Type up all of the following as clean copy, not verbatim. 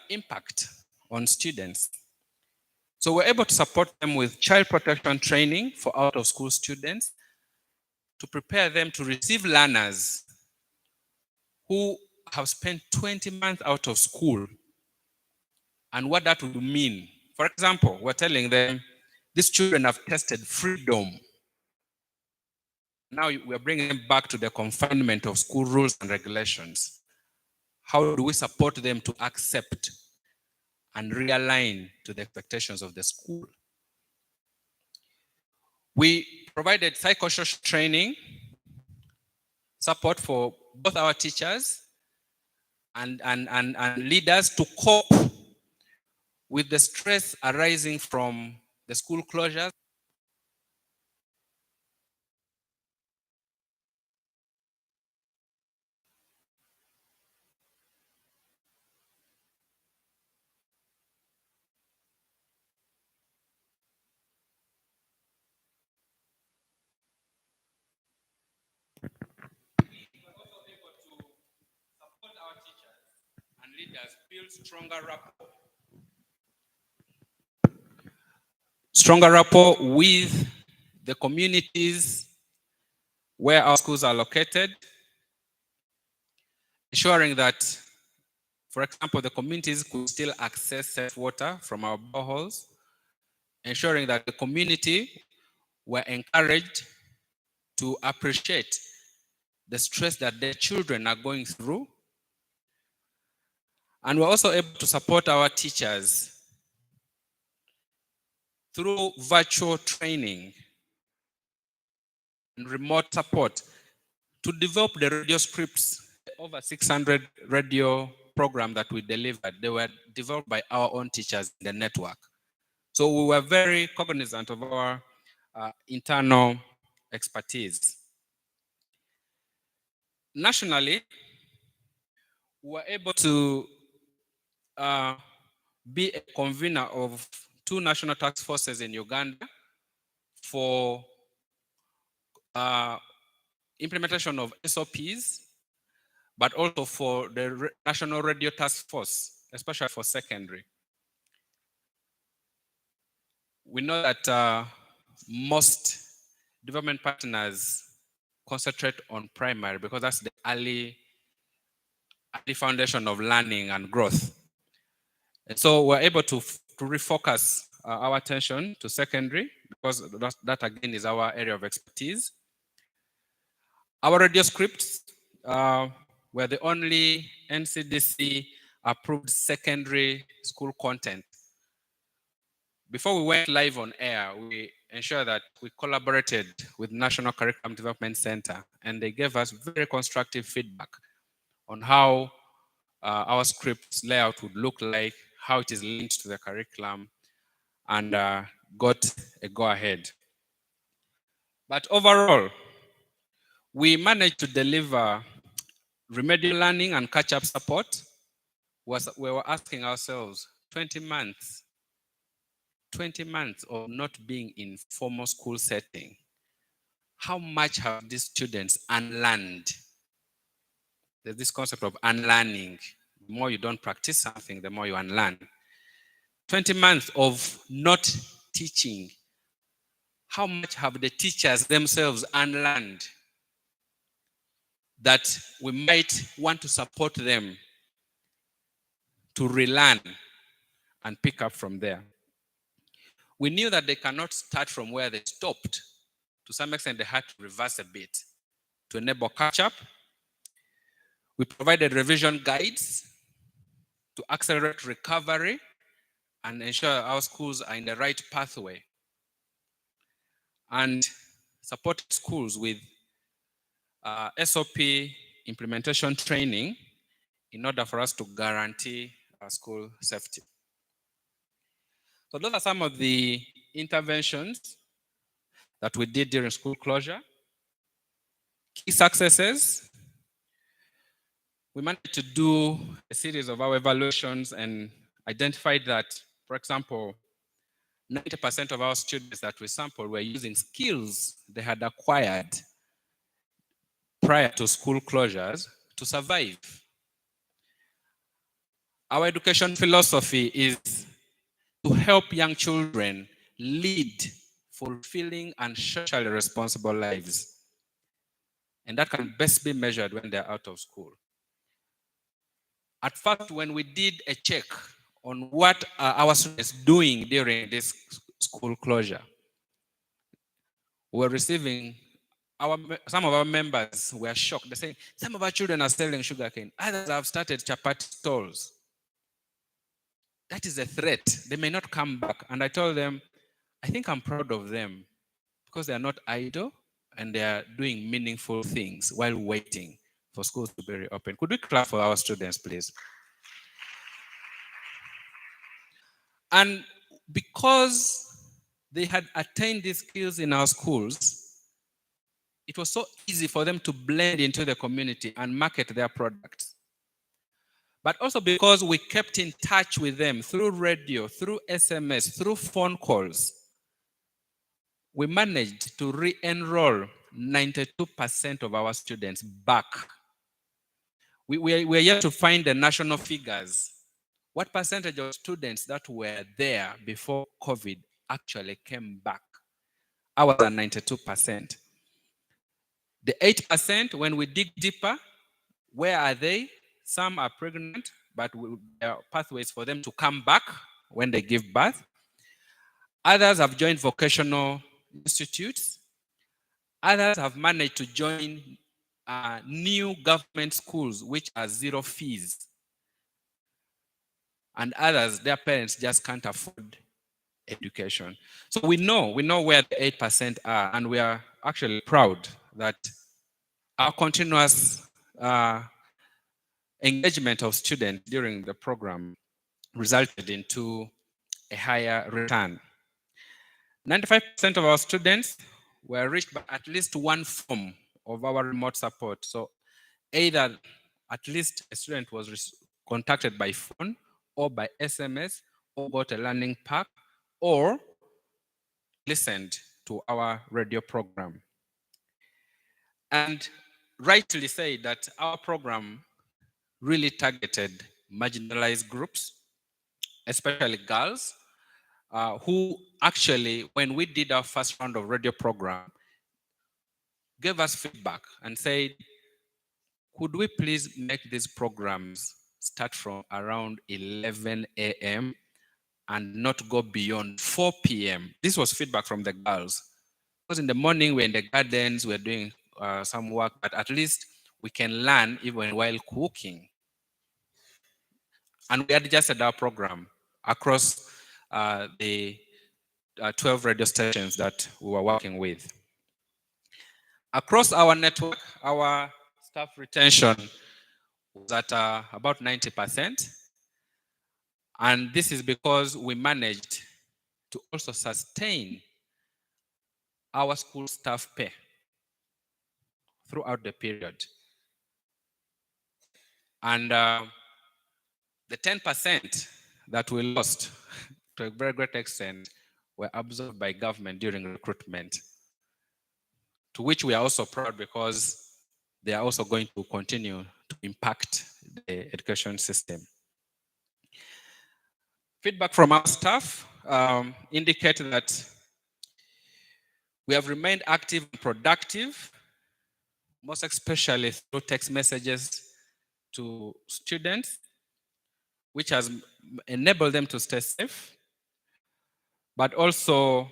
impact on students. So we're able to support them with child protection training for out-of-school students to prepare them to receive learners who have spent 20 months out of school and what that would mean. For example, we're telling them these children have tested freedom. Now we're bringing them back to the confinement of school rules and regulations. How do we support them to accept and realign to the expectations of the school? We provided psychosocial training, support for both our teachers and leaders to cope with the stress arising from the school closures. Leaders build stronger rapport with the communities where our schools are located, ensuring that, for example, the communities could still access safe water from our boreholes, ensuring that the community were encouraged to appreciate the stress that their children are going through. And we're also able to support our teachers through virtual training and remote support to develop the radio scripts. Over 600 radio programs that we delivered, they were developed by our own teachers in the network. So we were very cognizant of our internal expertise. Nationally, we were able to be a convener of 2 national task forces in Uganda for implementation of SOPs, but also for the National Radio Task Force, especially for secondary. We know that most development partners concentrate on primary because that's the early foundation of learning and growth. And so we're able to refocus our attention to secondary because that again is our area of expertise. Our radio scripts were the only NCDC approved secondary school content. Before we went live on air, we ensured that we collaborated with National Curriculum Development Center, and they gave us very constructive feedback on how our scripts layout would look like, how it is linked to the curriculum, and got a go-ahead. But overall, we managed to deliver remedial learning and catch-up support. We were asking ourselves, 20 months of not being in formal school setting, how much have these students unlearned? There's this concept of unlearning. The more you don't practice something, the more you unlearn. 20 months of not teaching. How much have the teachers themselves unlearned that we might want to support them to relearn and pick up from there? We knew that they cannot start from where they stopped. To some extent, they had to reverse a bit to enable catch-up. We provided revision guides to accelerate recovery and ensure our schools are in the right pathway, and support schools with SOP implementation training in order for us to guarantee our school safety. So those are some of the interventions that we did during school closure. Key successes: we managed to do a series of our evaluations and identified that, for example, 90% of our students that we sampled were using skills they had acquired prior to school closures to survive. Our education philosophy is to help young children lead fulfilling and socially responsible lives. And that can best be measured when they're out of school. At first, when we did a check on what are our students doing during this school closure, we were receiving some of our members were shocked. They say some of our children are selling sugarcane. Others have started chapati stalls. That is a threat. They may not come back. And I told them, I think I'm proud of them because they are not idle and they are doing meaningful things while waiting for schools to be reopened. Could we clap for our students, please? And because they had attained these skills in our schools, it was so easy for them to blend into the community and market their products. But also because we kept in touch with them through radio, through SMS, through phone calls, we managed to re-enroll 92% of our students back. We're yet to find the national figures. What percentage of students that were there before COVID actually came back? Ours are 92%. The 8%, when we dig deeper, where are they? Some are pregnant, but there are pathways for them to come back when they give birth. Others have joined vocational institutes. Others have managed to join new government schools, which are zero fees. And others, their parents just can't afford education. So we know where the 8% are, and we are actually proud that our continuous engagement of students during the program resulted into a higher return. 95% of our students were reached by at least one form of our remote support. So either at least a student was contacted by phone or by SMS or got a learning pack or listened to our radio program. And rightly say that our program really targeted marginalized groups, especially girls, who actually, when we did our first round of radio program, gave us feedback and said, could we please make these programs start from around 11 a.m. and not go beyond 4 p.m. This was feedback from the girls. Because in the morning, we're in the gardens, we're doing some work, but at least we can learn even while cooking. And we adjusted our program across the 12 radio stations that we were working with. Across our network, our staff retention was at about 90%. And this is because we managed to also sustain our school staff pay throughout the period. And the 10% that we lost to a very great extent were absorbed by government during recruitment, to which we are also proud because they are also going to continue to impact the education system. Feedback from our staff indicate that we have remained active and productive, most especially through text messages to students, which has enabled them to stay safe. But also,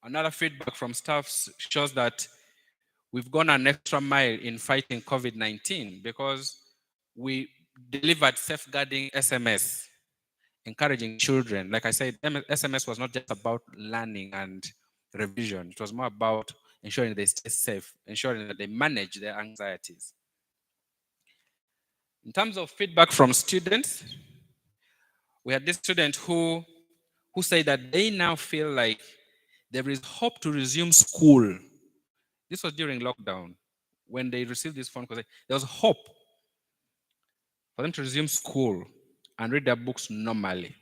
another feedback from staff shows that we've gone an extra mile in fighting COVID-19 because we delivered safeguarding SMS, encouraging children. Like I said, SMS was not just about learning and revision. It was more about ensuring they stay safe, ensuring that they manage their anxieties. In terms of feedback from students, we had this student who said that they now feel like there is hope to resume school. This was during lockdown. When they received this phone call, there was hope for them to resume school and read their books normally.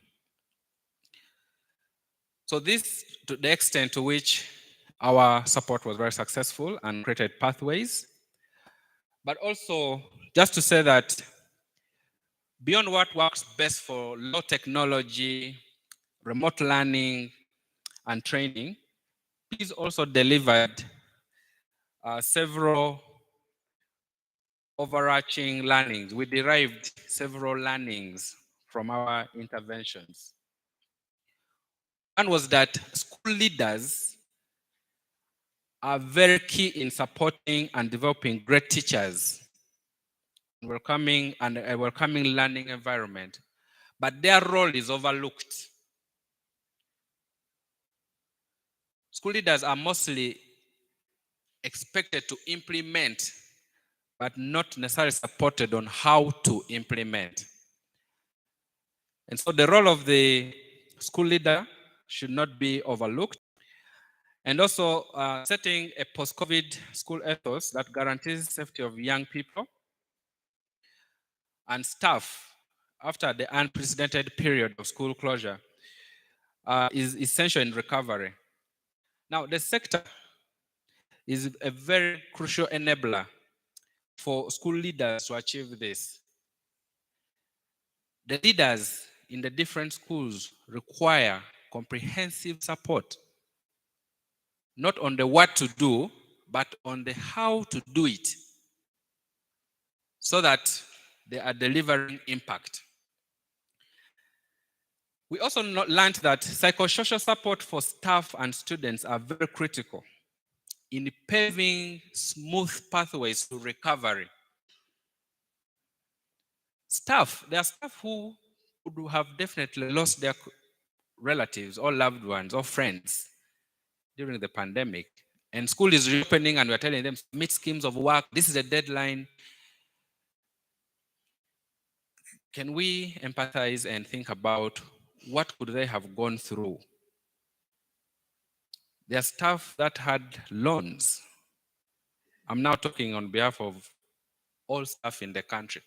So this, to the extent to which our support was very successful and created pathways. But also, just to say that Beyond what works best for low technology, remote learning, and training, PEAS also delivered several overarching learnings. We derived several learnings from our interventions. One was that school leaders are very key in supporting and developing great teachers, welcoming and a welcoming learning environment, but their role is overlooked. School leaders are mostly expected to implement, but not necessarily supported on how to implement. And so the role of the school leader should not be overlooked. And also setting a post-COVID school ethos that guarantees safety of young people and staff after the unprecedented period of school closure is essential in recovery. Now, the sector is a very crucial enabler for school leaders to achieve this. The leaders in the different schools require comprehensive support, not on the what to do, but on the how to do it, so that they are delivering impact. We also learned that psychosocial support for staff and students are very critical in paving smooth pathways to recovery. There are staff who would have definitely lost their relatives or loved ones or friends during the pandemic. And school is reopening and we're telling them, meet schemes of work, this is a deadline. Can we empathize and think about what could they have gone through? There are staff that had loans. I'm now talking on behalf of all staff in the country,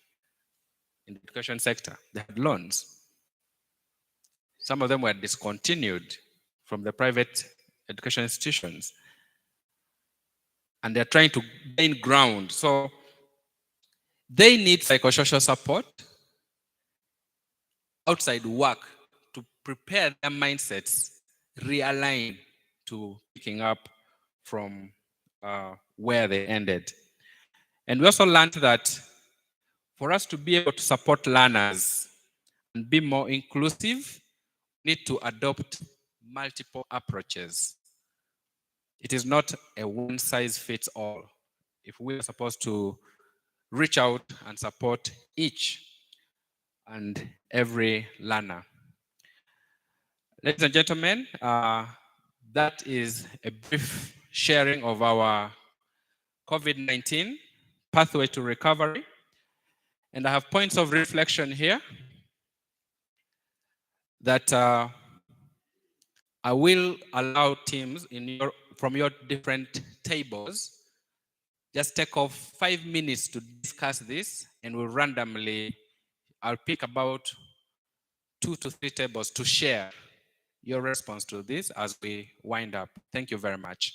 in the education sector. They had loans. Some of them were discontinued from the private education institutions. And they're trying to gain ground. So they need psychosocial support outside work to prepare their mindsets, realign to picking up from where they ended. And we also learned that for us to be able to support learners and be more inclusive, we need to adopt multiple approaches. It is not a one size fits all. If we are supposed to reach out and support each and every learner. Ladies and gentlemen, that is a brief sharing of our COVID-19 pathway to recovery. And I have points of reflection here that I will allow teams from your different tables, just take off 5 minutes to discuss this, and we'll randomly, I'll pick about 2 to 3 tables to share your response to this as we wind up. Thank you very much.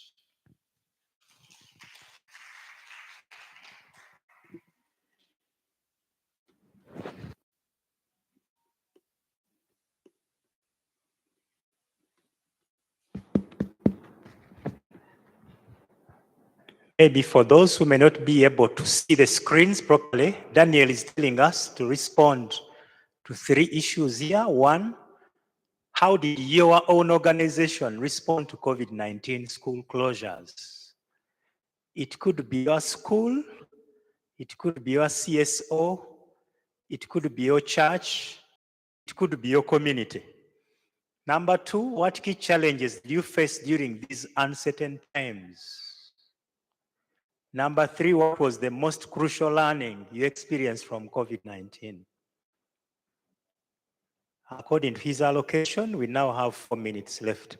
Maybe for those who may not be able to see the screens properly, Daniel is telling us to respond to 3 issues here. 1, how did your own organization respond to COVID-19 school closures? It could be your school, it could be your CSO, it could be your church, it could be your community. Number 2, what key challenges did you face during these uncertain times? Number 3, what was the most crucial learning you experienced from COVID-19? According to his allocation, we now have 4 minutes left.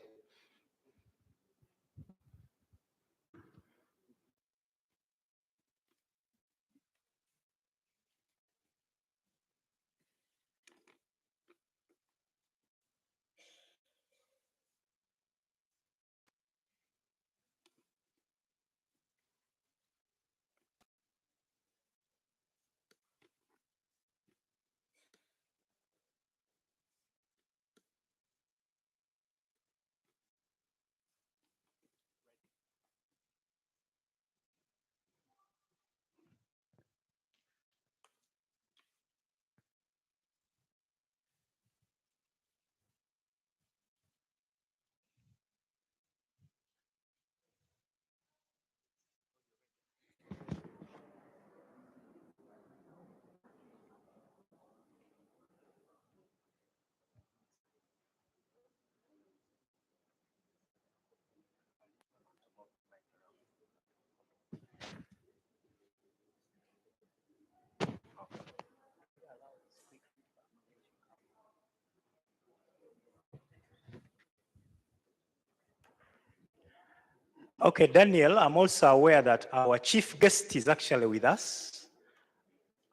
Okay, Daniel, I'm also aware that our chief guest is actually with us,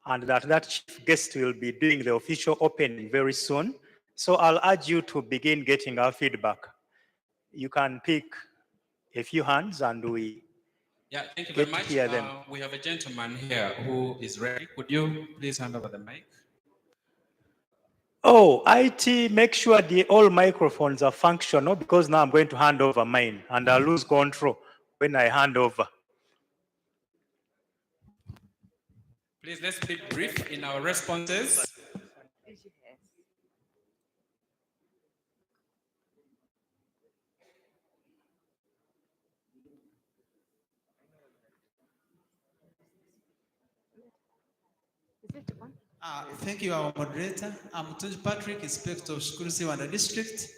and that chief guest will be doing the official opening very soon. So I'll urge you to begin getting our feedback. You can pick a few hands and we Yeah, thank you get very to much. hear them. We have a gentleman here who is ready. Could you please hand over the mic? Oh, IT, make sure all microphones are functional, because now I'm going to hand over mine and I'll lose control when I hand over. Please, let's be brief in our responses. Thank you, our moderator. I'm Tunji Patrick, Inspector of Schools Uganda District.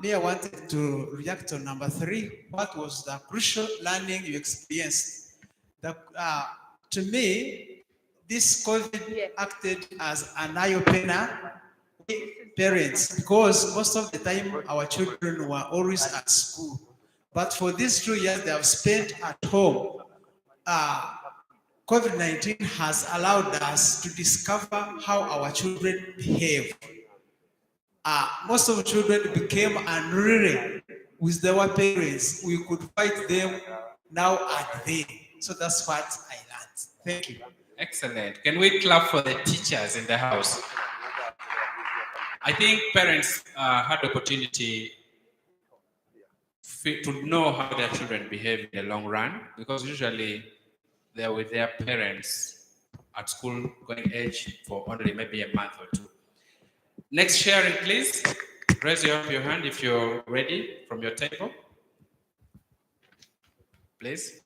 Me, I wanted to react on number 3. What was the crucial learning you experienced? To me, this COVID acted as an eye-opener with parents, because most of the time our children were always at school. But for these 2 years they have spent at home, COVID-19 has allowed us to discover how our children behave. Most of the children became unruly with their parents. We could fight them now and then. So that's what I learned. Thank you. Excellent. Can we clap for the teachers in the house? I think parents had the opportunity to know how their children behave in the long run, because usually they're with their parents at school going age for only maybe a month or 2. Next sharing, please. Raise your hand if you're ready from your table. Please.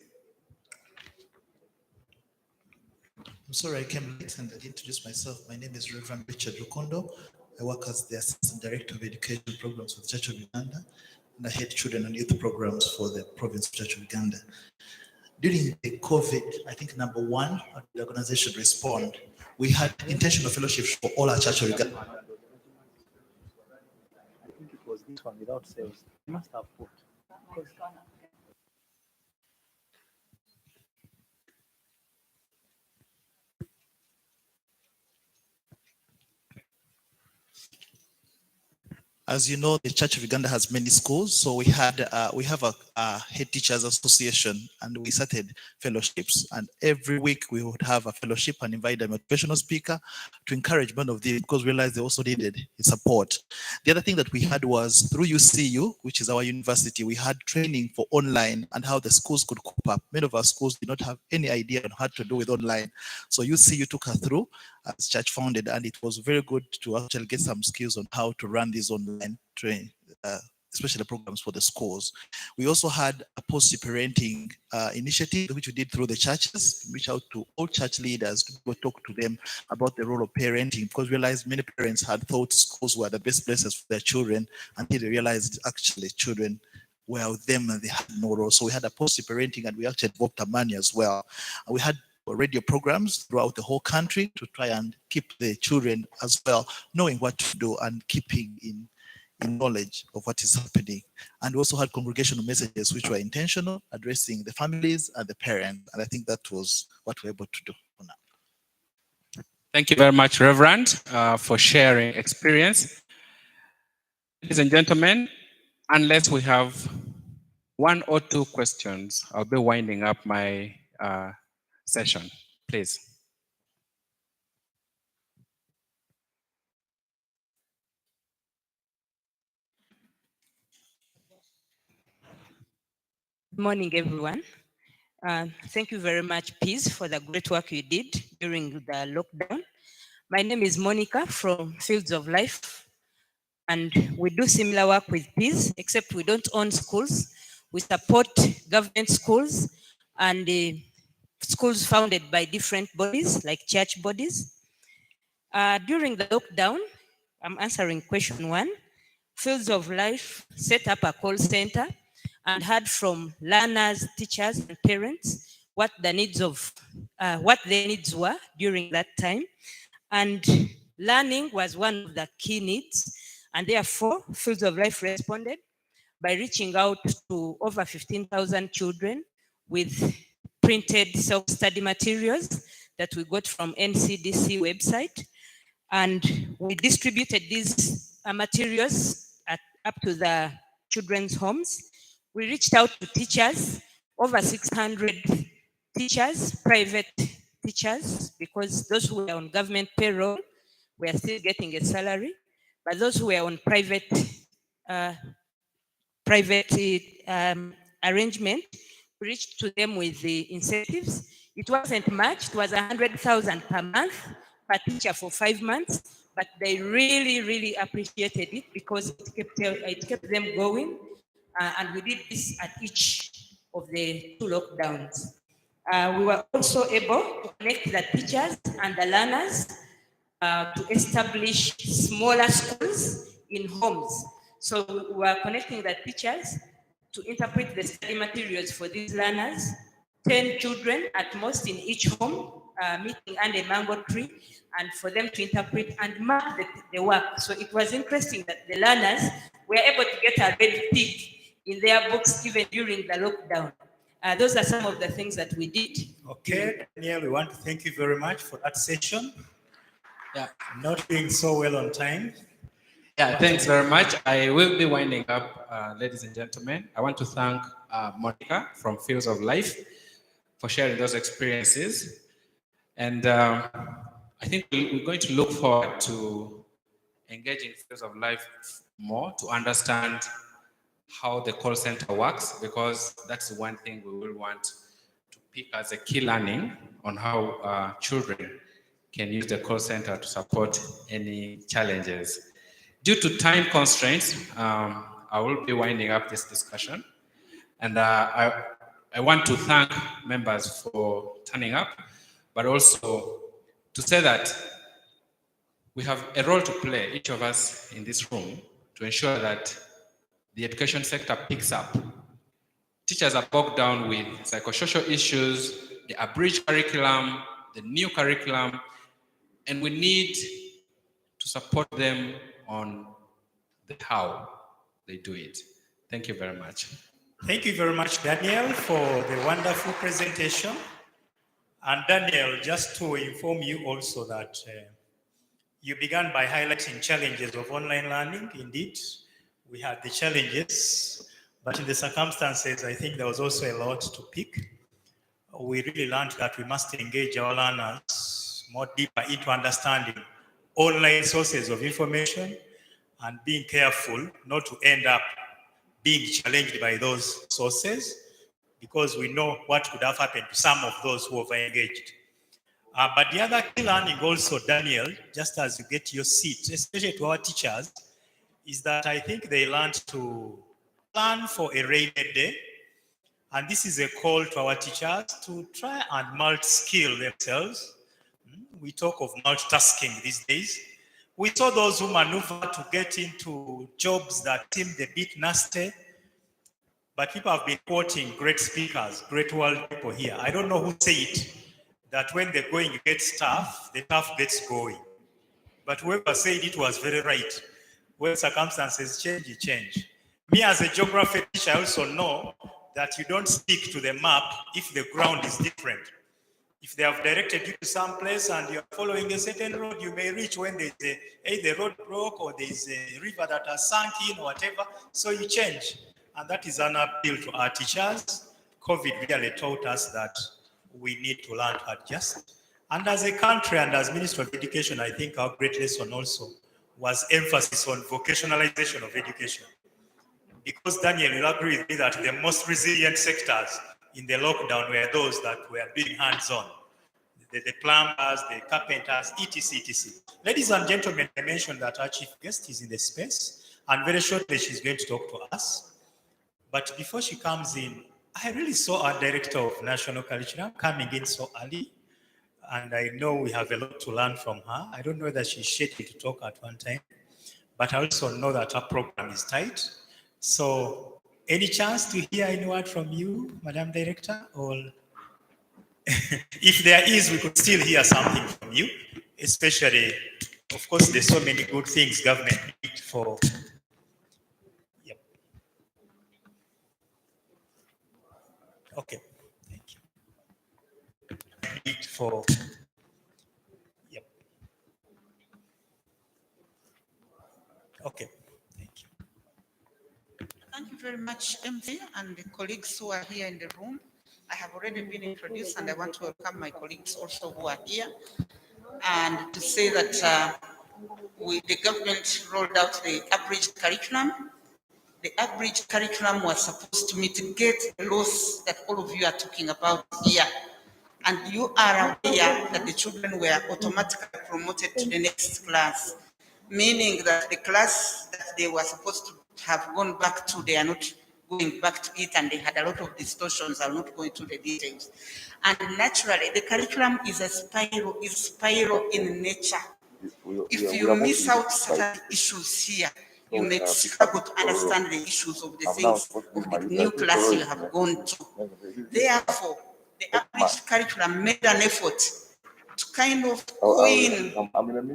I'm sorry I came late and I didn't introduce myself. My name is Reverend Richard Rukondo. I work as the Assistant Director of Education Programs for the Church of Uganda, and I head children and youth programs for the province of Church of Uganda. During the COVID, I think number 1, the organization should respond. We had intentional fellowships for all our Church of Uganda. I think it was this one without sales. You must have put. As you know, the Church of Uganda has many schools, so we have a head teachers association, and we started fellowships. And every week we would have a fellowship and invite a motivational speaker to encourage one of them, because we realized they also needed support. The other thing that we had was through UCU, which is our university, we had training for online and how the schools could cope up. Many of our schools did not have any idea on how to do with online, so UCU took us through as church founded, and it was very good to actually get some skills on how to run these online training, especially programs for the schools. We also had a positive parenting initiative, which we did through the churches, reach out to all church leaders to go talk to them about the role of parenting, because we realized many parents had thought schools were the best places for their children, until they realized actually children were with them and they had no role. So we had a positive parenting, and we actually involved Amani as well. And we had radio programs throughout the whole country to try and keep the children as well knowing what to do and keeping in knowledge of what is happening. And we also had congregational messages which were intentional, addressing the families and the parents. And I think that was what we're able to do for now. Thank you very much, Reverend, for sharing experience. Ladies and gentlemen, unless we have 1 or 2 questions, I'll be winding up my session, please. Good morning, everyone. Thank you very much, PEAS, for the great work you did during the lockdown. My name is Monica from Fields of Life, and we do similar work with PEAS, except we don't own schools. We support government schools and schools founded by different bodies, like church bodies. During the lockdown, I'm answering question 1. Fields of Life set up a call center and heard from learners, teachers, and parents what their needs were during that time. And learning was one of the key needs, and therefore Fields of Life responded by reaching out to over 15,000 children with printed self-study materials that we got from NCDC website. And we distributed these materials up to the children's homes. We reached out to teachers, over 600 teachers, private teachers, because those who were on government payroll were still getting a salary, but those who were on private arrangement, we reached to them with the incentives. It wasn't much, it was 100,000 per month, per teacher for 5 months, but they really, really appreciated it because it kept them going. And we did this at each of the 2 lockdowns. We were also able to connect the teachers and the learners to establish smaller schools in homes. So we were connecting the teachers to interpret the study materials for these learners, 10 children at most in each home, meeting under a mango tree, and for them to interpret and mark the work. So it was interesting that the learners were able to get a red tick in their books even during the lockdown. Those are some of the things that we did. Okay, Daniel, we want to thank you very much for that session. Yeah. Not being so well on time. Yeah, thanks very much. I will be winding up, ladies and gentlemen. I want to thank Monica from Fields of Life for sharing those experiences. And I think we're going to look forward to engaging Fields of Life more to understand how the call center works, because that's one thing we will want to pick as a key learning on how children can use the call center to support any challenges. Due to time constraints, I will be winding up this discussion. And I want to thank members for turning up, but also to say that we have a role to play, each of us in this room, to ensure that the education sector picks up. Teachers are bogged down with psychosocial issues, the abridged curriculum, the new curriculum, and we need to support them on the how they do it. Thank you very much. Thank you very much, Daniel, for the wonderful presentation. And Daniel, just to inform you also that you began by highlighting challenges of online learning. Indeed, we had the challenges, but in the circumstances, I think there was also a lot to pick. We really learned that we must engage our learners more deeper into understanding online sources of information and being careful not to end up being challenged by those sources, because we know what could have happened to some of those who have engaged. But the other key learning also, Daniel, just as you get your seat, especially to our teachers, is that I think they learned to plan for a rainy day. And this is a call to our teachers to try and multi-skill themselves. We talk of multitasking these days. We saw those who maneuver to get into jobs that seemed a bit nasty, but people have been quoting great speakers, great world people here. I don't know who said it, that when the going gets tough, the tough gets going. But whoever said it was very right. When circumstances change, you change. Me as a geography teacher, I also know that you don't stick to the map if the ground is different. If they have directed you to some place and you're following a certain road, you may reach when there's either road broke or there's a river that has sunk in or whatever, so you change. And that is an appeal to our teachers. COVID really taught us that we need to learn to adjust. And as a country and as Minister of Education, I think our great lesson also was emphasis on vocationalization of education. Because Daniel, you'll agree with me that the most resilient sectors in the lockdown were those that were doing hands-on. The plumbers, the carpenters, etc., etc. Ladies and gentlemen, I mentioned that our chief guest is in the space, and very shortly she's going to talk to us. But before she comes in, I really saw our director of national curriculum coming in so early, and I know we have a lot to learn from her. I don't know whether she's scheduled to talk at one time, but I also know that her program is tight. So, any chance to hear any word from you, Madam Director? Or if there is, we could still hear something from you, especially, of course, there's so many good things government needs for. Yep. Okay, thank you. It for, yep. Okay, thank you. Thank you very much, MV, and the colleagues who are here in the room. I have already been introduced, and I want to welcome my colleagues also who are here, and to say that the government rolled out the abridged curriculum. The abridged curriculum was supposed to mitigate the loss that all of you are talking about here. And you are aware that the children were automatically promoted to the next class, meaning that the class that they were supposed to have gone back to, they are not going back to it, and they had a lot of distortions. I'll not go into the details. And naturally, the curriculum is a spiral in nature. If you miss out certain issues here, you may struggle to understand the issues of the things of the new class you have gone to. Therefore, the abridged curriculum made an effort to kind of coin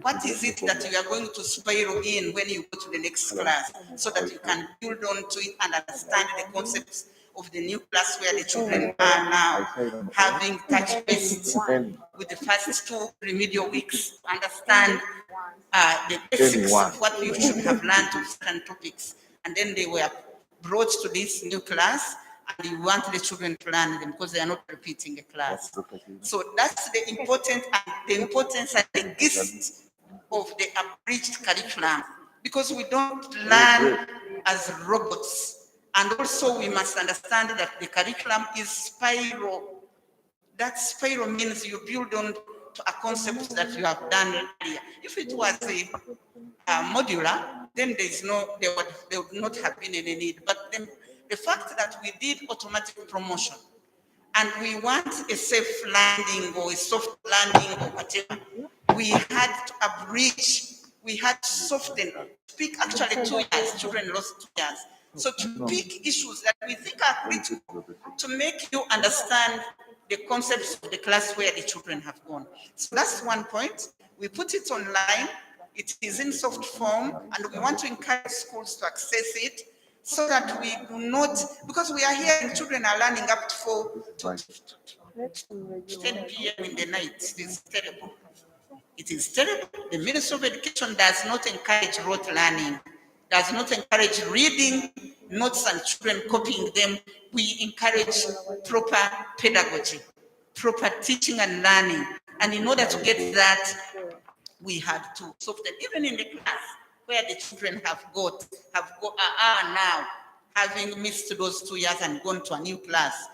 what is it that you are going to spiral in when you go to the next class, so that you can build on to it and understand the concepts of the new class where the children are now, having touch base with the first 2 remedial weeks to understand the basics of what you should have learned of certain topics. And then they were brought to this new class, and you want the children to learn them because they are not repeating a class. So that's the importance and the gist of the abridged curriculum, because we don't learn as robots. And also we must understand that the curriculum is spiral. That spiral means you build on to a concept that you have done earlier. If it was a modular, then there would not have been any need. But the fact that we did automatic promotion, and we want a safe landing or a soft landing or whatever, we had to abridge, we had to soften, speak actually 2 years, children lost 2 years. So to pick issues that we think are critical to make you understand the concepts of the class where the children have gone. So that's one point. We put it online. It is in soft form, and we want to encourage schools to access it so that we do not, because we are hearing children are learning up to 4 to 10 p.m. in the night. It is terrible. It is terrible. The Ministry of Education does not encourage rote learning, does not encourage reading notes and children copying them. We encourage proper pedagogy, proper teaching and learning. And in order to get that, we had to soften, even in the class where the children are now, having missed those 2 years and gone to a new class.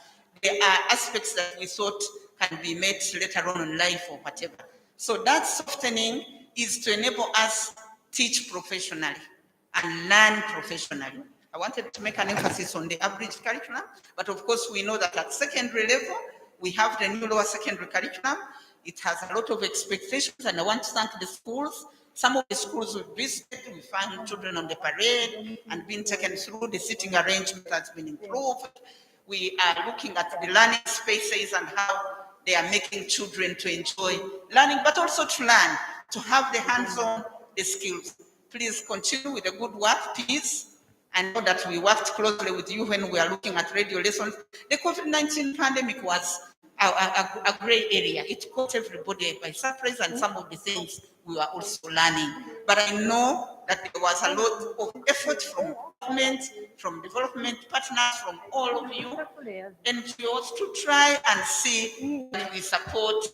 There are aspects that we thought can be met later on in life or whatever. So that softening is to enable us teach professionally and learn professionally. I wanted to make an emphasis on the abridged curriculum, but of course we know that at secondary level, we have the new lower secondary curriculum. It has a lot of expectations, and I want to thank the schools. Some of the schools we visited, we found children on the parade and being taken through. The seating arrangement has been improved. We are looking at the learning spaces and how they are making children to enjoy learning, but also to learn, to have the hands-on, the skills. Please continue with the good work, PEAS. I know that we worked closely with you when we are looking at radio lessons. The COVID-19 pandemic was a gray area. It caught everybody by surprise, and some of the things we were also learning. But I know that there was a lot of effort from government, from development partners, from all of you, NGOs, to try and see that we support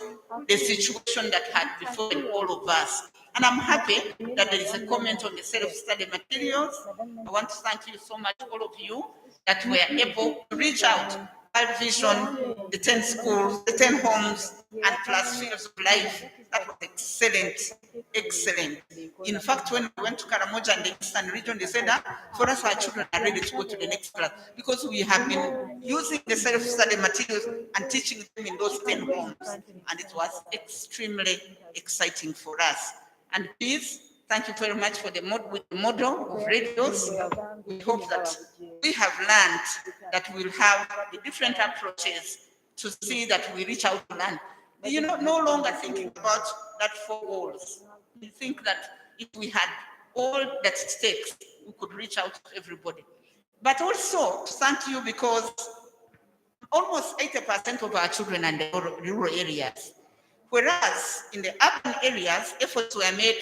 the situation that had befallen all of us. And I'm happy that there is a comment on the self-study materials. I want to thank you so much, all of you, that were able to reach out. World Vision, the 10 schools, the 10 homes, and plus Fields of Life. That was excellent, excellent. In fact, when we went to Karamoja and the Eastern region, they said that for us, our children are ready to go to the next class because we have been using the self-study materials and teaching them in those 10 homes. And it was extremely exciting for us. And please, thank you very much for the model of radios. We hope that we have learned that we'll have the different approaches to see that we reach out to learn. You know, no longer thinking about that 4 walls. We think that if we had all that it takes, we could reach out to everybody. But also to thank you, because almost 80% of our children are in the rural areas. Whereas in the urban areas, efforts were made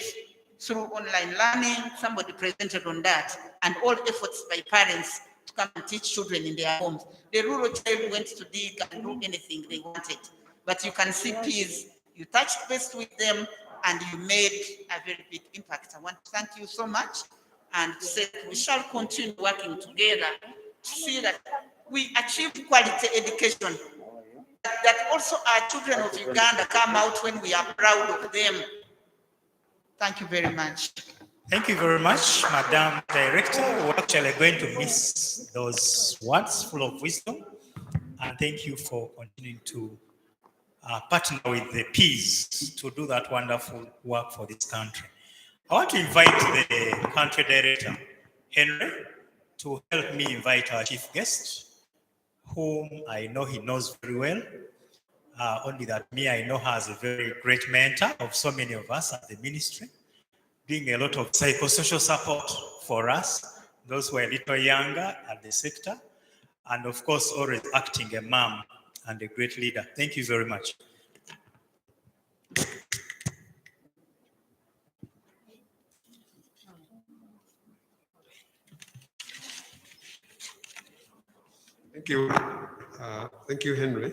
through online learning, somebody presented on that, and all efforts by parents to come and teach children in their homes. The rural child went to dig and do anything they wanted. But you can see PEAS, you touched base with them, and you made a very big impact. I want to thank you so much, and say that we shall continue working together to see that we achieve quality education, that also our children of Uganda come out when we are proud of them. Thank you very much. Thank you very much, Madam Director. We're actually going to miss those words full of wisdom. And thank you for continuing to partner with the PEAS to do that wonderful work for this country. I want to invite the country director, Henry, to help me invite our chief guest, whom I know he knows very well. Only that me, I know her as a very great mentor of so many of us at the ministry, doing a lot of psychosocial support for us, those who are a little younger at the sector, and of course, always acting a mom and a great leader. Thank you very much. Thank you. Thank you, Henry.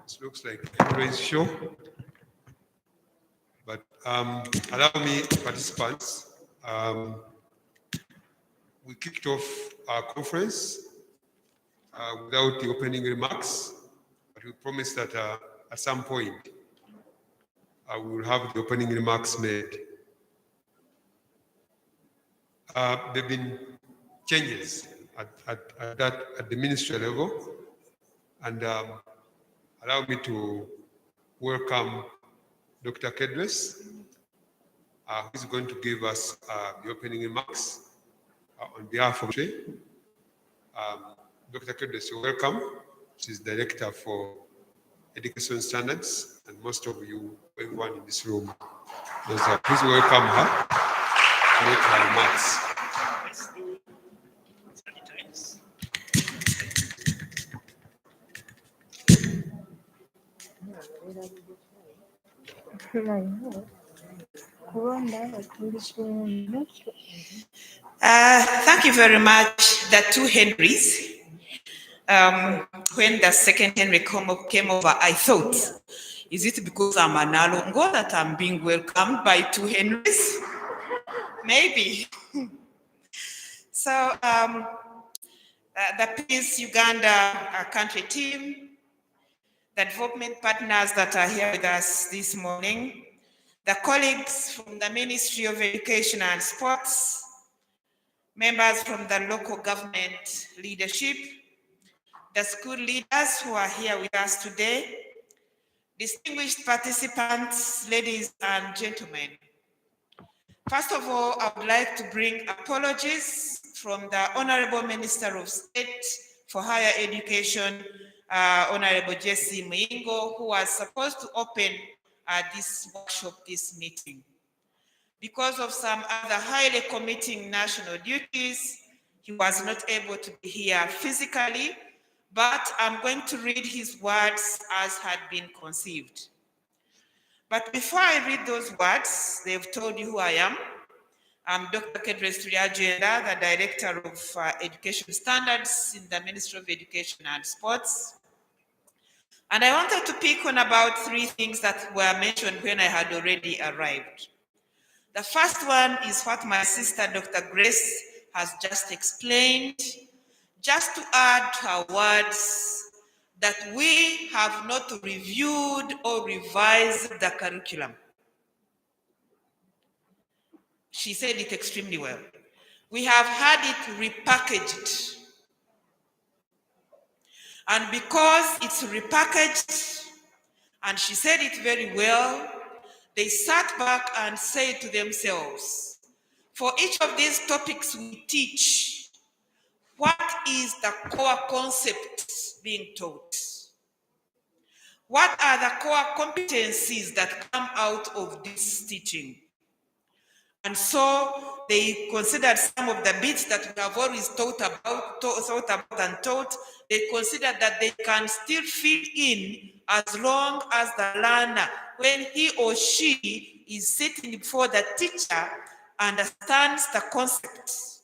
It looks like Henry's show. But allow me, participants, we kicked off our conference without the opening remarks, but we promised that at some point we will have the opening remarks made. There have been changes at the ministry level, and allow me to welcome Dr. Kedres, who is going to give us the opening remarks on behalf of the Dr. Kedres, you're welcome. She's Director for Education Standards, and most of you, everyone in this room, knows her. Please welcome her to make her remarks. Thank you very much. The two Henrys. When the second Henry came over, I thought, is it because I'm an Alongo that I'm being welcomed by two Henrys? Maybe. So the PEAS Uganda country team, the development partners that are here with us this morning, the colleagues from the Ministry of Education and Sports, members from the local government leadership, the school leaders who are here with us today, distinguished participants, ladies and gentlemen. First of all, I would like to bring apologies from the Honorable Minister of State for Higher Education, Honorable Jesse Muingo, who was supposed to open this workshop, this meeting. Because of some other highly committing national duties, he was not able to be here physically, but I'm going to read his words as had been conceived. But before I read those words, they've told you who I am. I'm Dr. Kedres Triagenda, the Director of Education Standards in the Ministry of Education and Sports. And I wanted to pick on about three things that were mentioned when I had already arrived. The first one is what my sister, Dr. Grace, has just explained, just to add her words that we have not reviewed or revised the curriculum. She said it extremely well. We have had it repackaged. And because it's repackaged, and she said it very well, they sat back and said to themselves, for each of these topics we teach, what is the core concept being taught? What are the core competencies that come out of this teaching? And so they considered some of the bits that we have always thought about and taught. They considered that they can still fit in as long as the learner, when he or she is sitting before the teacher, understands the concept.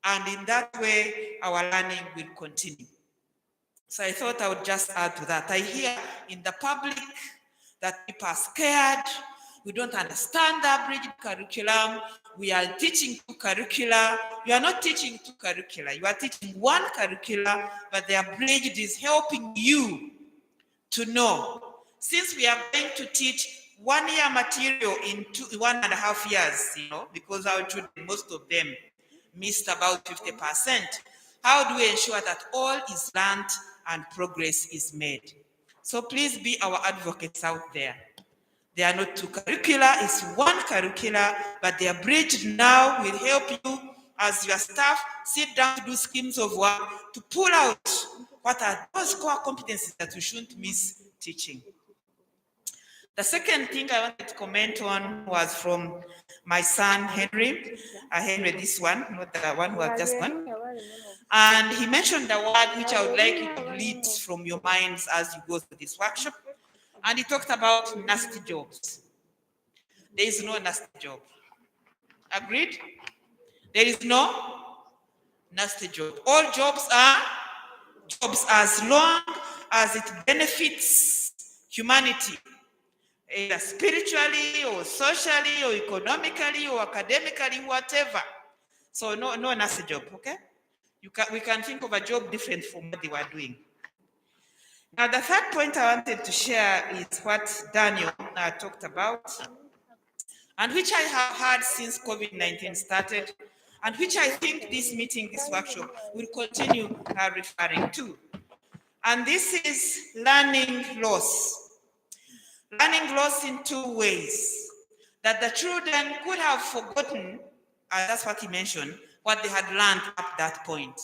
And in that way, our learning will continue. So I thought I would just add to that. I hear in the public that people are scared. We don't understand the abridged curriculum. We are teaching two curricula. You are not teaching two curricula. You are teaching one curricula, but the abridged is helping you to know. Since we are going to teach 1 year material in 1.5 years, because our children, most of them missed about 50%. How do we ensure that all is learned and progress is made? So please be our advocates out there. They are not two curricula, it's one curricula, but the abridged now will help you as your staff sit down to do schemes of work to pull out what are those core competencies that you shouldn't miss teaching. The second thing I wanted to comment on was from my son, Henry. Henry, this one, not the one who has just gone. And he mentioned the word which I would like you to delete from your minds as you go through this workshop. And he talked about nasty jobs. There is no nasty job. Agreed? There is no nasty job. All jobs are jobs as long as it benefits humanity, either spiritually or socially or economically or academically, whatever. So no nasty job, okay? We can think of a job different from what they were doing. Now, the third point I wanted to share is what Daniel talked about, and which I have heard since COVID-19 started, and which I think this meeting, this workshop, will continue referring to. And this is learning loss. Learning loss in two ways. That the children could have forgotten, and that's what he mentioned, what they had learned at that point.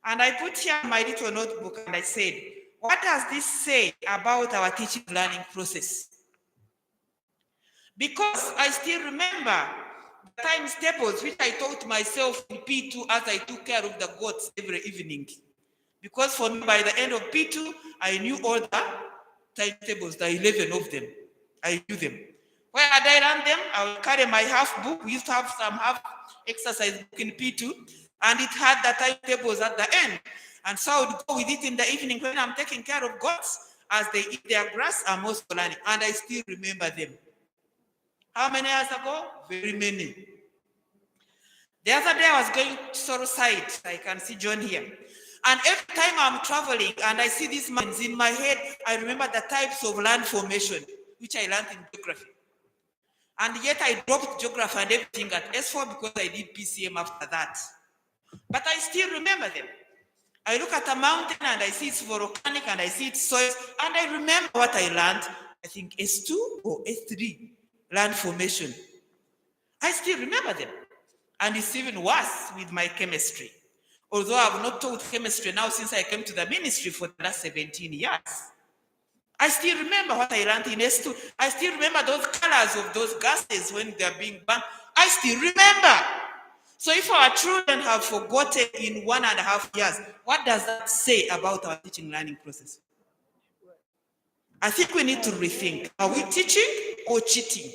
And I put here my little notebook and I said, what does this say about our teaching learning process? Because I still remember the times tables which I taught myself in P2 as I took care of the goats every evening. Because for me, by the end of P2, I knew all the timetables, the 11 of them. I knew them. Where had I learned them? I would carry my half book. We used to have some half exercise book in P2, and it had the timetables at the end. And so I would go with it in the evening when I'm taking care of goats. As they eat their grass, I'm also learning. And I still remember them. How many years ago? Very many. The other day I was going to Soro site. I can see John here. And every time I'm traveling and I see these mountains in my head, I remember the types of land formation, which I learned in geography. And yet I dropped geography and everything at S4 because I did PCM after that. But I still remember them. I look at a mountain and I see it's volcanic and I see its soil, and I remember what I learned, I think S2 or S3, land formation. I still remember them. And it's even worse with my chemistry. Although I have not taught chemistry now since I came to the ministry for the last 17 years. I still remember what I learned in S2. I still remember those colors of those gases when they're being burned. I still remember. So if our children have forgotten in 1.5 years, what does that say about our teaching learning process? I think we need to rethink. Are we teaching or cheating?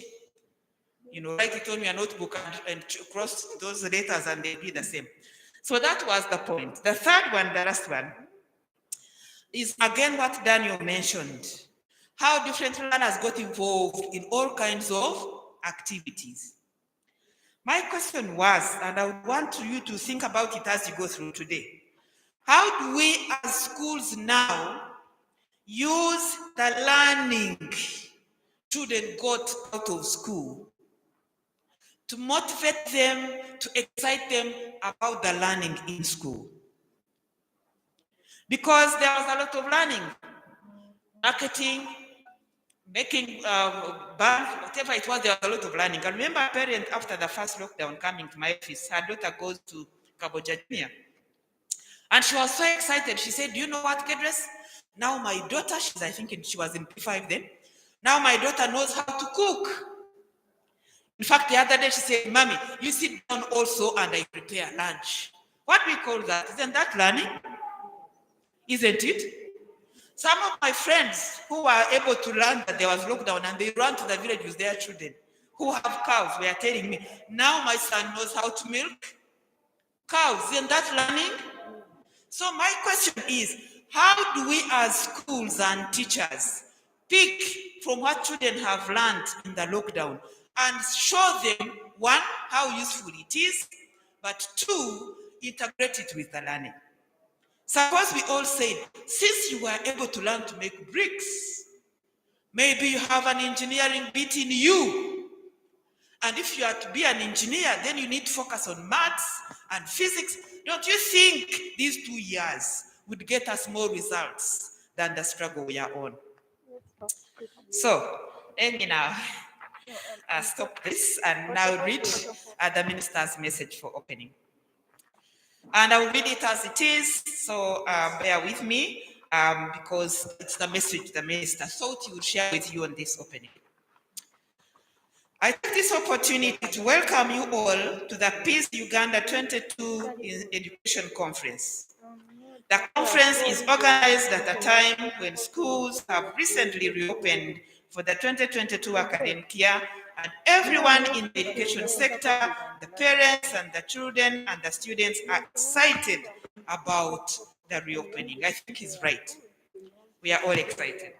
Write it on your notebook and cross those letters and they'll be the same. So that was the point. The third one, the last one, is again what Daniel mentioned. How different learners got involved in all kinds of activities. My question was, and I would want you to think about it as you go through today. How do we as schools now use the learning students got out of school to motivate them, to excite them about the learning in school? Because there was a lot of learning, marketing, making bank, whatever it was, there was a lot of learning. I remember a parent after the first lockdown coming to my office, her daughter goes to Kaboja Junior. And she was so excited. She said, do you know what, Kedres? Now my daughter, she was in P5 then. Now my daughter knows how to cook. In fact, the other day she said, Mommy, you sit down also and I prepare lunch. What we call that? Isn't that learning? Isn't it? Some of my friends who were able to learn that there was lockdown and they ran to the village with their children who have cows were telling me, now my son knows how to milk cows. Isn't that learning? So my question is, how do we as schools and teachers pick from what children have learned in the lockdown and show them, one, how useful it is, but two, integrate it with the learning? Suppose we all said, since you were able to learn to make bricks, maybe you have an engineering bit in you. And if you are to be an engineer, then you need to focus on maths and physics. Don't you think these 2 years would get us more results than the struggle we are on? So, let me now stop this and now read the minister's message for opening. And I will read it as it is, so bear with me, because it's the message the minister thought he would share with you on this opening. I take this opportunity to welcome you all to the PEAS Uganda 22 Education Conference. The conference is organized at a time when schools have recently reopened for the 2022 academic year, and everyone in the education sector, the parents and the children and the students are excited about the reopening. I think he's right. We are all excited.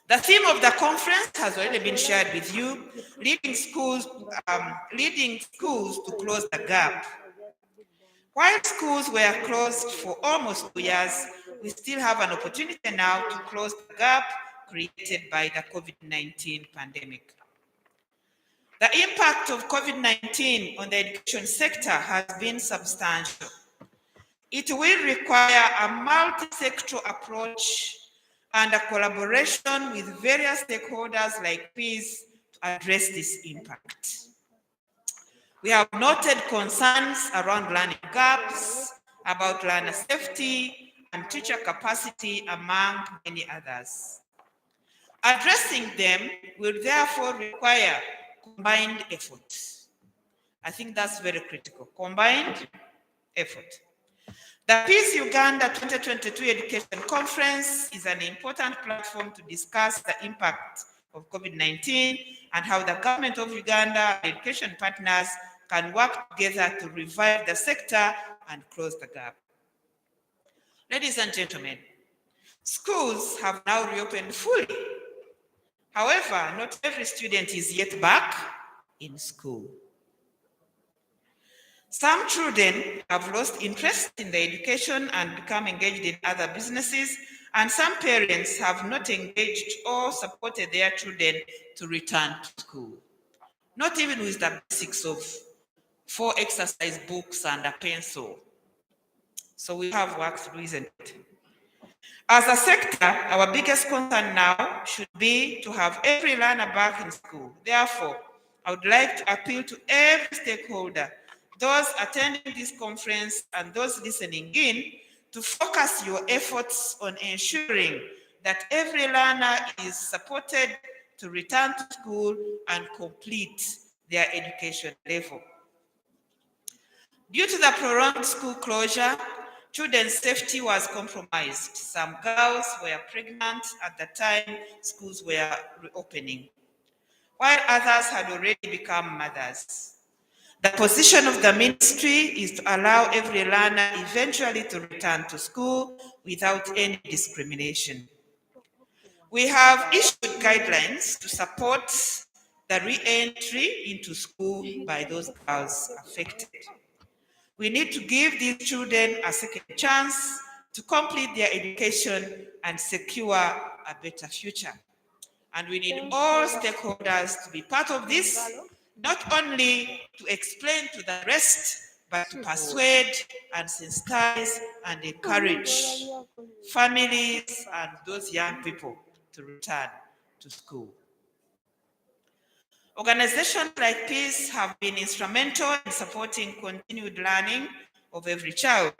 The theme of the conference has already been shared with you, leading schools to close the gap. While schools were closed for almost 2 years, we still have an opportunity now to close the gap created by the COVID-19 pandemic. The impact of COVID-19 on the education sector has been substantial. It will require a multi-sectoral approach and a collaboration with various stakeholders like PEAS to address this impact. We have noted concerns around learning gaps, about learner safety and teacher capacity, among many others. Addressing them will therefore require combined effort. I think that's very critical, combined effort. The PEAS Uganda 2022 Education Conference is an important platform to discuss the impact of COVID-19 and how the government of Uganda and education partners can work together to revive the sector and close the gap. Ladies and gentlemen, schools have now reopened fully. However, not every student is yet back in school. Some children have lost interest in the education and become engaged in other businesses, and some parents have not engaged or supported their children to return to school, not even with the basics of 4 exercise books and a pencil. So we have work to do, isn't it? As a sector, our biggest concern now should be to have every learner back in school. Therefore, I would like to appeal to every stakeholder, those attending this conference and those listening in, to focus your efforts on ensuring that every learner is supported to return to school and complete their education level. Due to the prolonged school closure, children's safety was compromised. Some girls were pregnant at the time schools were reopening, while others had already become mothers. The position of the ministry is to allow every learner eventually to return to school without any discrimination. We have issued guidelines to support the re-entry into school by those girls affected. We need to give these children a second chance to complete their education and secure a better future. And we need all stakeholders to be part of this, not only to explain to the rest, but to persuade and sensitize and encourage families and those young people to return to school. Organizations like PEAS have been instrumental in supporting continued learning of every child.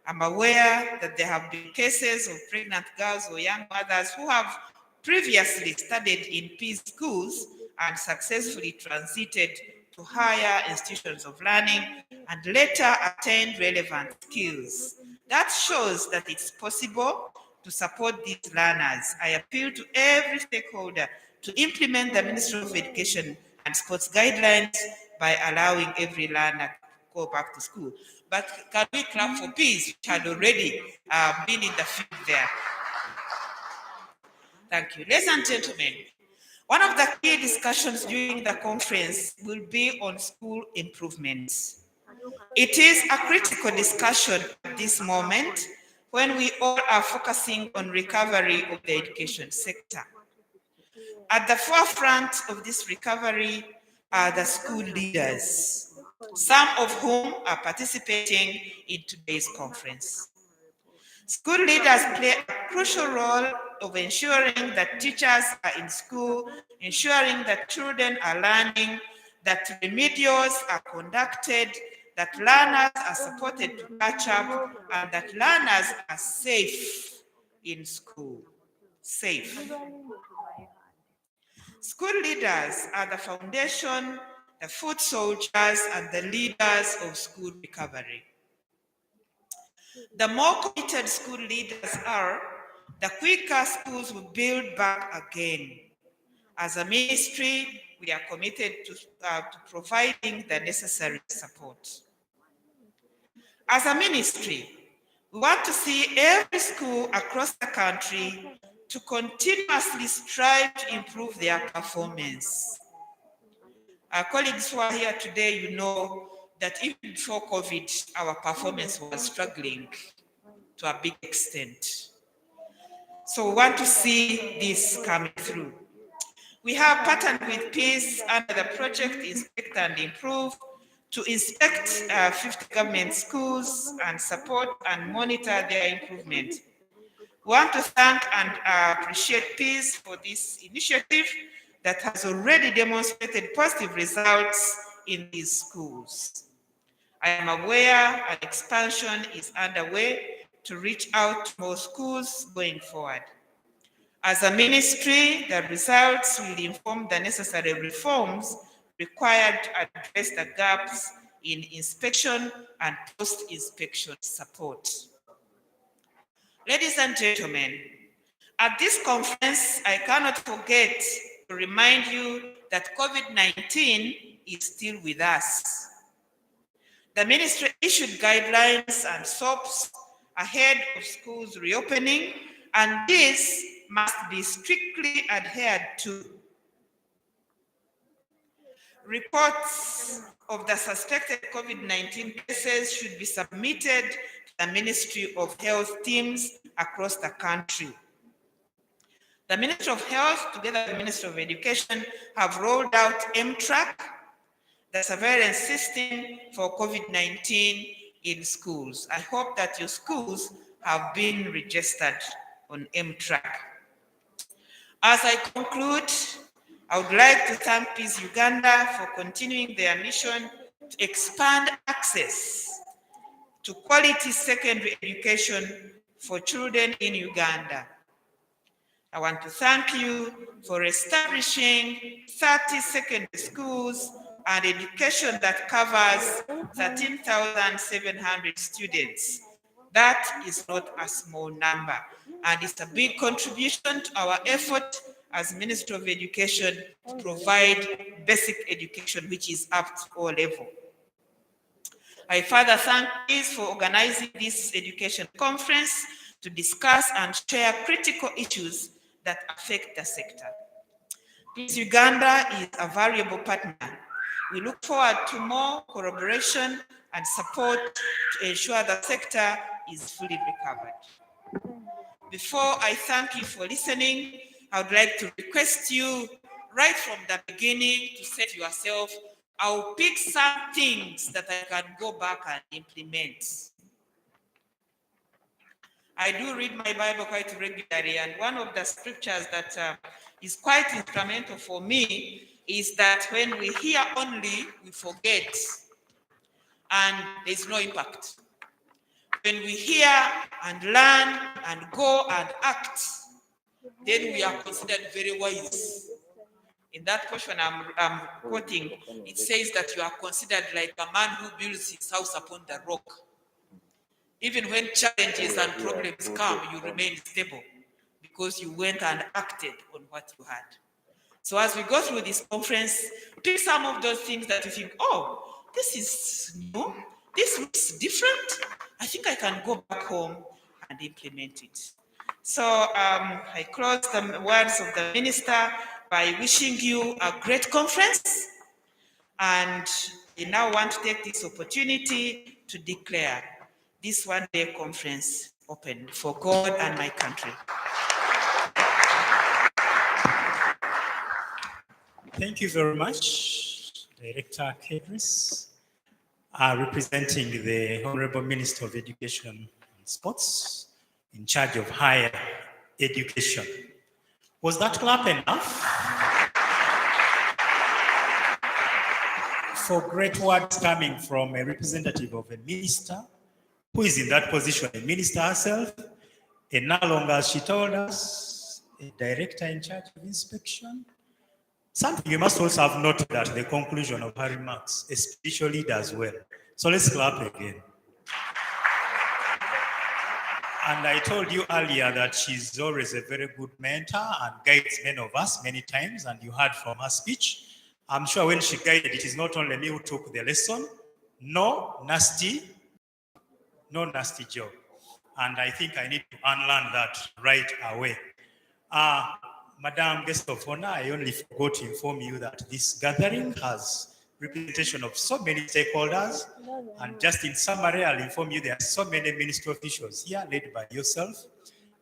I'm aware that there have been cases of pregnant girls or young mothers who have previously studied in PEAS schools and successfully transited to higher institutions of learning and later attained relevant skills. That shows that it's possible to support these learners. I appeal to every stakeholder to implement the Ministry of Education and Sports guidelines by allowing every learner to go back to school. But can we clap for PEAS, which had already been in the field there? Thank you. Ladies and gentlemen, one of the key discussions during the conference will be on school improvements. It is a critical discussion at this moment when we all are focusing on recovery of the education sector. At the forefront of this recovery are the school leaders, some of whom are participating in today's conference. School leaders play a crucial role of ensuring that teachers are in school, ensuring that children are learning, that remedials are conducted, that learners are supported to catch up, and that learners are safe in school. Safe. School leaders are the foundation, the foot soldiers, and the leaders of school recovery. The more committed school leaders are, the quicker schools will build back again. As a ministry, we are committed to providing the necessary support. As a ministry, we want to see every school across the country to continuously strive to improve their performance. Our colleagues who are here today, you know that even before COVID, our performance was struggling to a big extent. So we want to see this coming through. We have partnered with PEAS under the project Inspect and Improve to inspect 50 government schools and support and monitor their improvement. We want to thank and appreciate PEAS for this initiative that has already demonstrated positive results in these schools. I am aware an expansion is underway to reach out to more schools going forward. As a ministry, the results will inform the necessary reforms required to address the gaps in inspection and post-inspection support. Ladies and gentlemen, at this conference, I cannot forget to remind you that COVID-19 is still with us. The ministry issued guidelines and SOPs ahead of schools reopening, and this must be strictly adhered to. Reports of the suspected COVID-19 cases should be submitted to the Ministry of Health teams across the country. The Ministry of Health, together with the Ministry of Education, have rolled out MTrack, the surveillance system for COVID-19 in schools. I hope that your schools have been registered on MTrack. As I conclude, I would like to thank PEAS Uganda for continuing their mission to expand access to quality secondary education for children in Uganda. I want to thank you for establishing 30 secondary schools and education that covers 13,700 students. That is not a small number, and it's a big contribution to our effort as Ministry of Education to provide basic education, which is up to all levels. I further thank PEAS for organizing this education conference to discuss and share critical issues that affect the sector. PEAS Uganda is a valuable partner. We look forward to more collaboration and support to ensure the sector is fully recovered. Before I thank you for listening, I would like to request you right from the beginning to say to yourself, I'll pick some things that I can go back and implement. I do read my Bible quite regularly, and one of the scriptures that is quite instrumental for me is that when we hear only, we forget, and there's no impact. When we hear and learn and go and act, then we are considered very wise. In that portion I'm quoting, it says that you are considered like a man who builds his house upon the rock. Even when challenges and problems come, you remain stable because you went and acted on what you had. So as we go through this conference, pick some of those things that you think, oh, this is new, this looks different. I think I can go back home and implement it. So I close the words of the minister by wishing you a great conference. And I now want to take this opportunity to declare this one-day conference open for God and my country. Thank you very much, Director Kedris, representing the Honorable Minister of Education and Sports in charge of higher education. Was that clap enough? For great words coming from a representative of a minister who is in that position, a minister herself, and no longer, as she told us, a director in charge of inspection. Something you must also have noted at the conclusion of her remarks, a spiritual leader as well. So let's clap again. And I told you earlier that she's always a very good mentor and guides many of us many times, and you heard from her speech. I'm sure when she guided, it is not only me who took the lesson. No nasty job. And I think I need to unlearn that right away. Madam Guest of Honor, I only forgot to inform you that this gathering has representation of so many stakeholders. And just in summary, I'll inform you there are so many ministry officials here led by yourself.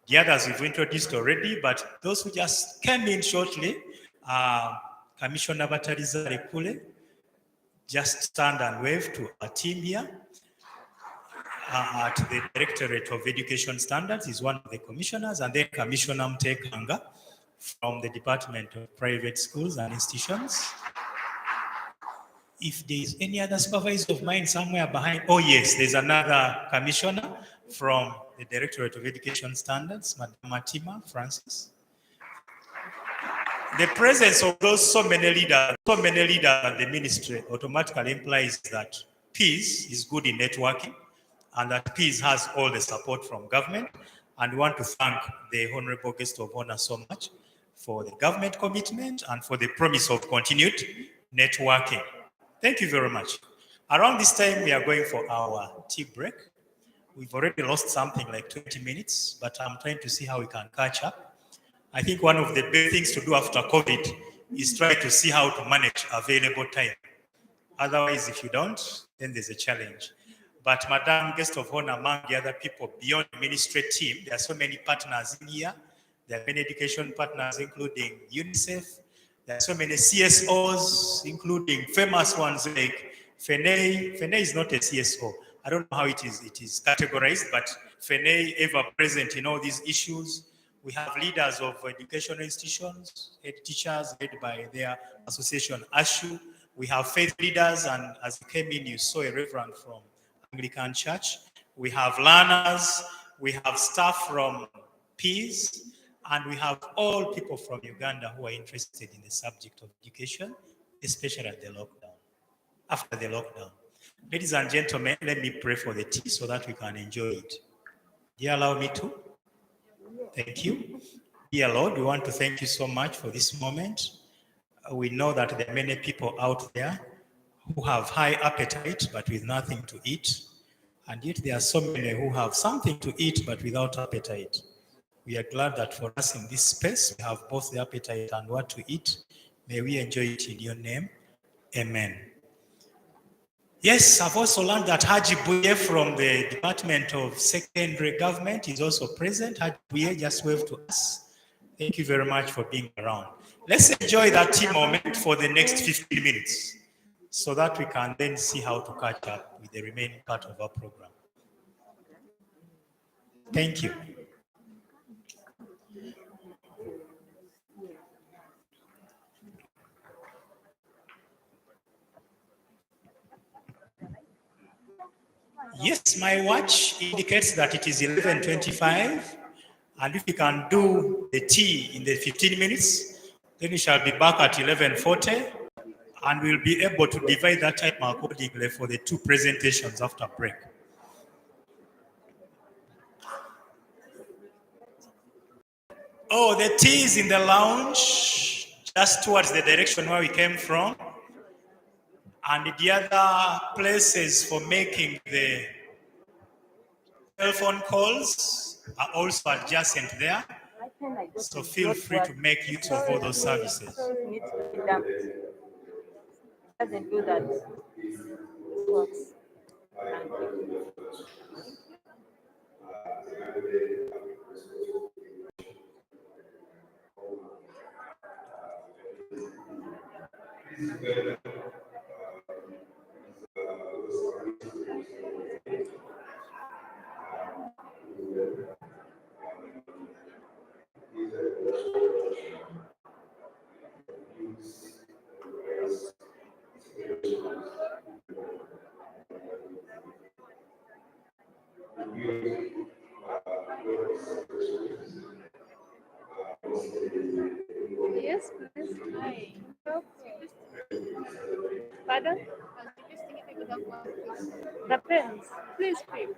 The others we've introduced already, but those who just came in shortly, Commissioner Batalizare Kule, just stand and wave to our team here. At the Directorate of Education Standards is one of the commissioners, and then Commissioner Mtekanga from the Department of Private Schools and Institutions. If there is any other supervisor of mine somewhere behind, oh yes, there's another commissioner from the Directorate of Education Standards, Madam Matima Francis. The presence of those so many leaders at the ministry automatically implies that PEAS is good in networking and that PEAS has all the support from government. And we want to thank the Honorable Guest of Honor so much for the government commitment and for the promise of continued networking. Thank you very much. Around this time, we are going for our tea break. We've already lost something like 20 minutes, but I'm trying to see how we can catch up. I think one of the big things to do after COVID is try to see how to manage available time. Otherwise, if you don't, then there's a challenge. But Madam Guest of Honor, among the other people beyond the ministry team, there are so many partners in here. There are many education partners, including UNICEF. There are so many CSOs, including famous ones like FENEI. FENEI is not a CSO. I don't know how it is categorized, but FENEI ever present in all these issues. We have leaders of educational institutions, head teachers led by their association, ASHU. We have faith leaders, and as you came in, you saw a reverend from Anglican Church. We have learners, we have staff from PEAS, and we have all people from Uganda who are interested in the subject of education, especially at the lockdown, after the lockdown. Ladies and gentlemen, let me pray for the tea so that we can enjoy it. Do you allow me to? Thank you. Dear Lord, we want to thank you so much for this moment. We know that there are many people out there who have high appetite but with nothing to eat. And yet there are so many who have something to eat but without appetite. We are glad that for us in this space, we have both the appetite and what to eat. May we enjoy it in your name. Amen. Yes, I've also learned that Haji Buye from the Department of Secondary Government is also present. Haji Buye, just wave to us. Thank you very much for being around. Let's enjoy that tea moment for the next 15 minutes so that we can then see how to catch up with the remaining part of our program. Thank you. Yes, my watch indicates that it is 11:25, and if we can do the tea in the 15 minutes, Then we shall be back at 11:40, and we'll be able to divide that time accordingly for the two presentations after break. Oh, the tea is in the lounge, just towards the direction where we came from. And the other places for making the telephone calls are also adjacent there. So feel free to make use of all those services. Doesn't do that. It works. Yes, please. Hi. Pardon? The pens. Please, please.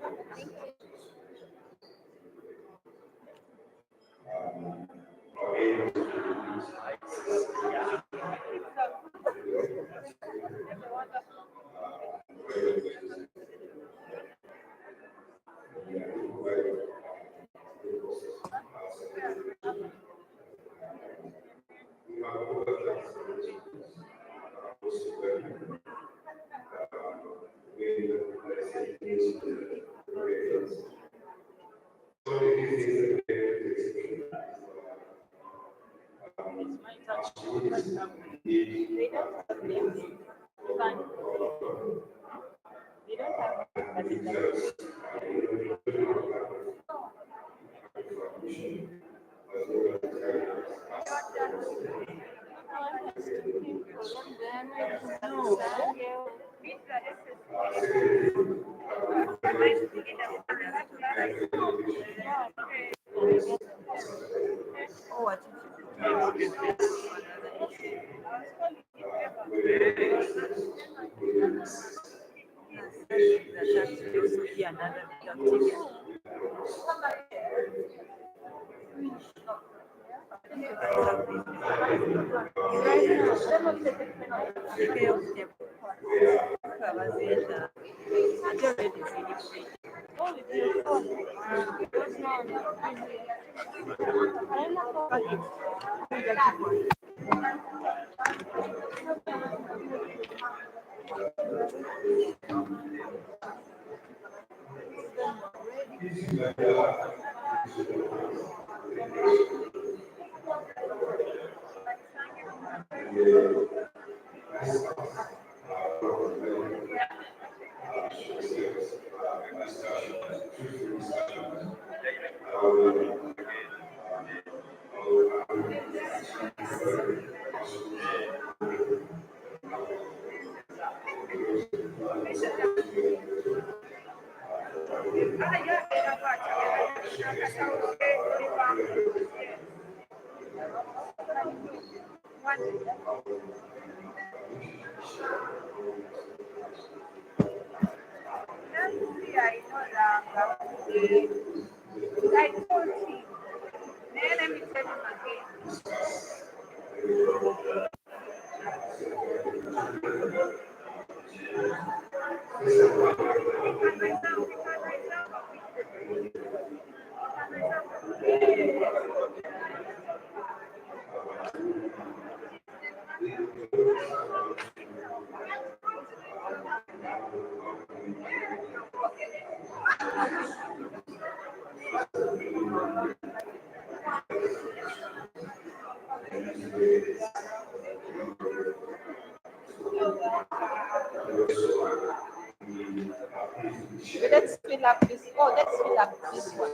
Let's fill up this. Oh, let's fill up this one.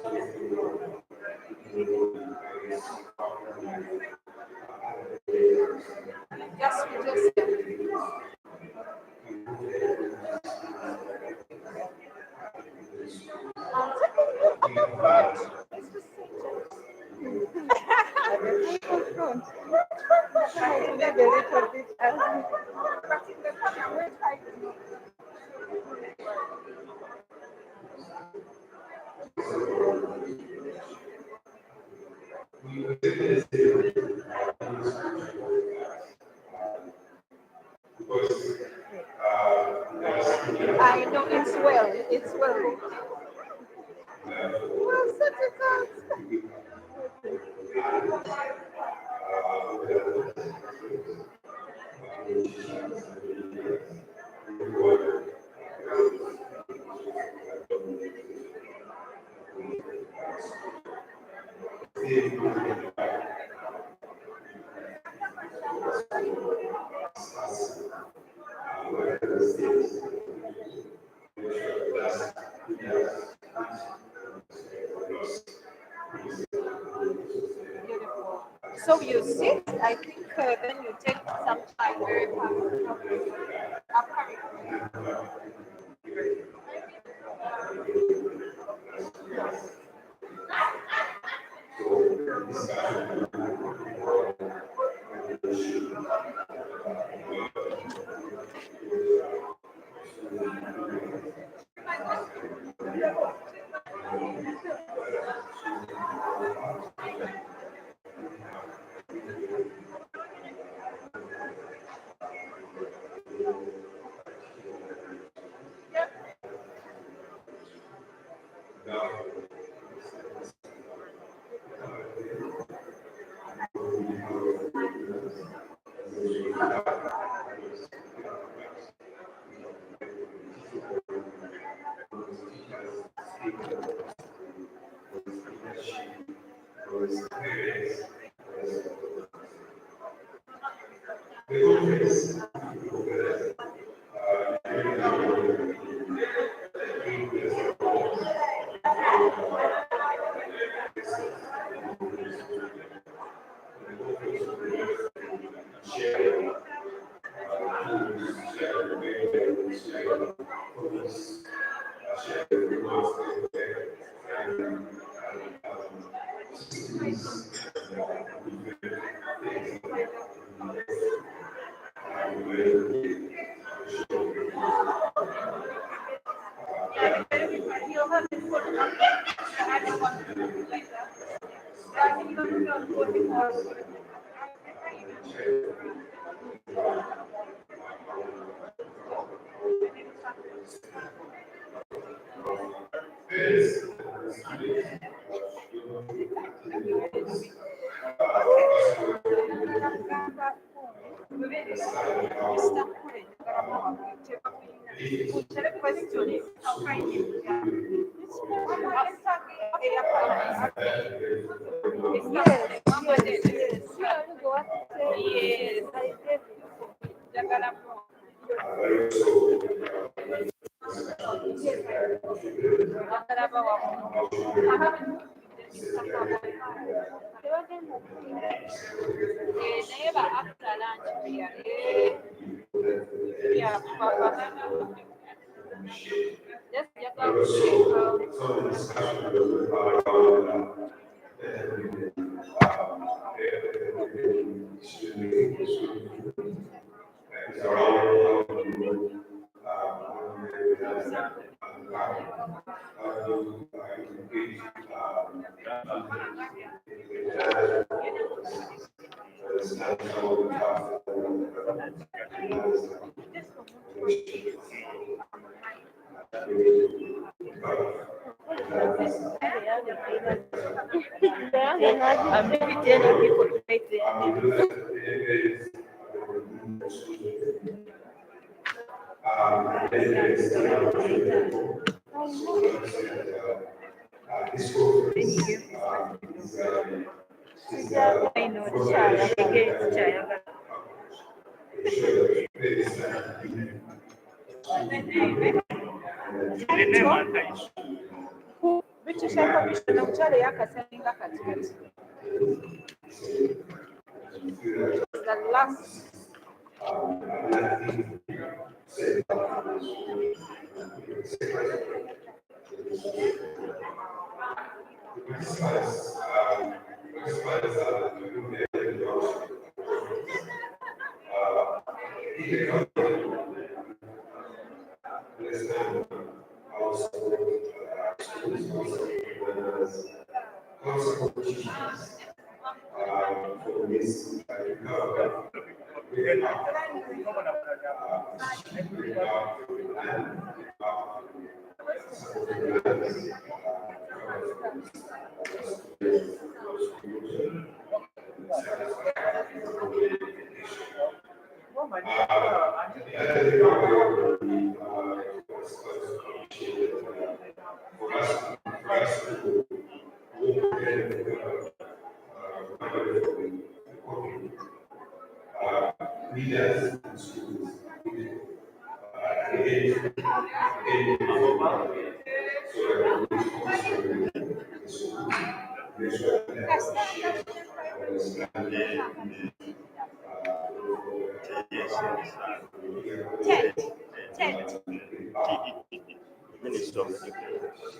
I know it's well. It's well. Well, certificate. Beautiful. So you sit, I think, then you take some time. Very powerful. I'm maybe telling people to make their bikyushaka bishona omukyala yakasalinga katikati. The last Minister of Education.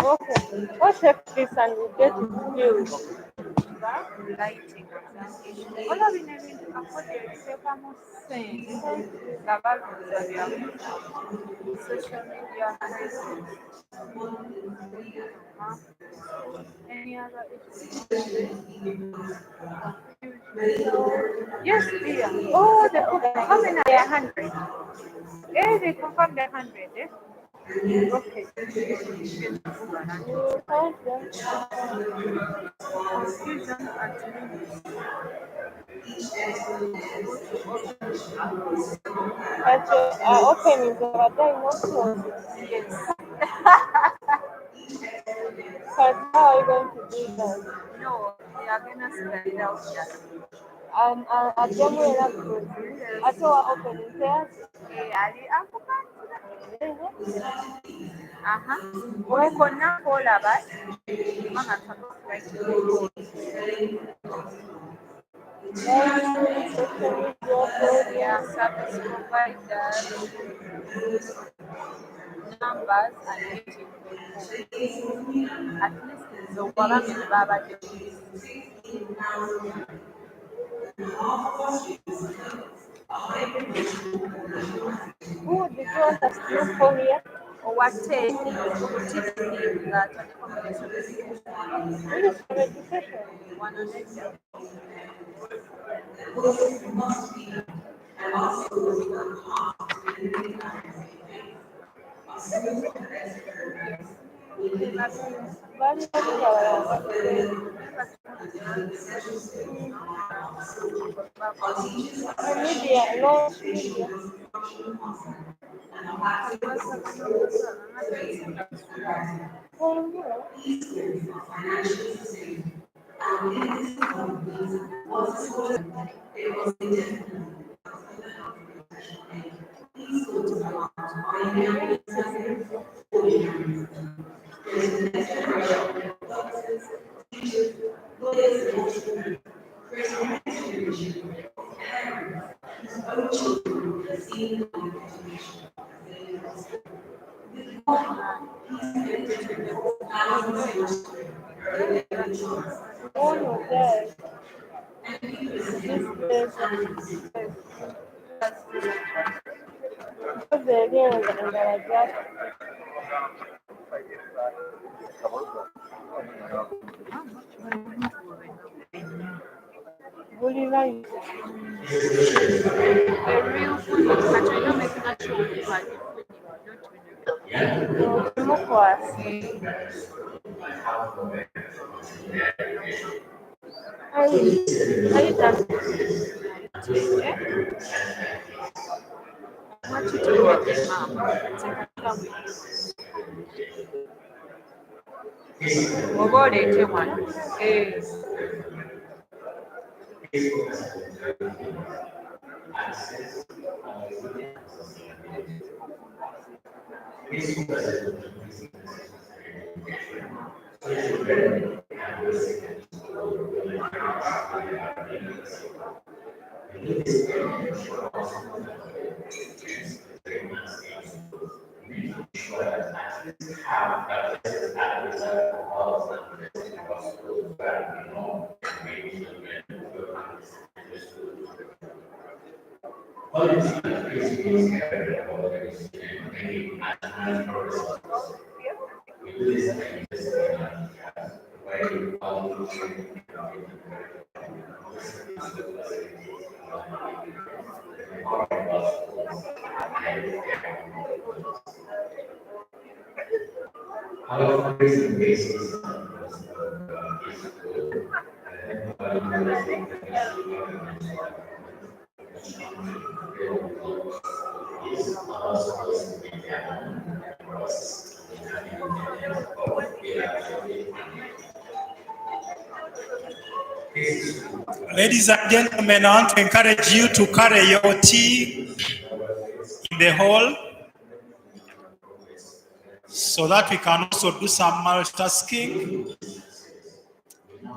Okay. What's this and we get views? Lighting. All of them teekamu ssente nga balowooza byabuza social media presence. Any other issues? Yes, dear. Oh, how many are 100? Eh, they confirmed 100, eh? Okay. Confusion at limits. But opening the time also. Yes. But how are you going to do that? No, we are going to spell it out just. I don't know that good. I saw opening there. We're gonna call about. Yeah, service providers, numbers, and meeting people. At least it's a one Baba. Who would be told us to look for here? Or what take that Ministry of Education. One on exam. Media, launch media. One was there. This place. Buli line. Mukwasi. Ayi done. Oba oleete wano. Ladies and gentlemen, I want to encourage you to carry your tea in the hall so that we can also do some multitasking.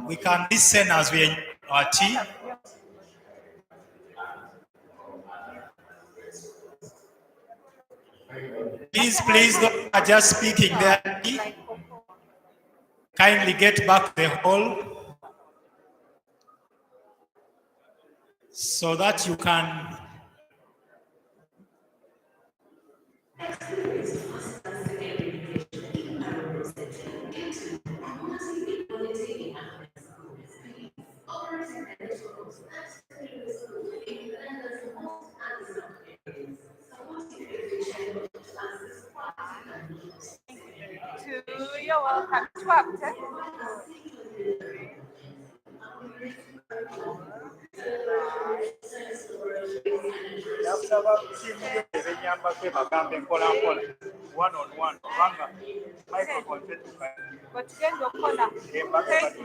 We can listen as we enjoy our tea. Please, those who are just speaking there, kindly get back to the hall so that you can You're welcome. Swapped, eh? one on one. But then the corner.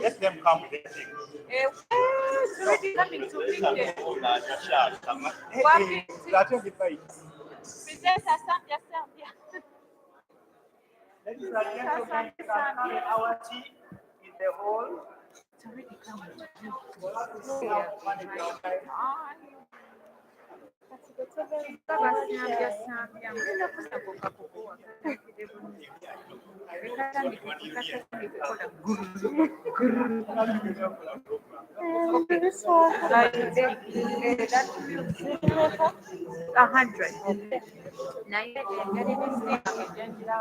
Let them come with everything. It's already coming to pick them. Present Asambia. Ladies and gentlemen, you can carry our tea in the hall. It's already coming to you. This one. Like 100. Naye engeri gy'enjira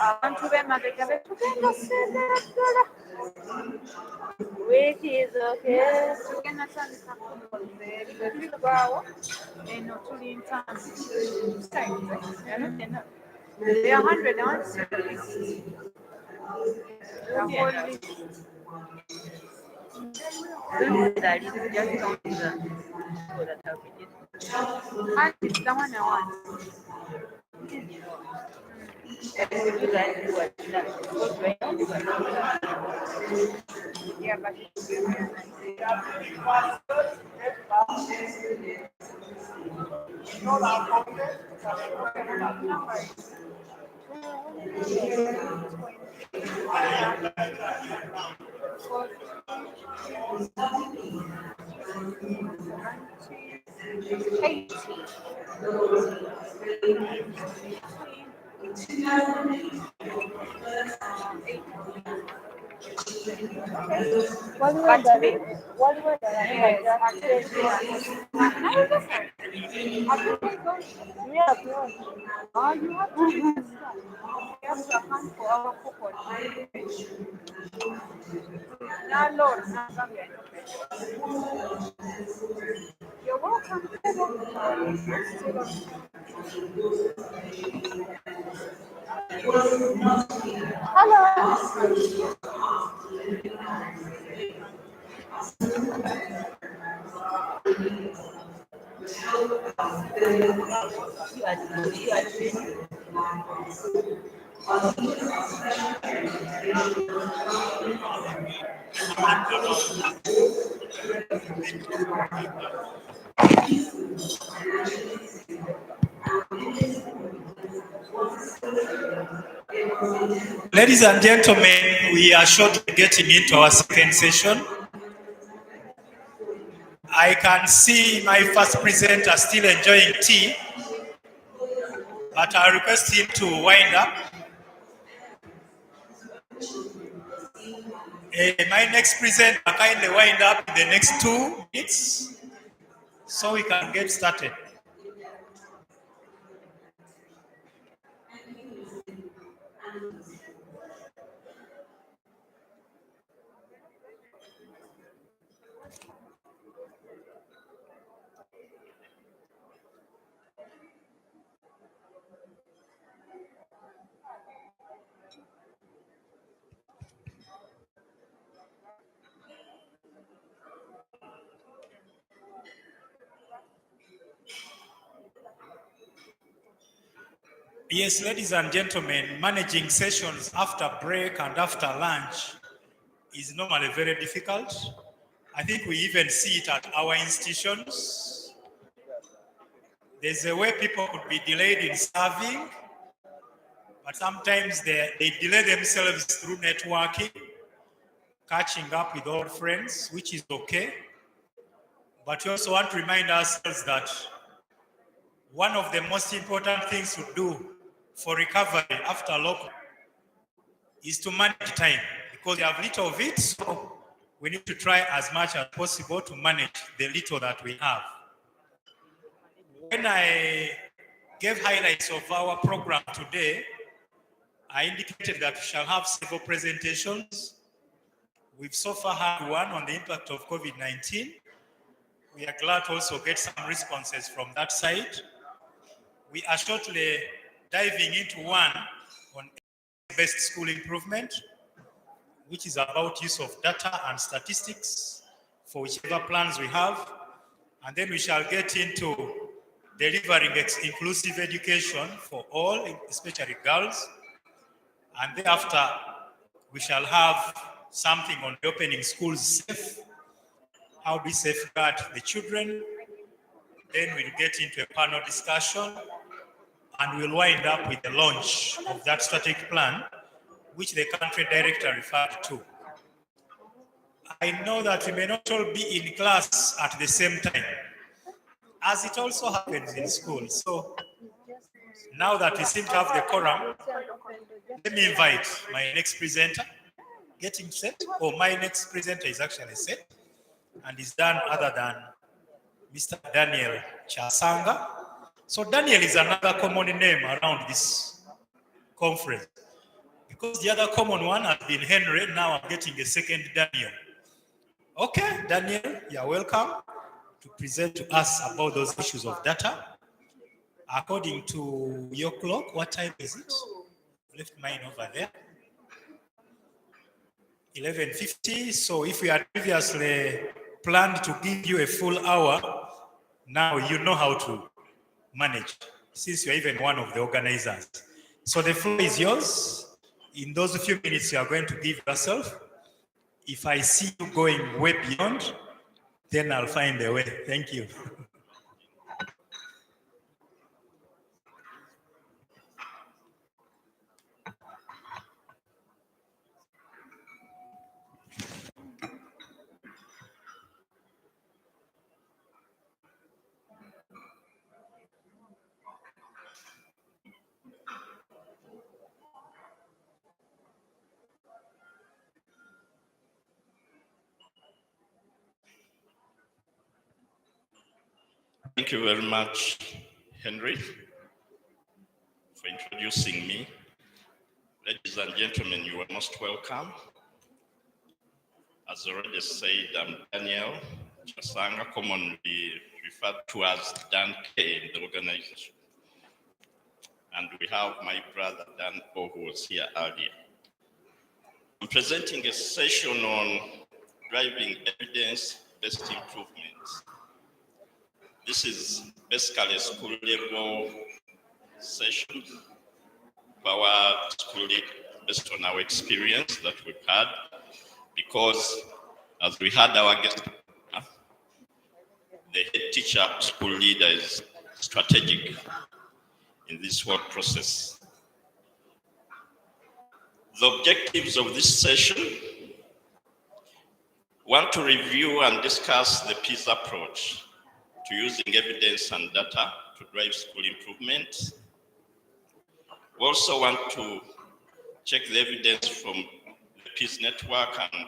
abantu b'emabega betugenda sendera ddala Which is okay. tugenda tandika tulivaawo eno tuli ntambi they are 100 ounce. And it's the one I want. Yeah, but You're welcome. Ladies and gentlemen, we are shortly getting into our second session. I can see my first presenter still enjoying tea, but I request him to wind up. My next presenter kindly wind up in the next 2 minutes so we can get started. Yes, ladies and gentlemen, managing sessions after break and after lunch is normally very difficult. I think we even see it at our institutions. There's a way people could be delayed in serving, but sometimes they delay themselves through networking, catching up with old friends, which is okay. But we also want to remind ourselves that one of the most important things to do for recovery after lockdown is to manage time, because we have little of it, so we need to try as much as possible to manage the little that we have. When I gave highlights of our program today, I indicated that we shall have several presentations. We've so far had one on the impact of COVID-19. We are glad to also get some responses from that side. We are shortly diving into one on best school improvement, which is about use of data and statistics for whichever plans we have. And then we shall get into delivering inclusive education for all, especially girls. And thereafter, we shall have something on opening schools safe, how we safeguard the children. Then we'll get into a panel discussion, and we'll wind up with the launch of that strategic plan, which the country director referred to. I know that we may not all be in class at the same time, as it also happens in school. So now that we seem to have the quorum, let me invite my next presenter. Getting set, or my next presenter is actually set, and is done other than Mr. Daniel Chasanga. So Daniel is another common name around this conference, because the other common one has been Henry. Now I'm getting a second Daniel. Okay, Daniel, you're welcome to present to us about those issues of data. According to your clock, what time is it? Left mine over there. 11:50. So if we had previously planned to give you a full hour, now you know how to manage, since you're even one of the organizers. So the floor is yours. In those few minutes you are going to give yourself. If I see you going way beyond, then I'll find a way. Thank you. Thank you very much, Henry, for introducing me. Ladies and gentlemen, you are most welcome. As already said, I'm Daniel Chasanga, commonly referred to as Dan K in the organization. And we have my brother Dan O, who was here earlier. I'm presenting a session on driving evidence-based improvements. This is basically a school level session of our school based on our experience that we've had, because as we had our guest, the head teacher, school leader is strategic in this work process. The objectives of this session: want to review and discuss the PEAS approach to using evidence and data to drive school improvement. We also want to check the evidence from the PEAS network and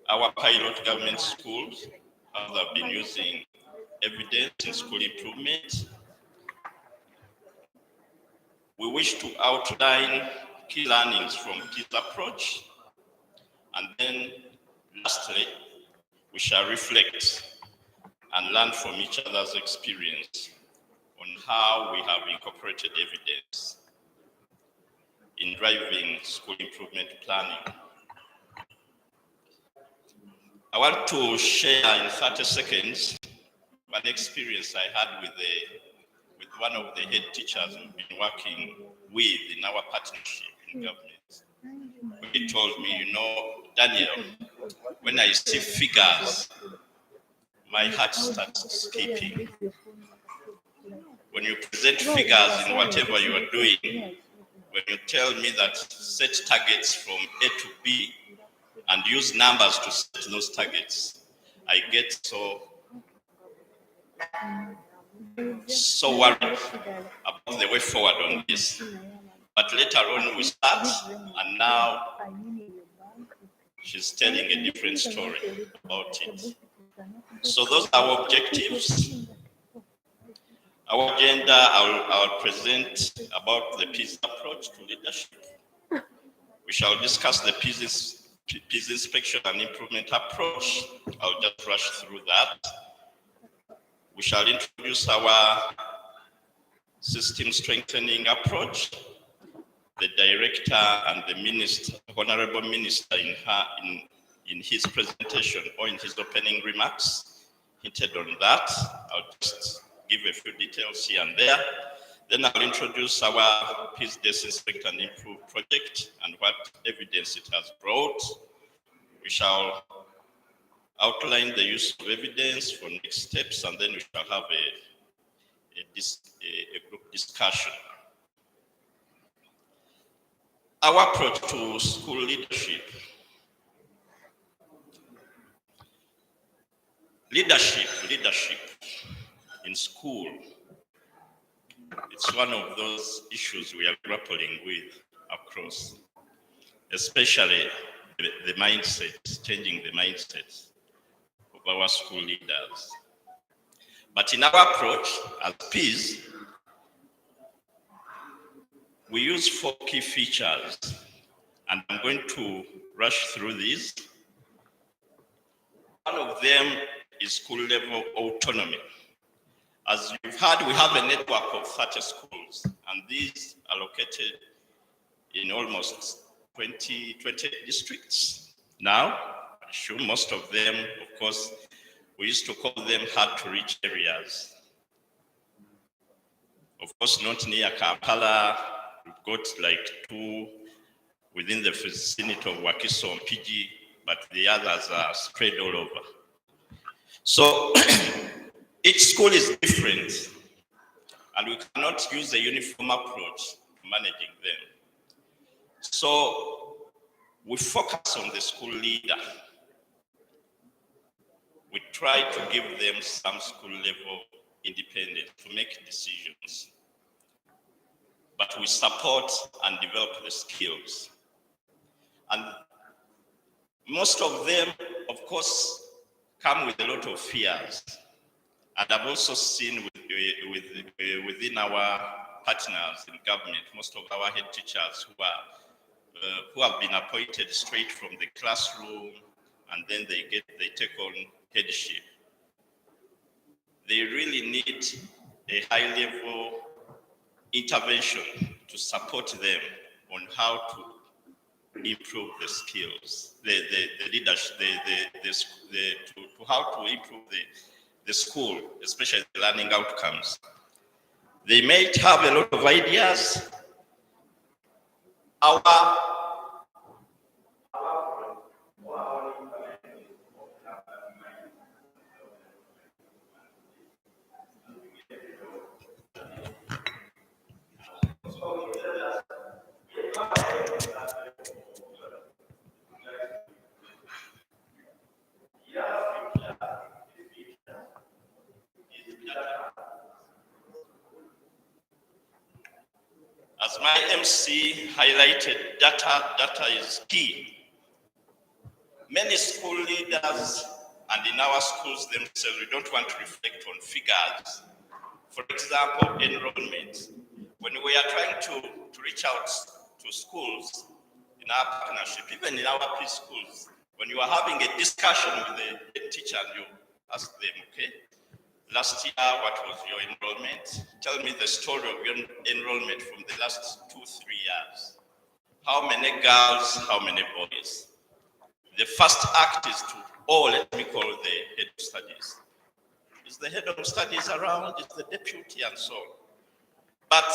our pilot government schools, how they've been using evidence in school improvement. We wish to outline key learnings from PEAS approach, and then lastly, we shall reflect and learn from each other's experience on how we have incorporated evidence in driving school improvement planning. I want to share in 30 seconds an experience I had with one of the head teachers we've been working with in our partnership in government. He told me, you know, Daniel, when I see figures, my heart starts skipping. When you present figures in whatever you are doing, when you tell me that set targets from A to B and use numbers to set those targets, I get so worried about the way forward on this. But later on we start, and now she's telling a different story about it. So those are our objectives. Our agenda, I'll present about the PEAS approach to leadership. We shall discuss the PEAS inspection and improvement approach. I'll just rush through that. We shall introduce our system strengthening approach. The director and the minister, honorable minister, in his presentation or in his opening remarks, hinted on that. I'll just give a few details here and there. Then I'll introduce our PEAS Inspect and Improve project and what evidence it has brought. We shall outline the use of evidence for next steps, and then we shall have a group discussion. Our approach to school leadership. Leadership in school. It's one of those issues we are grappling with across, especially the mindset, changing the mindset of our school leaders. But in our approach as PEAS, we use 4 key features, and I'm going to rush through these. One of them is school level autonomy. As you've heard, we have a network of 30 schools, and these are located in almost 20 districts. Now, I'm sure most of them, of course, we used to call them hard to reach areas. Of course, not near Kampala. We've got like 2 within the vicinity of Wakiso and PG, but the others are spread all over. So each school is different, and we cannot use a uniform approach to managing them. So we focus on the school leader. We try to give them some school level independence to make decisions. But we support and develop the skills. And most of them, of course, come with a lot of fears And I've also seen within our partners in government, most of our head teachers who have been appointed straight from the classroom, and then they take on headship. They really need a high-level intervention to support them on how to improve the skills, the leadership, to how to improve the school, especially the learning outcomes. They might have a lot of ideas. As my MC highlighted, data is key. Many school leaders and in our schools themselves, we don't want to reflect on figures. For example, enrollment. When we are trying to reach out to schools in our partnership, even in our PEAS schools, when you are having a discussion with the teacher and you ask them, okay, last year, what was your enrollment? Tell me the story of your enrollment from the last 2-3 years. How many girls, how many boys? The first act is let me call the head of studies. Is the head of studies around? Is the deputy and so on? But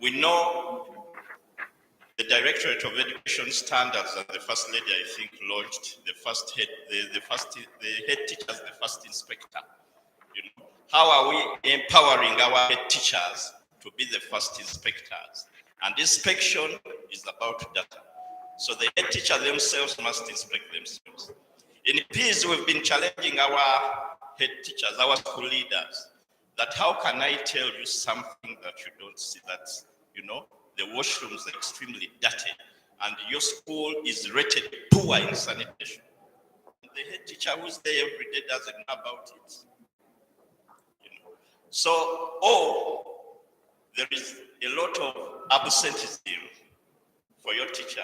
we know the Directorate of Education Standards and the First Lady, I think, launched the head teachers, the first inspector. You know, how are we empowering our head teachers to be the first inspectors? And inspection is about data. So the head teacher themselves must inspect themselves. In PEAS, we've been challenging our head teachers, our school leaders, that how can I tell you something that you don't see, that, you know, the washrooms are extremely dirty and your school is rated poor in sanitation. And the head teacher who's there every day doesn't know about it. You know? So, there is a lot of absenteeism for your teachers.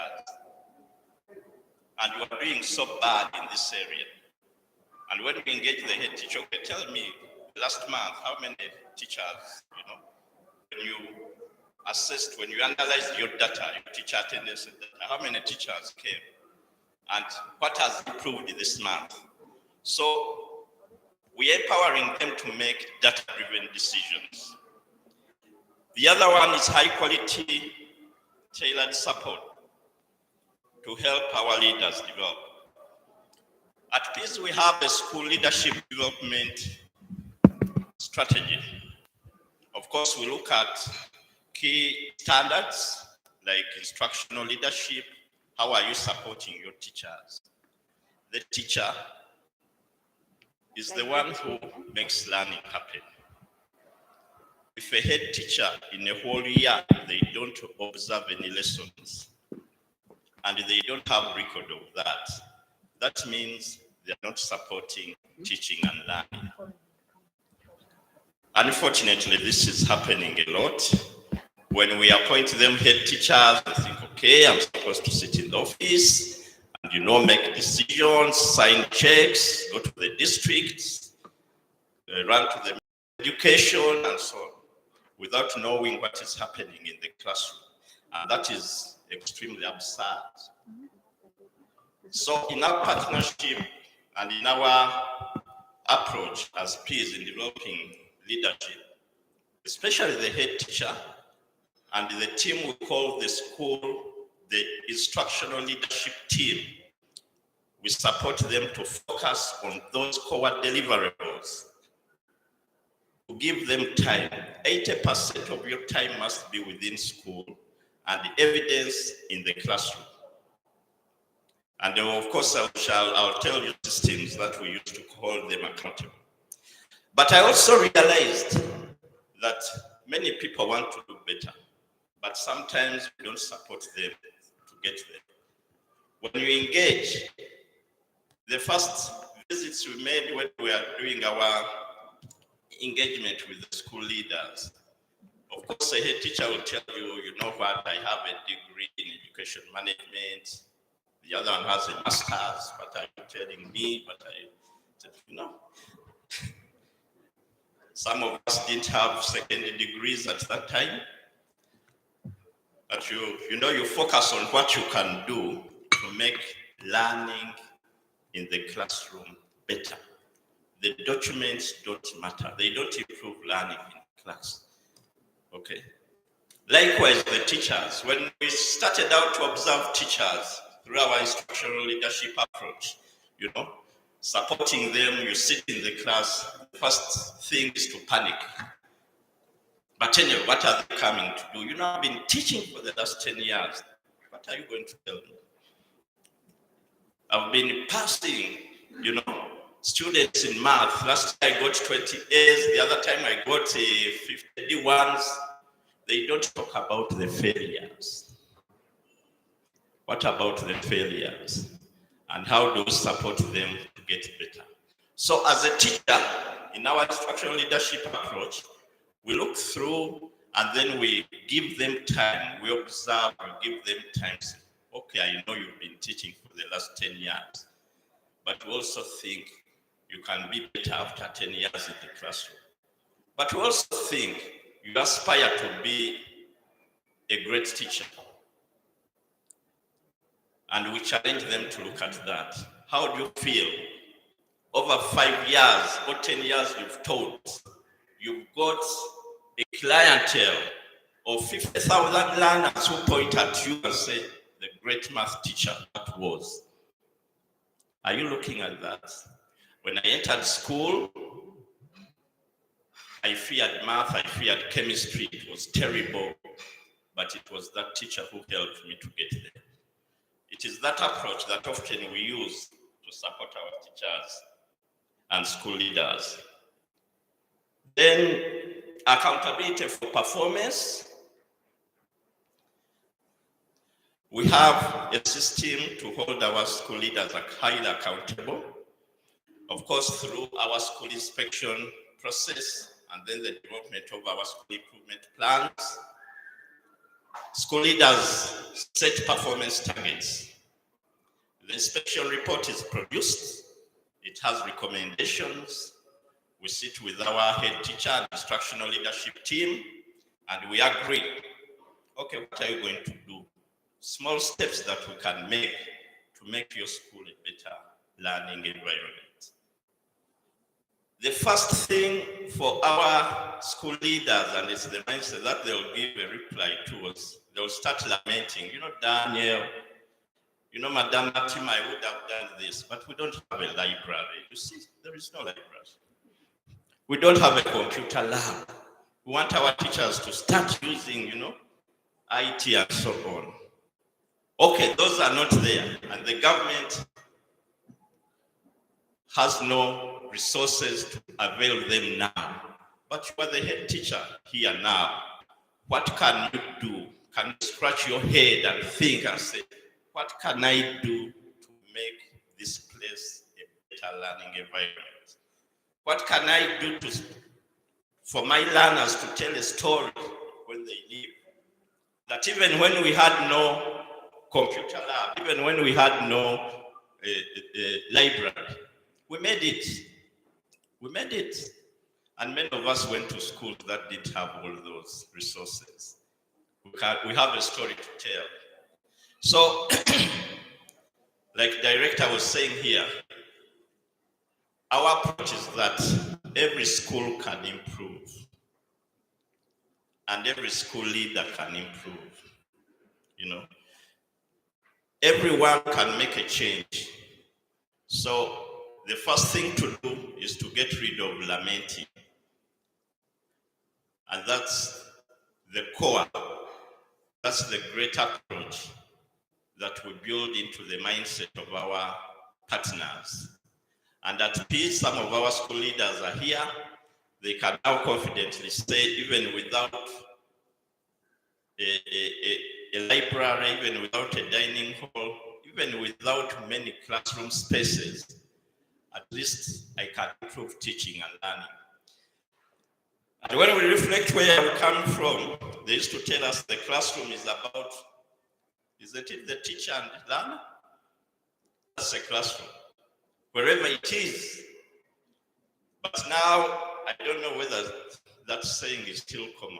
And you are doing so bad in this area. And when we engage the head teacher, okay, tell me last month how many teachers, you know, when you assessed, when you analyzed your data, your teacher attendance data, how many teachers came and what has improved this month. So we are empowering them to make data-driven decisions. The other one is high quality tailored support to help our leaders develop. At PEAS, we have a school leadership development strategy. Of course, we look at key standards like instructional leadership. How are you supporting your teachers? The teacher is the one who makes learning happen. If a head teacher in a whole year, they don't observe any lessons and they don't have record of that, that means they're not supporting teaching and learning. Unfortunately, this is happening a lot. When we appoint them head teachers, they think, okay, I'm supposed to sit in the office and, you know, make decisions, sign checks, go to the districts, run to the education and so on, without knowing what is happening in the classroom. And that is extremely absurd. So in our partnership and in our approach as PEAS in developing leadership, especially the head teacher and the team we call the school, the instructional leadership team, we support them to focus on those core deliverables, to give them time. 80% of your time must be within school and the evidence in the classroom. And of course, I'll tell you systems that we use to hold them accountable. But I also realized that many people want to do better, but sometimes we don't support them to get there. When you engage, the first visits we made when we are doing our engagement with the school leaders. Of course, a head teacher will tell you, you know what, I have a degree in education management. The other one has a master's. What are you telling me? You know, some of us didn't have secondary degrees at that time. But you know, you focus on what you can do to make learning in the classroom better. The documents don't matter. They don't improve learning in class. Okay. Likewise, the teachers. When we started out to observe teachers through our instructional leadership approach, you know, supporting them, you sit in the class, the first thing is to panic. But anyway, what are they coming to do? You know, I've been teaching for the last 10 years. What are you going to tell me? I've been passing, you know, students in math. Last year I got 20 A's. The other time I got 50 D1s. They don't talk about the failures. What about the failures? And how do we support them to get better? So as a teacher, in our instructional leadership approach, we look through and then we give them time. We observe, we give them time. Okay, I know you've been teaching for the last 10 years, but we also think you can be better after 10 years in the classroom. But we also think you aspire to be a great teacher. And we challenge them to look at that. How do you feel? Over 5 years or 10 years you've taught, you've got a clientele of 50,000 learners who point at you and say, the great math teacher that was. Are you looking at that? When I entered school, I feared math, I feared chemistry. It was terrible, but it was that teacher who helped me to get there. It is that approach that often we use to support our teachers and school leaders. Then accountability for performance. We have a system to hold our school leaders highly accountable. Of course, through our school inspection process and then the development of our school improvement plans. School leaders set performance targets. The inspection report is produced. It has recommendations. We sit with our head teacher and instructional leadership team, and we agree. Okay, what are you going to do? Small steps that we can make to make your school a better learning environment. The first thing for our school leaders, and it's the mindset that they'll give a reply to, was they'll start lamenting. You know, Daniel, you know, Madam Atima, I would have done this, but we don't have a library. You see, there is no library. We don't have a computer lab. We want our teachers to start using, you know, IT and so on. Okay, those are not there, and the government has no resources to avail them now. But you are the head teacher here now. What can you do? Can you scratch your head and think and say, what can I do to make this place a better learning environment? What can I do for my learners to tell a story when they leave? That even when we had no computer lab, even when we had no library, we made it. We made it. And many of us went to schools that didn't have all those resources. We have a story to tell. So, like director was saying here, our approach is that every school can improve. And every school leader can improve. You know, everyone can make a change. So the first thing to do is to get rid of lamenting. And that's the core. That's the great approach that we build into the mindset of our partners. And at PEAS, some of our school leaders are here. They can now confidently say, even without a library, even without a dining hall, even without many classroom spaces, at least I can improve teaching and learning. And when we reflect where we come from, they used to tell us the classroom is about, isn't it the teacher and the learner? That's a classroom, wherever it is. But now, I don't know whether that saying is still common,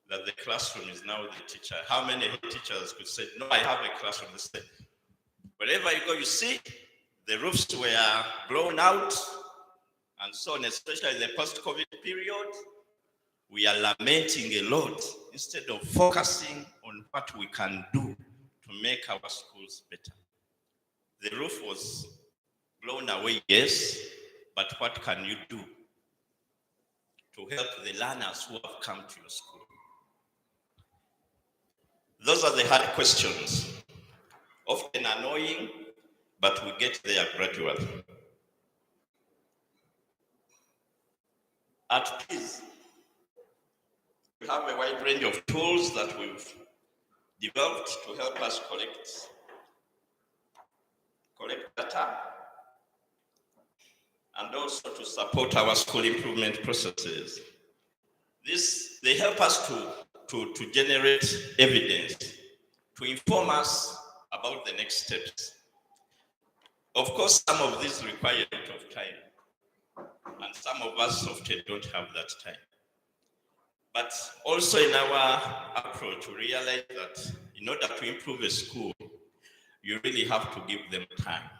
that the classroom is now the teacher. How many teachers could say, no, I have a classroom? They say, wherever you go, you see, the roofs were blown out, and so on, especially in the post-COVID period, we are lamenting a lot instead of focusing on what we can do to make our schools better. The roof was blown away, yes, but what can you do to help the learners who have come to your school? Those are the hard questions, often annoying, but we get there gradually. At PEAS, we have a wide range of tools that we've developed to help us collect data and also to support our school improvement processes. They help us to generate evidence, to inform us about the next steps. Of course, some of these require a bit of time, and some of us often don't have that time. But also in our approach, we realize that in order to improve a school, you really have to give them time,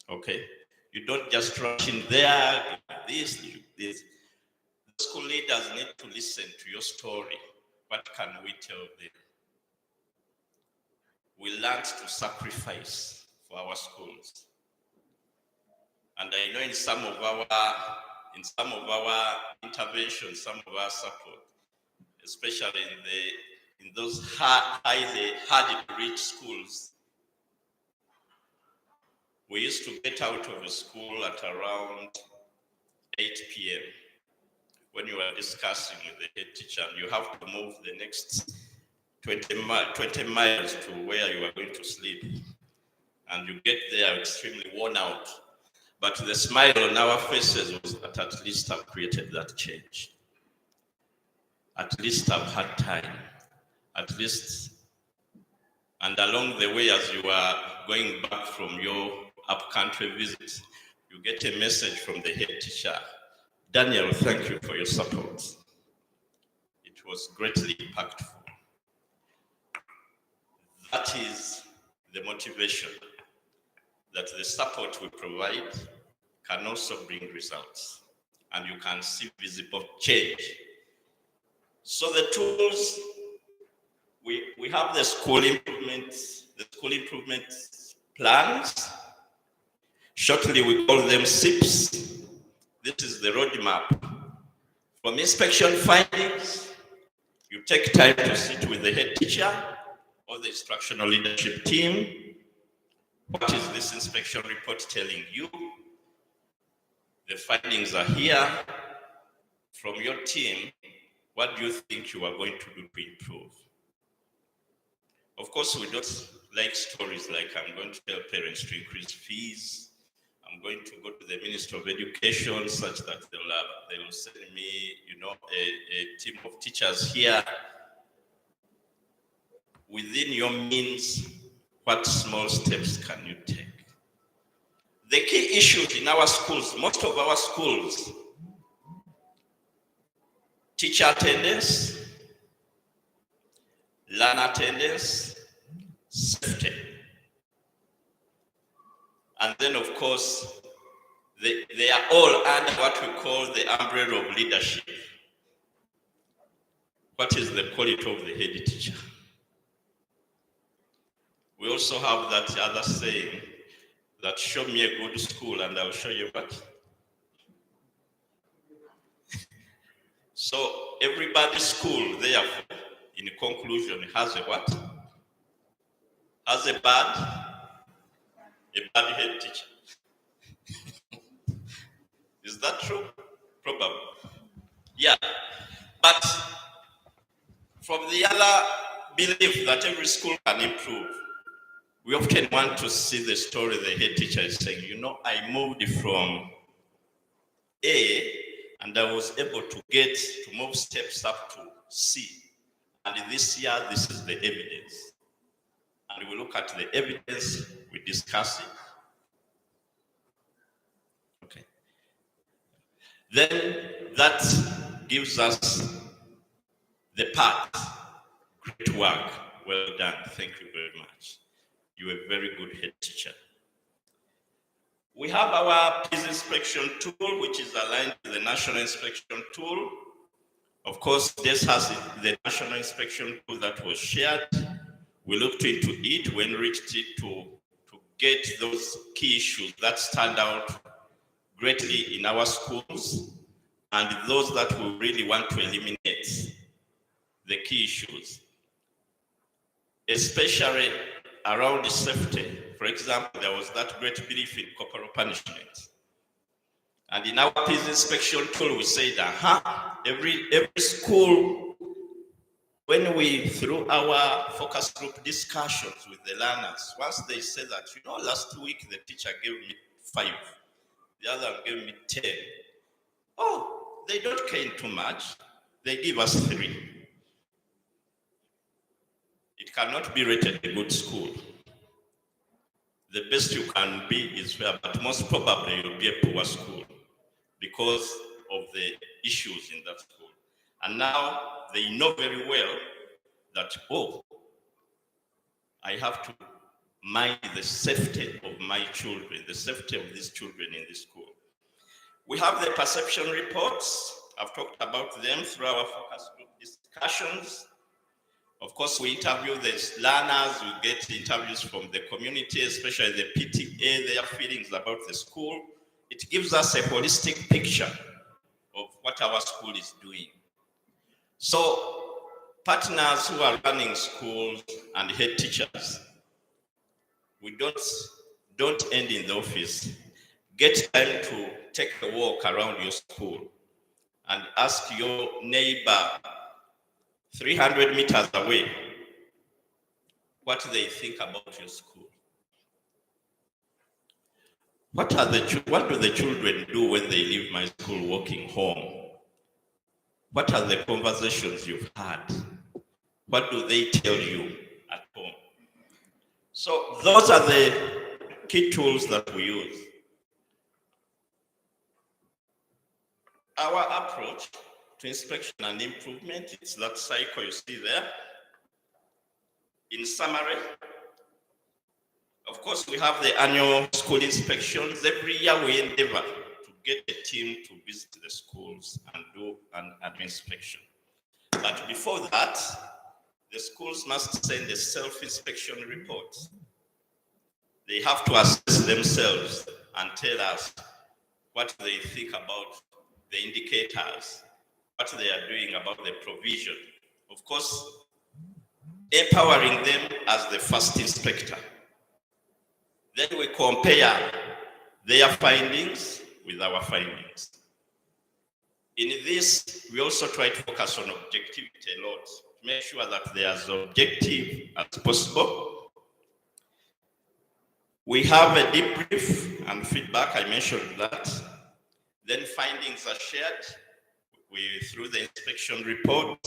okay? You don't just rush in there, this. The school leaders need to listen to your story. What can we tell them? We learned to sacrifice for our schools. And I know in some of our interventions, some of our support, especially in those highly hard to reach schools, we used to get out of the school at around 8 p.m. when you are discussing with the head teacher, and you have to move the next 20 miles to where you are going to sleep. And you get there extremely worn out. But the smile on our faces was that at least I've created that change. At least I've had time. At least, and along the way as you are going back from your up-country visit, you get a message from the head teacher. Daniel, thank you for your support. It was greatly impactful. That is the motivation, that the support we provide can also bring results, and you can see visible change. So the tools, we have the school improvement plans. Shortly, we call them SIPs. This is the roadmap. From inspection findings, you take time to sit with the head teacher or the instructional leadership team. What is this inspection report telling you? The findings are here. From your team, what do you think you are going to do to improve? Of course, we don't like stories like I'm going to tell parents to increase fees. I'm going to go to the Minister of Education such that they will send me, a team of teachers here. Within your means, what small steps can you take? The key issues in our schools, most of our schools, teacher attendance, learner attendance, safety. And then, of course, they are all under what we call the umbrella of leadership. What is the quality of the head teacher? We also have that other saying that show me a good school and I'll show you what. So everybody's school, therefore, in conclusion, has a what? Has a bad head teacher. Is that true? Probably. Yeah. But from the other belief that every school can improve, we often want to see the story the head teacher is saying, you know, I moved from A and I was able to move steps up to C. And this year, this is the evidence. And we look at the evidence, we discuss it. Okay. Then that gives us the path. Great work. Well done. Thank you very much. You're a very good head teacher. We have our PEAS inspection tool, which is aligned with the national inspection tool. Of course, this has the national inspection tool that was shared. We looked into it, we enriched it to get those key issues that stand out greatly in our schools and those that we really want to eliminate, the key issues, especially around the safety. For example, there was that great belief in corporal punishment. And in our PEAS inspection tool, we said, every school, when we, through our focus group discussions with the learners, once they say that, you know, last week the teacher gave me 5, the other gave me 10. Oh, they don't care too much. They give us 3. It cannot be rated a good school. The best you can be is fair, but most probably you'll be a poor school because of the issues in that school. And now they know very well that, oh, I have to mind the safety of my children, the safety of these children in the school. We have the perception reports. I've talked about them through our focus group discussions. Of course, we interview the learners, we get interviews from the community, especially the PTA, their feelings about the school. It gives us a holistic picture of what our school is doing. So, partners who are running schools and head teachers, we don't end in the office. Get time to take a walk around your school and ask your neighbor 300 meters away what they think about your school. What do the children do when they leave my school walking home? What are the conversations you've had? What do they tell you at home? So those are the key tools that we use. Our approach to inspection and improvement, it's that cycle you see there. In summary, of course, we have the annual school inspections. Every year we endeavor to get a team to visit the schools and do an inspection. But before that, the schools must send a self-inspection report. They have to assess themselves and tell us what they think about the indicators, what they are doing about the provision. Of course, empowering them as the first inspector. Then we compare their findings with our findings. In this, we also try to focus on objectivity a lot, to make sure that they are as objective as possible. We have a debrief and feedback, I mentioned that. Then findings are shared through the inspection report.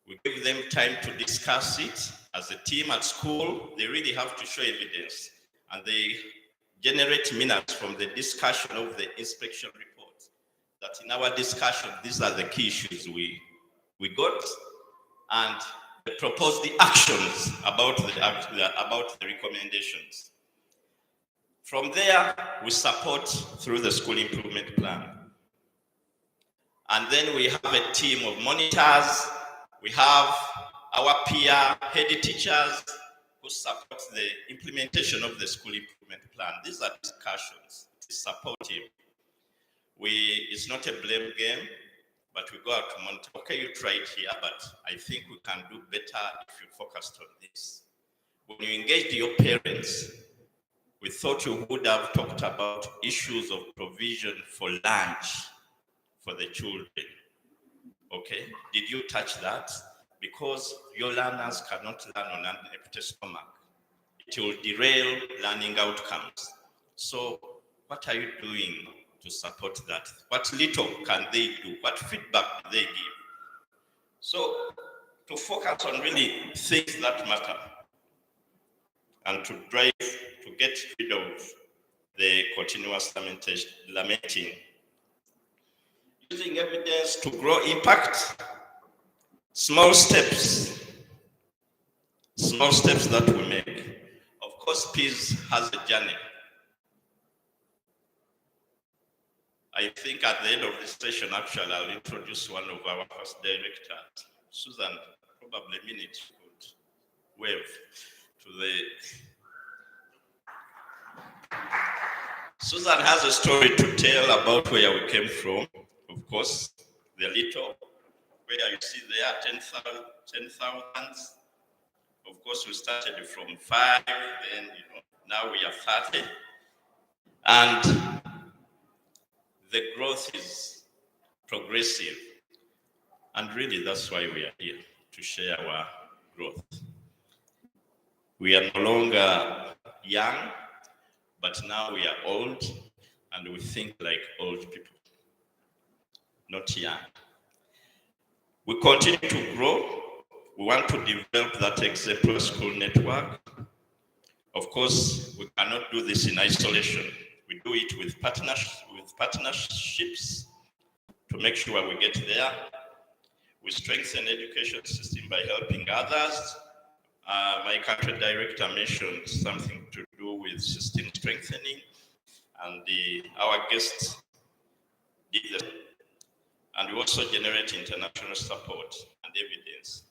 We give them time to discuss it. As a team at school, they really have to show evidence, and they generate minutes from the discussion of the inspection report. That in our discussion, these are the key issues we got, and they propose the actions about the recommendations. From there, we support through the school improvement plan. And then we have a team of monitors. We have our peer head teachers who support the implementation of the school improvement plan. These are discussions. It is supportive. It's not a blame game, but we go out to monitor. Okay, you tried here, but I think we can do better if you focused on this. When you engaged your parents, we thought you would have talked about issues of provision for lunch for the children. Okay, did you touch that? Because your learners cannot learn on an empty stomach. it will derail learning outcomes. So what are you doing to support that? What little can they do? What feedback do they give? So to focus on really things that matter and to drive, to get rid of the continuous lamenting. Using evidence to grow impact, small steps that we make. Of course, PEAS has a journey. I think at the end of this session, actually, I'll introduce one of our first directors, Susan. Probably a minute would wave to the. Susan has a story to tell about where we came from. Of course, the little, where you see there, 10,000. Of course, we started from 5, then now we are 30. And the growth is progressive. And really, that's why we are here, to share our growth. We are no longer young, but now we are old, and we think like old people, not young. We continue to grow. We want to develop that exemplary school network. Of course, we cannot do this in isolation. We do it with partnerships to make sure we get there. We strengthen education system by helping others. My country director mentioned something to do with system strengthening, and our guests did that. And we also generate international support and evidence.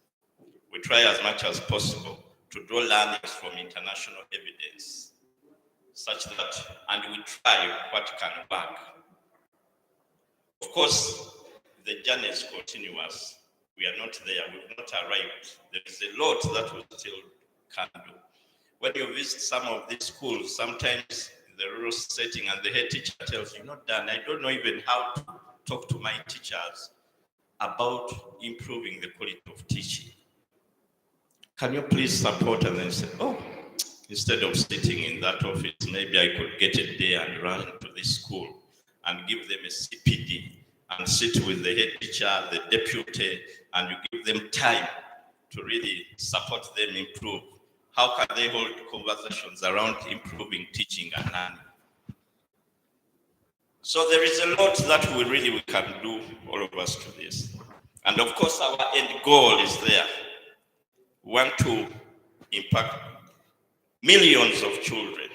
We try as much as possible to draw learnings from international evidence, such that, and we try what can work. Of course, the journey is continuous. We are not there, we've not arrived. There is a lot that we still can do. When you visit some of these schools, sometimes the rural setting and the head teacher tells you, not done. I don't know even how to talk to my teachers about improving the quality of teaching. Can you please support? And then say, oh, instead of sitting in that office, maybe I could get a day and run to this school and give them a CPD and sit with the head teacher, the deputy, and you give them time to really support them improve. How can they hold conversations around improving teaching and learning? So there is a lot that we can do, all of us, to this. And of course, our end goal is there. We want to impact millions of children.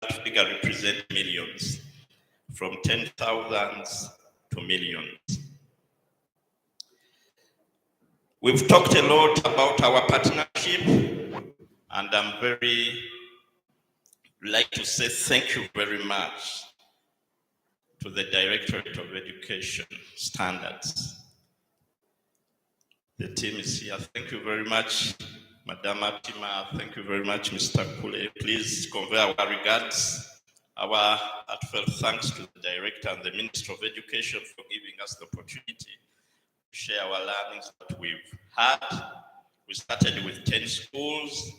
That figure represents millions, from 10,000s to millions. We've talked a lot about our partnership, and I'm very like to say thank you very much to the Directorate of Education Standards. The team is here. Thank you very much, Madam Atima. Thank you very much, Mr. Kule. Please convey our regards. Our heartfelt thanks to the Director and the Minister of Education for giving us the opportunity to share our learnings that we've had. We started with 10 schools.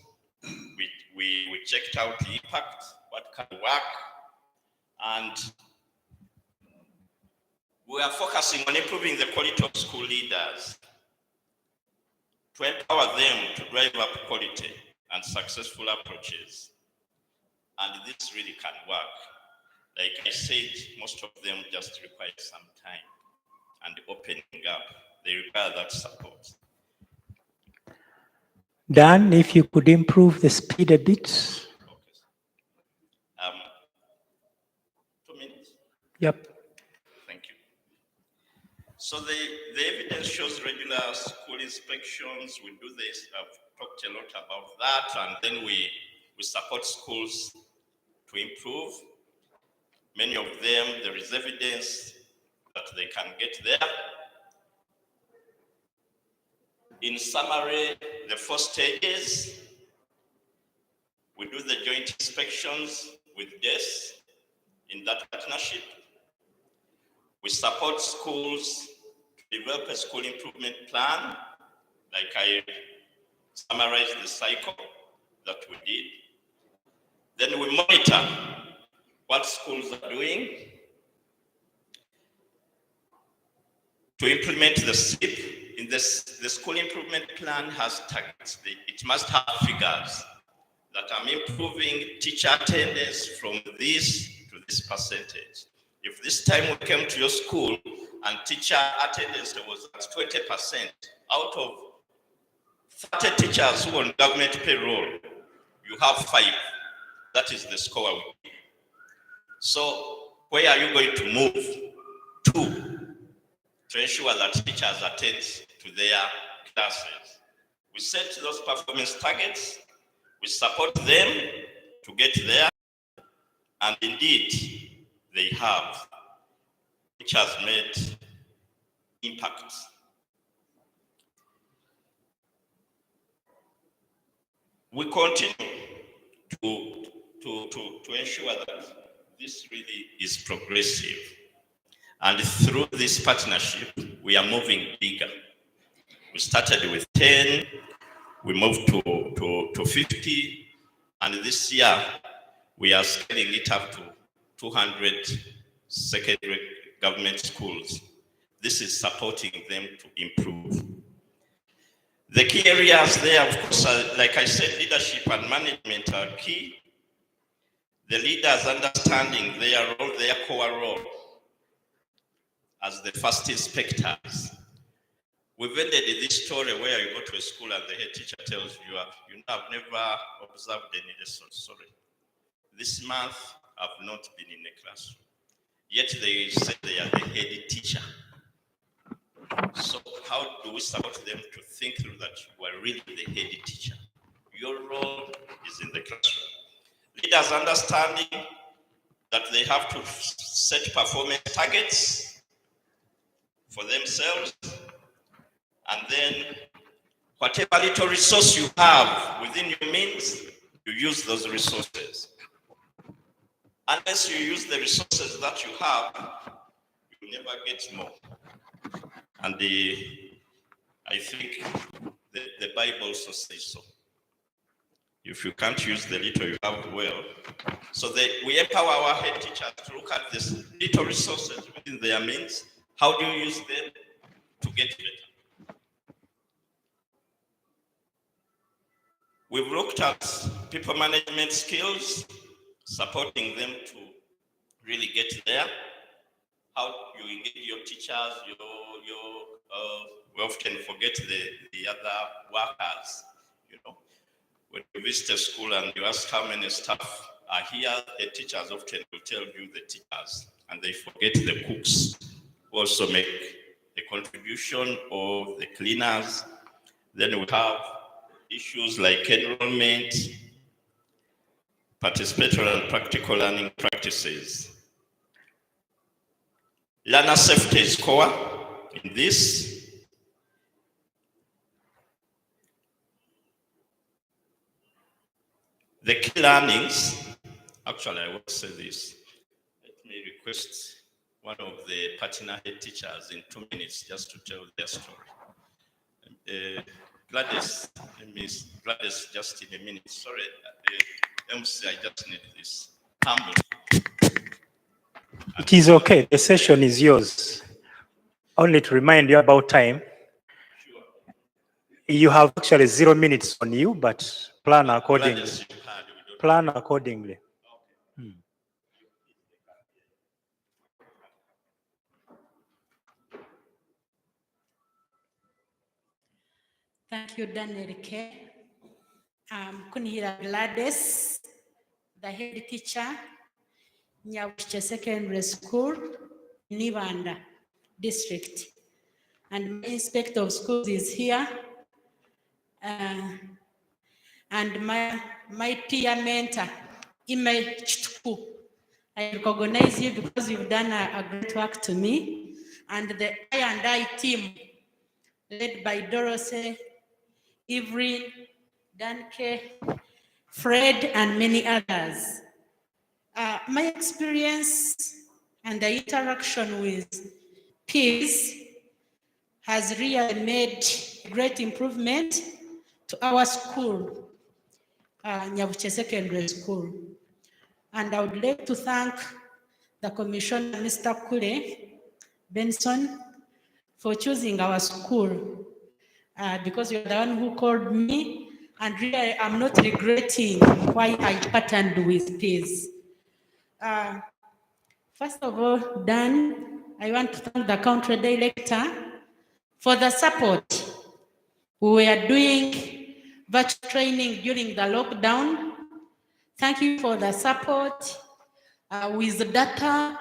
We checked out the impact, what can work, and we are focusing on improving the quality of school leaders, to empower them to drive up quality and successful approaches. And this really can work. Like I said, most of them just require some time and opening up. They require that support. Dan, if you could improve the speed a bit. Okay. 2 minutes? Yep. Thank you. So the evidence shows regular school inspections. We do this. I've talked a lot about that, and then we support schools to improve. Many of them, there is evidence that they can get there. In summary, the 4 stages, we do the joint inspections with DES in that partnership. We support schools to develop a school improvement plan, like I summarized the cycle that we did. Then we monitor what schools are doing to implement the SIP. In this, the school improvement plan has targets. It must have figures that I'm improving teacher attendance from this to this percentage. If this time we came to your school and teacher attendance was at 20%, out of 30 teachers who are on government payroll, you have 5. That is the score we give. So where are you going to move to ensure that teachers attend to their classes? We set those performance targets, we support them to get there, and indeed, they have, which has made impact. We continue to ensure that this really is progressive. And through this partnership, we are moving bigger. We started with 10, we moved to 50, and this year, we are scaling it up to 200 secondary government schools. This is supporting them to improve. The key areas there, of course, are, like I said, leadership and management are key. The leaders understanding their role, their core role as the first inspectors. We've ended this story where you go to a school and the head teacher tells you, I've never observed any lessons, sorry. This month, I've not been in a classroom. Yet they say they are the head teacher. So how do we support them to think through that you are really the head teacher? Your role is in the classroom. Leaders understanding that they have to set performance targets for themselves, and then whatever little resource you have within your means, you use those resources. Unless you use the resources that you have, you never get more. And I think the Bible also says so. If you can't use the little you have well, so we empower our head teachers to look at these little resources within their means. How do you use them to get better? We've looked at people management skills, supporting them to really get there. How you engage your teachers, we often forget the other workers, When you visit a school and you ask how many staff are here, the teachers often will tell you the teachers, and they forget the cooks who also make a contribution, or the cleaners. Then we have issues like enrollment, participatory and practical learning practices. Learner safety is core in this. The key learnings, actually I will say this. Let me request one of the partner head teachers in 2 minutes just to tell their story. Gladys, just in a minute. Sorry, MC, I just need this. Humble. It is okay, the session is yours. Only to remind you about time. Sure. You have actually 0 minutes on you, but plan accordingly. Plan accordingly. Thank you, Daniel K. Kunihira Gladys, the head teacher, Nyabuche Secondary School, Nibanda District. And my inspector of schools is here. And my peer mentor, Ime Chituku. I recognize you because you've done a great work to me. And the I&I team, led by Dorothy, Evelyn, Danke, Fred, and many others. My experience and the interaction with PEAS has really made great improvement to our school, Nyabuche Secondary School. And I would like to thank the Commissioner, Mr. Kule Benson, for choosing our school because you're the one who called me, and really I'm not regretting why I partnered with PEAS. First of all, Dan, I want to thank the country director for the support. We were doing virtual training during the lockdown. Thank you for the support with the data,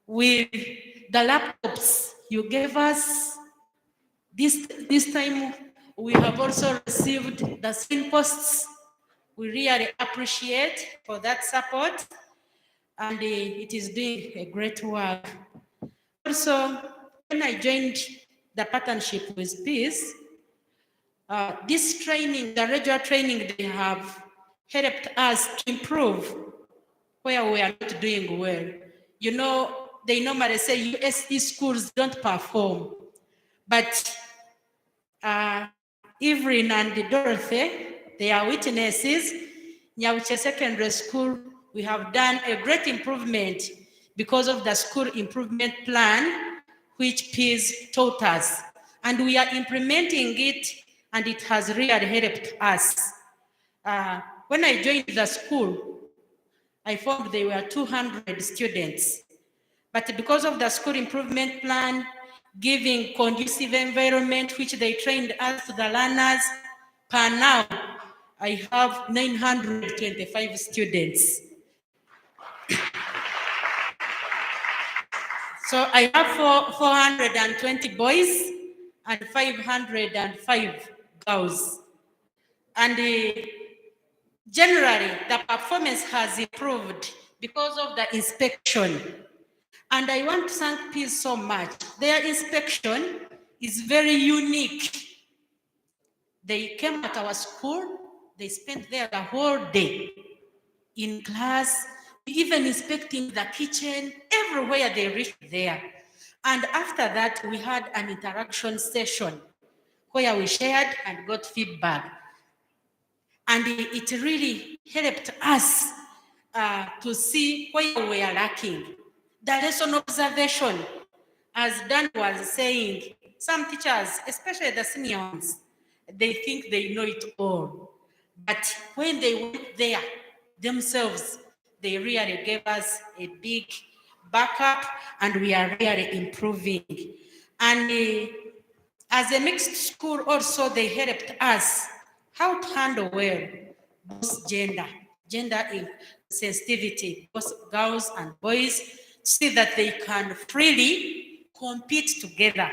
with the laptops you gave us. This time we have also received the signposts. We really appreciate for that support, and it is doing a great work. Also, when I joined the partnership with PEAS, this training, the regular training they have helped us to improve where we are not doing well. You know, they normally say USD schools don't perform, but Evelyn and Dorothy, they are witnesses. Nyawiche Secondary School, we have done a great improvement because of the school improvement plan, which PEAS taught us. And we are implementing it, and it has really helped us. When I joined the school, I found there were 200 students. But because of the school improvement plan, giving conducive environment, which they trained us to the learners, per now, I have 925 students. So I have 420 boys and 505 girls. And generally, the performance has improved because of the inspection. And I want to thank PEAS so much. Their inspection is very unique. They came at our school, they spent there the whole day in class, even inspecting the kitchen, everywhere they reached there. And after that, we had an interaction session where we shared and got feedback. And it really helped us to see where we are lacking. The lesson observation, as Dan was saying, some teachers, especially the senior ones, they think they know it all. But when they went there themselves, they really gave us a big backup, and we are really improving. And as a mixed school also, they helped us how to handle well both gender sensitivity, both girls and boys, so that they can freely compete together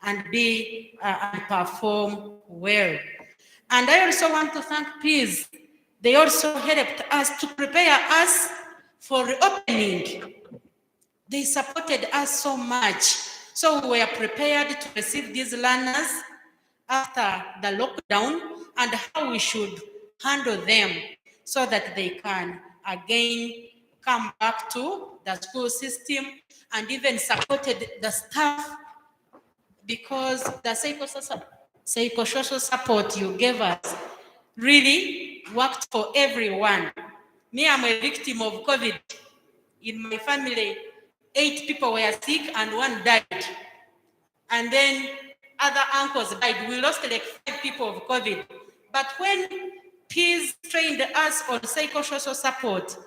and be and perform well. And I also want to thank PEAS. They also helped us to prepare us for reopening. They supported us so much. So we were prepared to receive these learners after the lockdown and how we should handle them so that they can again come back to the school system, and even supported the staff because the psychosocial support you gave us really worked for everyone. Me, I'm a victim of COVID. In my family, 8 people were sick and 1 died. And then other uncles died. We lost like 5 people of COVID. But when PEAS trained us on psychosocial support,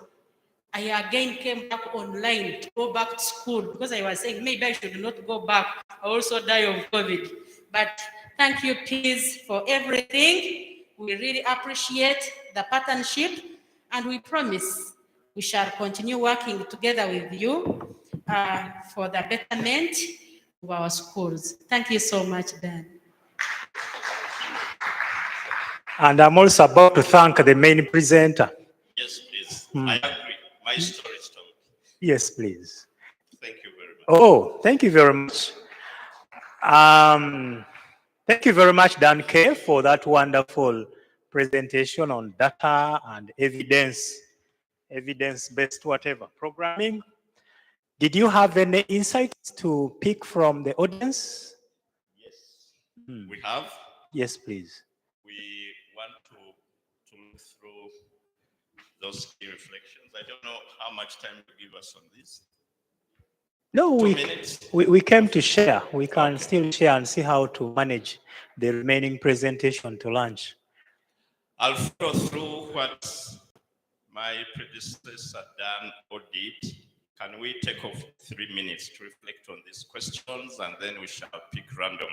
I again came back online to go back to school because I was saying maybe I should not go back. I also die of COVID. But thank you, PEAS, for everything. We really appreciate the partnership, and we promise we shall continue working together with you for the betterment of our schools. Thank you so much, Dan. And I'm also about to thank the main presenter. Yes, please. I agree. My story is told. Yes, please. Thank you very much. Oh, thank you very much. Thank you very much, Dan K, for that wonderful presentation on data and evidence-based whatever programming. Did you have any insights to pick from the audience? Yes, we have. Yes, please. We want to look through those key reflections. I don't know how much time to give us on this. No, 2 minutes. we came to share. We can still share and see how to manage the remaining presentation to lunch. I'll follow through what my predecessor done or did. Can we take off 3 minutes to reflect on these questions, and then we shall pick randomly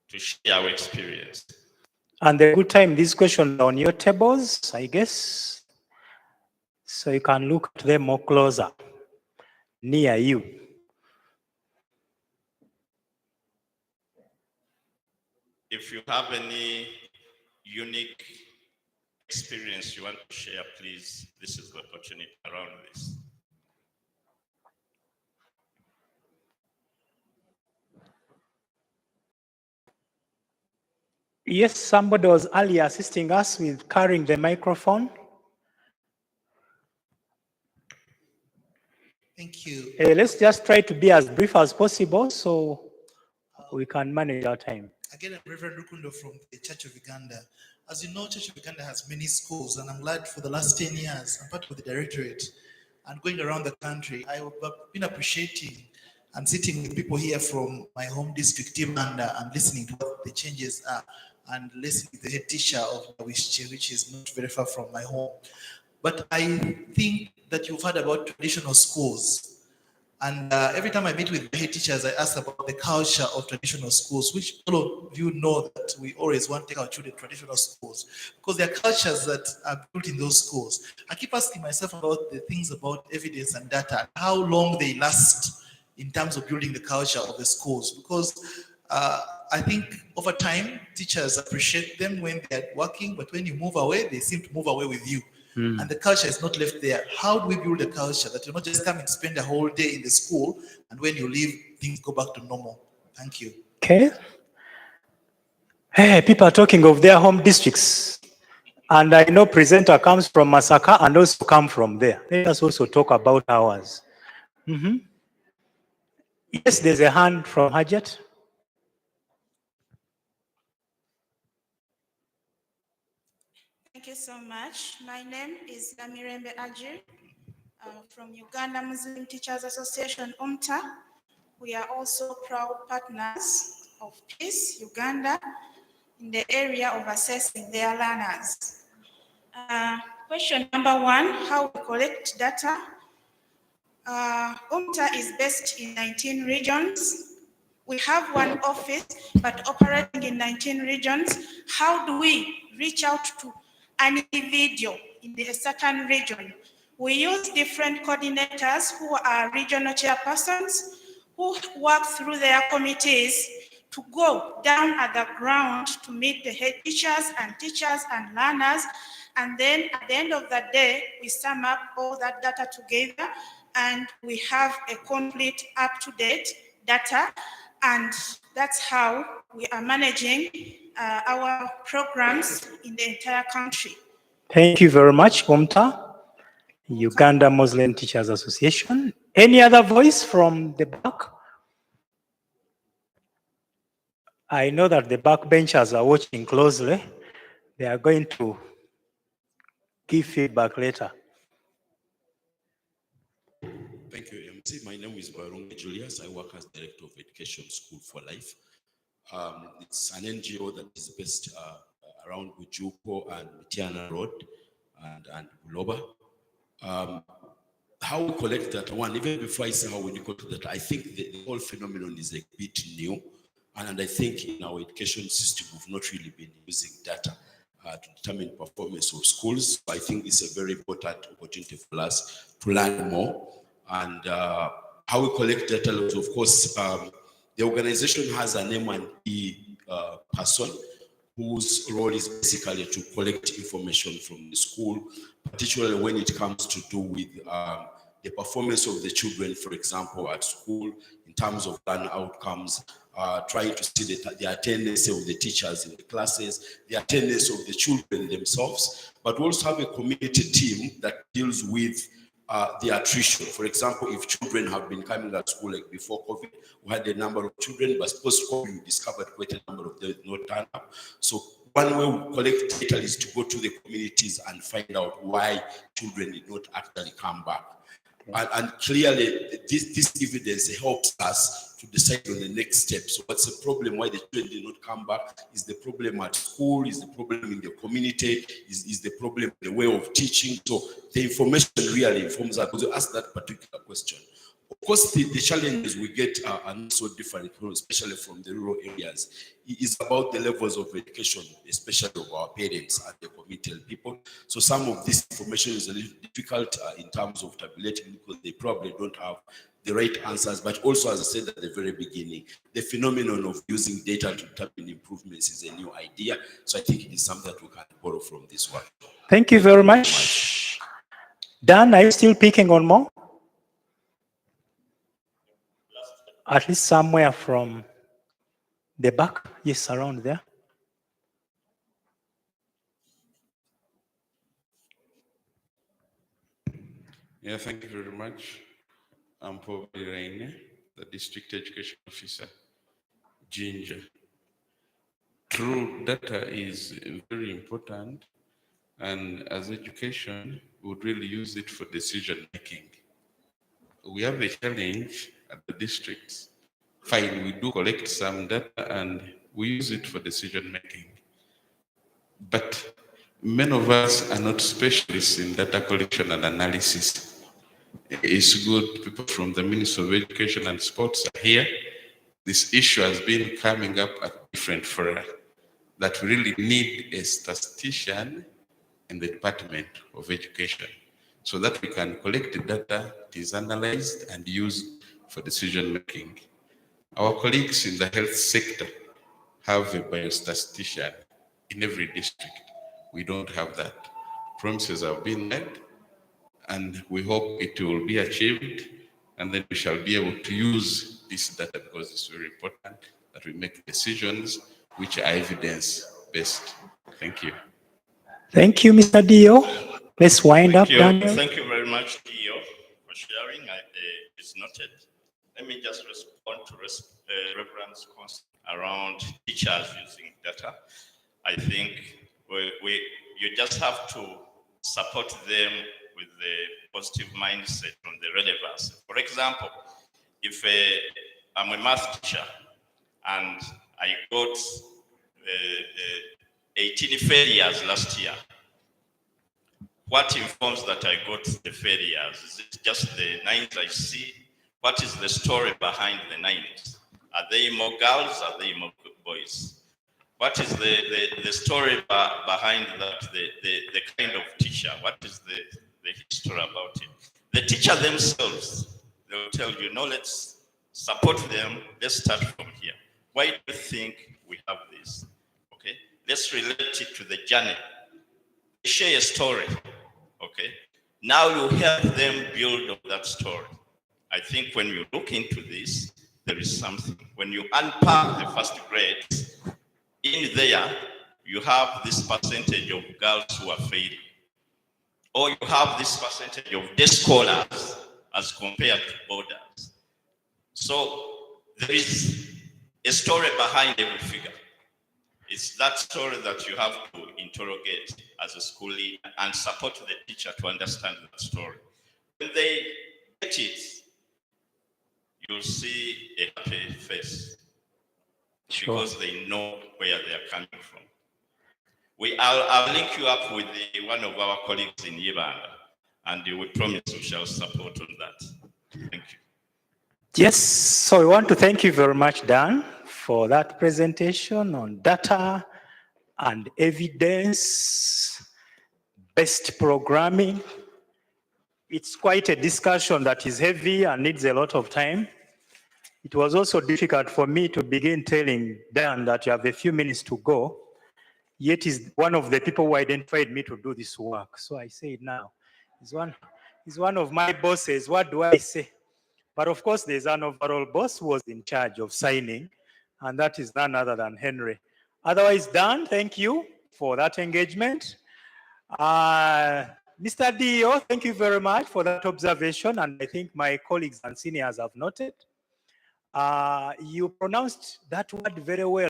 to share our experience. And the good time, these questions are on your tables, I guess. So you can look at them more closer, near you. If you have any unique experience you want to share, please, this is the opportunity around this. Yes, somebody was earlier assisting us with carrying the microphone. Thank you. Let's just try to be as brief as possible so we can manage our time. Again, I'm Reverend Rukundo from the Church of Uganda. As you know, Church of Uganda has many schools, and I'm glad for the last 10 years, I'm part of the directorate. And going around the country, I've been appreciating and sitting with people here from my home district, Uganda, and listening to what the changes are, and listening to the head teacher of Wische, which is not very far from my home. But I think that you've heard about traditional schools. And every time I meet with the head teachers, I ask about the culture of traditional schools, which all of you know that we always want to take our children to traditional schools because there are cultures that are built in those schools. I keep asking myself about the things about evidence and data, and how long they last in terms of building the culture of the schools, because I think over time, teachers appreciate them when they're working, but when you move away, they seem to move away with you. And the culture is not left there. How do we build a culture that you not just come and spend a whole day in the school, and when you leave, things go back to normal? Thank you. Okay. Hey, people are talking of their home districts. And I know presenter comes from Masaka and also come from there. Let us also talk about ours. Yes, there's a hand from Hajat. Thank you so much. My name is Namirembe Ajir from Uganda Muslim Teachers Association, UMTA. We are also proud partners of PEAS Uganda in the area of assessing their learners. Question number 1, how we collect data. UMTA is based in 19 regions. We have one office, but operating in 19 regions. How do we reach out to any individual in a certain region? We use different coordinators who are regional chairpersons who work through their committees to go down at the ground to meet the head teachers and learners. And then at the end of the day, we sum up all that data together and we have a complete up-to-date data. And that's how we are managing our programs in the entire country. Thank you very much, UMTA, Uganda Muslim Teachers Association. Any other voice from the back? I know that the backbenchers are watching closely. They are going to give feedback later. Thank you, MC. My name is Barunga Julius. I work as Director of Education School for Life. It's an NGO that is based around Bujuko and Tiana Road and Buloba. How we collect that one, even before I say how we collect that, I think the whole phenomenon is a bit new. And I think in our education system, we've not really been using data to determine performance of schools. I think it's a very important opportunity for us to learn more. And how we collect data, of course, the organization has an M&E person whose role is basically to collect information from the school, particularly when it comes to do with the performance of the children, for example, at school, in terms of learning outcomes, trying to see the attendance of the teachers in the classes, the attendance of the children themselves, but we also have a community team that deals with the attrition. For example, if children have been coming at school like before COVID, we had a number of children, but post-COVID we discovered quite a number of them not turn up. So one way we collect data is to go to the communities and find out why children did not actually come back. And clearly, this evidence helps us to decide on the next step. So what's the problem why the children did not come back? Is the problem at school? Is the problem in the community? Is the problem in the way of teaching? So the information really informs us to ask that particular question. Of course, the challenges we get are not so different, especially from the rural areas. It is about the levels of education, especially of our parents and the community people. So some of this information is a little difficult in terms of tabulating because they probably don't have the right answers. But also, as I said at the very beginning, the phenomenon of using data to determine improvements is a new idea. So I think it is something that we can borrow from this one. Thank you very much. Dan, are you still picking on more? At least somewhere from the back, yes, around there. Yeah, thank you very much. I'm Paul Raine, the District Education Officer, Ginger. True, data is very important, and as education, we would really use it for decision making. We have a challenge at the districts. Fine, we do collect some data and we use it for decision making. But many of us are not specialists in data collection and analysis. It's good people from the Ministry of Education and Sports are here. This issue has been coming up at different fora that we really need a statistician in the Department of Education so that we can collect the data, it is analyzed and used for decision making. Our colleagues in the health sector have a biostatistician in every district. We don't have that. Promises have been made, and we hope it will be achieved, and then we shall be able to use this data because it's very important that we make decisions which are evidence-based. Thank you. Thank you, Mr. Dio. Let's wind up, Daniel. Thank you very much, Dio, for sharing. It's noted. Let me just respond to Reverend's concern around teachers using data. I think you just have to support them with the positive mindset from the relevance. For example, if I'm a math teacher and I got 18 failures last year, what informs that I got the failures? Is it just the 9s I see? What is the story behind the 9s? Are they more girls? Are they more boys? What is the story behind that, the kind of teacher? What is the history about it? The teacher themselves, they will tell you, no, let's support them. Let's start from here. Why do you think we have this? Okay, let's relate it to the journey. Share a story. Okay, now you help them build on that story. I think when you look into this, there is something. When you unpack the first grades, in there, you have this percentage of girls who are failing. Or you have this percentage of day scholars as compared to boarders. So there is a story behind every figure. It's that story that you have to interrogate as a school leader and support the teacher to understand that story. When they get it, you'll see a happy face. Sure. Because they know where they are coming from. I'll link you up with one of our colleagues in Uganda, and we promise we shall support on that. Thank you. Yes, so we want to thank you very much, Dan, for that presentation on data and evidence-based programming. It's quite a discussion that is heavy and needs a lot of time. It was also difficult for me to begin telling Dan that you have a few minutes to go, yet he's one of the people who identified me to do this work. So I say it now. He's one of my bosses. What do I say? But of course, there's an overall boss who was in charge of signing, and that is none other than Henry. Otherwise, Dan, thank you for that engagement. Mr. Dio, thank you very much for that observation, and I think my colleagues and seniors have noted. You pronounced that word very well.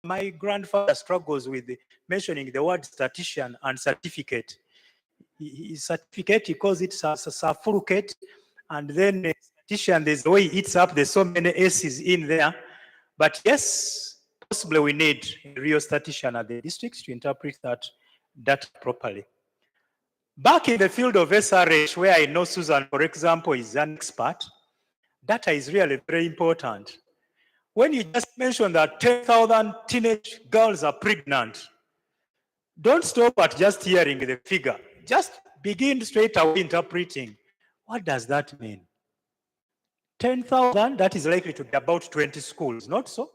my grandfather struggles with mentioning the word statistician and certificate. His certificate, he calls it certificate, and then statistician, there's the way he eats up, there's so many S's in there. But yes, possibly we need a real statistician at the districts to interpret that data properly. Back in the field of SRH, where I know Susan, for example, is an expert, data is really very important. When you just mention that 10,000 teenage girls are pregnant, don't stop at just hearing the figure. Just begin straight away interpreting. What does that mean? 10,000, that is likely to be about 20 schools, not so?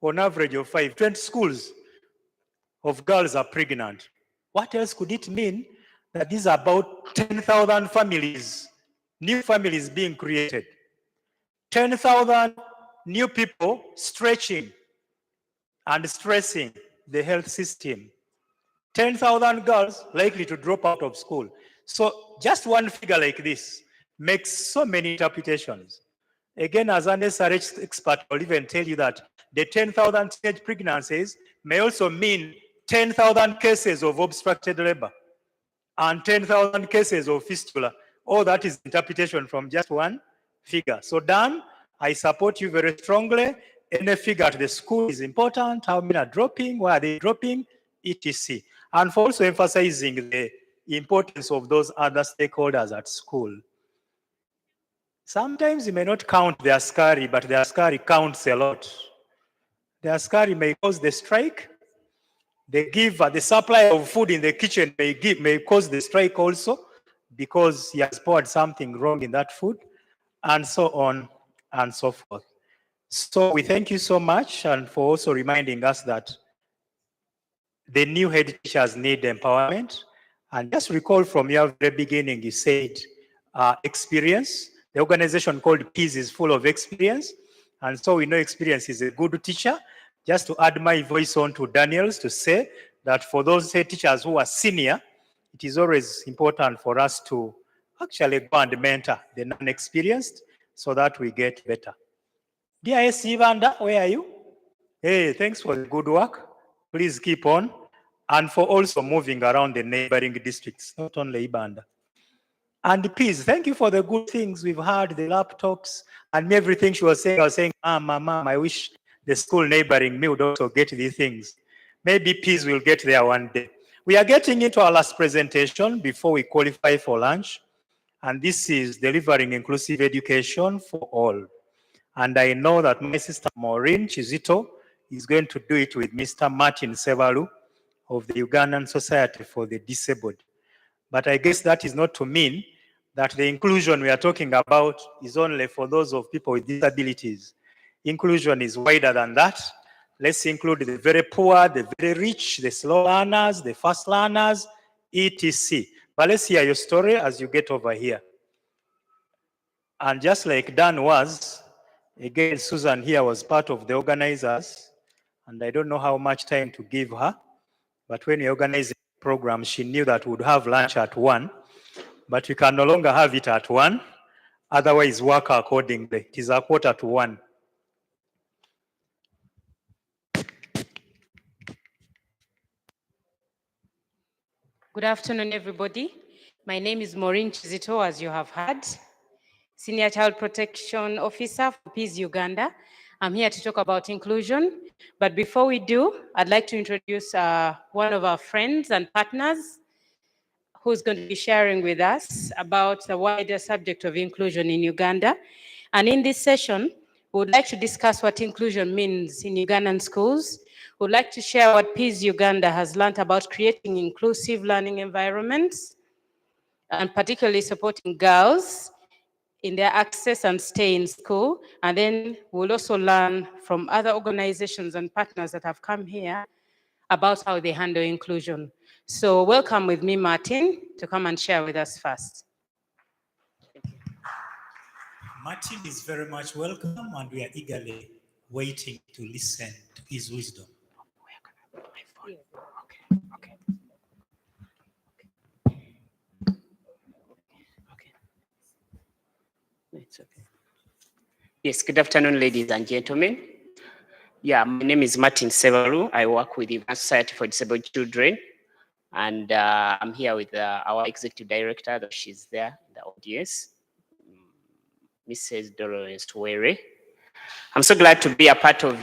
On average of 20 schools of girls are pregnant. What else could it mean? That these are about 10,000 families, new families being created. 10,000 new people stretching and stressing the health system. 10,000 girls likely to drop out of school. So just one figure like this makes so many interpretations. Again, as an SRH expert, I'll even tell you that the 10,000 teenage pregnancies may also mean 10,000 cases of obstructed labor and 10,000 cases of fistula. All that is interpretation from just one figure. So Dan, I support you very strongly. Any figure at the school is important. How many are dropping? Why are they dropping? etc. And for also emphasizing the importance of those other stakeholders at school. Sometimes you may not count the askari, but the askari counts a lot. The askari may cause the strike. The supply of food in the kitchen may cause the strike also, because he has poured something wrong in that food, and so on and so forth. So we thank you so much, and for also reminding us that the new head teachers need empowerment. And just recall from your very beginning, you said experience. The organization called PEAS is full of experience. And so we know experience is a good teacher. Just to add my voice on to Daniel's to say that for those head teachers who are senior, it is always important for us to actually go and mentor the non-experienced so that we get better. Dear S. Ivanda, where are you? Hey, thanks for the good work. Please keep on. And for also moving around the neighboring districts, not only Ibanda. And please, thank you for the good things we've had, the laptops, and everything she was saying. I was saying, Mom, I wish the school neighboring me would also get these things. Maybe PEAS will get there one day. We are getting into our last presentation before we qualify for lunch. And this is delivering inclusive education for all. And I know that my sister Maureen Chizito is going to do it with Mr. Martin Sevalu of the Ugandan Society for the Disabled. But I guess that is not to mean that the inclusion we are talking about is only for those of people with disabilities. Inclusion is wider than that. Let's include the very poor, the very rich, the slow learners, the fast learners, etc. But let's hear your story as you get over here. And just like Dan was, again, Susan here was part of the organizers, and I don't know how much time to give her. But when we organized the program, she knew that we would have lunch at 1, but we can no longer have it at 1, otherwise work accordingly. It is a 1:45. Good afternoon, everybody. My name is Maureen Chizito, as you have heard, Senior Child Protection Officer for PEAS Uganda. I'm here to talk about inclusion. But before we do, I'd like to introduce one of our friends and partners who's going to be sharing with us about the wider subject of inclusion in Uganda. And in this session, we would like to discuss what inclusion means in Ugandan schools. We'd like to share what PEAS Uganda has learned about creating inclusive learning environments, and particularly supporting girls in their access and stay in school. And then we'll also learn from other organizations and partners that have come here about how they handle inclusion. So welcome with me, Martin, to come and share with us first. Martin is very much welcome, and we are eagerly waiting to listen to his wisdom. It's okay. Yes, good afternoon, ladies and gentlemen. Yeah, my name is Martin Sevalu. I work with the Society for Disabled Children, and I'm here with our executive director, that she's there in the audience, Mrs. Dolores Were. I'm so glad to be a part of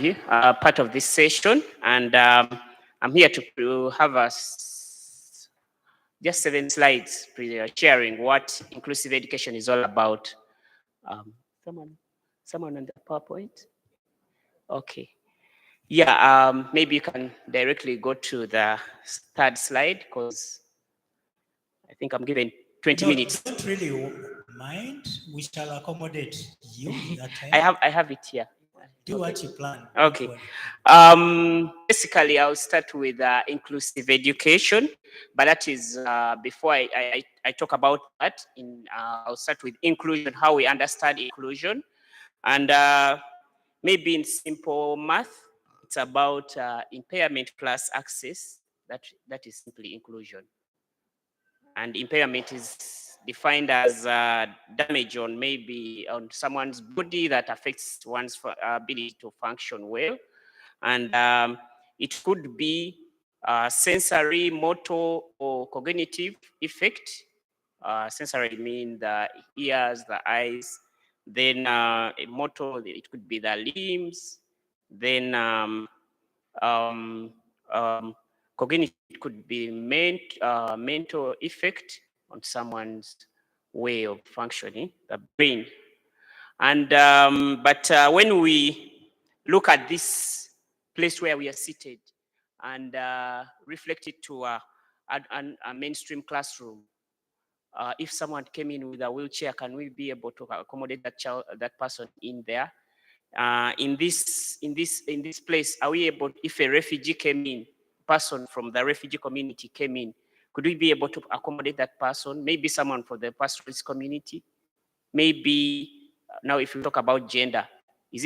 part of this session, and I'm here to have us just 7 slides sharing what inclusive education is all about. Someone on the PowerPoint? Okay. Yeah, maybe you can directly go to the 3rd slide, because I think I'm given 20 minutes. Don't really mind. We shall accommodate you in that time. I have it here. Do what you plan. Okay. Basically, I'll start with inclusive education, but that is before I talk about that. I'll start with inclusion, how we understand inclusion, and maybe in simple math, it's about impairment plus access. That is simply inclusion, and impairment is defined as damage on someone's body that affects one's ability to function well. And it could be sensory, motor, or cognitive effect. Sensory mean the ears, the eyes. Then motor, it could be the limbs. Then cognitive, it could be mental effect on someone's way of functioning, the brain. And but when we look at this place where we are seated and reflect it to a mainstream classroom, if someone came in with a wheelchair, can we be able to accommodate that person in there? In this place, are we able, if a refugee came in, person from the refugee community came in, could we be able to accommodate that person? Maybe someone for the pastoralist community. Maybe now, if you talk about gender, is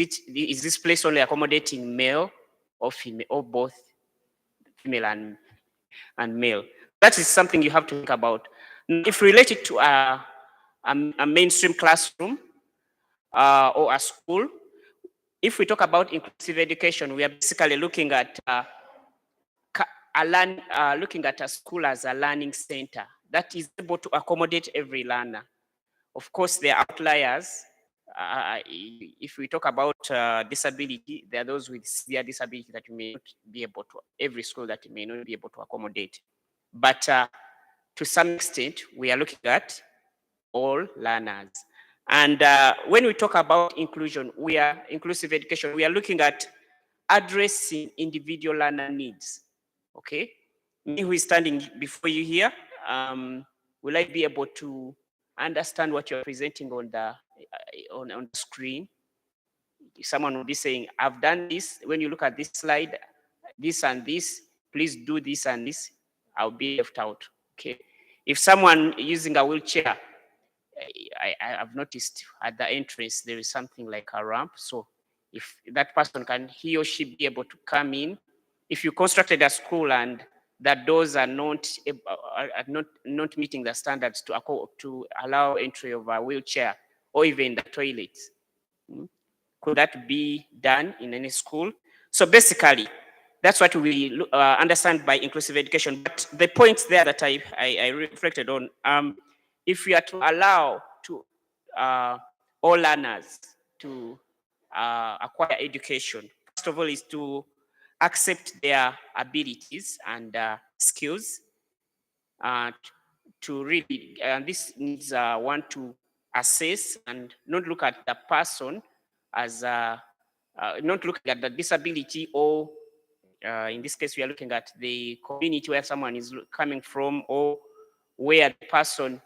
this place only accommodating male or female, or both female and male? That is something you have to think about. If related to a mainstream classroom or a school, if we talk about inclusive education, we are basically looking at looking at a school as a learning center that is able to accommodate every learner. Of course, there are outliers. If we talk about disability, there are those with severe disability that you may not be able to, every school that you may not be able to accommodate. But to some extent, we are looking at all learners. And when we talk about inclusion, inclusive education, we are looking at addressing individual learner needs. Okay, me who is standing before you here, will I be able to understand what you're presenting on the screen? Someone will be saying, I've done this. When you look at this slide, this and this, please do this and this. I'll be left out. Okay. If someone using a wheelchair, I've noticed at the entrance there is something like a ramp. So if that person can, he or she be able to come in. If you constructed a school and the doors are not meeting the standards to allow entry of a wheelchair or even the toilets, could that be done in any school? So basically, that's what we understand by inclusive education. But the points there that I reflected on, if we are to allow to all learners to acquire education, first of all is to accept their abilities and skills. To really, this needs one to assess and not look at the person as not looking at the disability, or in this case we are looking at the community where someone is coming from, or where the person,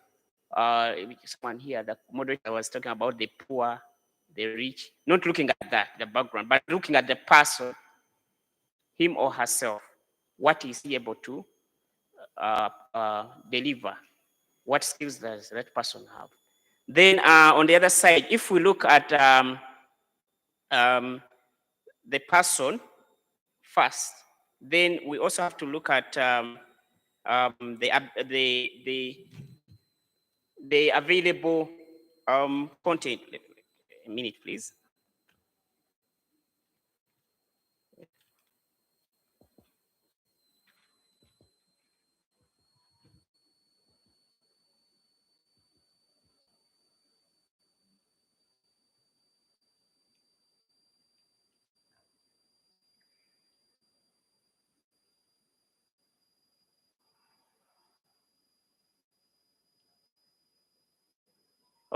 someone here, the moderator was talking about the poor, the rich, not looking at that, the background, but looking at the person, him or herself. What is he able to deliver? What skills does that person have? Then on the other side, if we look at the person first, then we also have to look at the available content. A minute, please.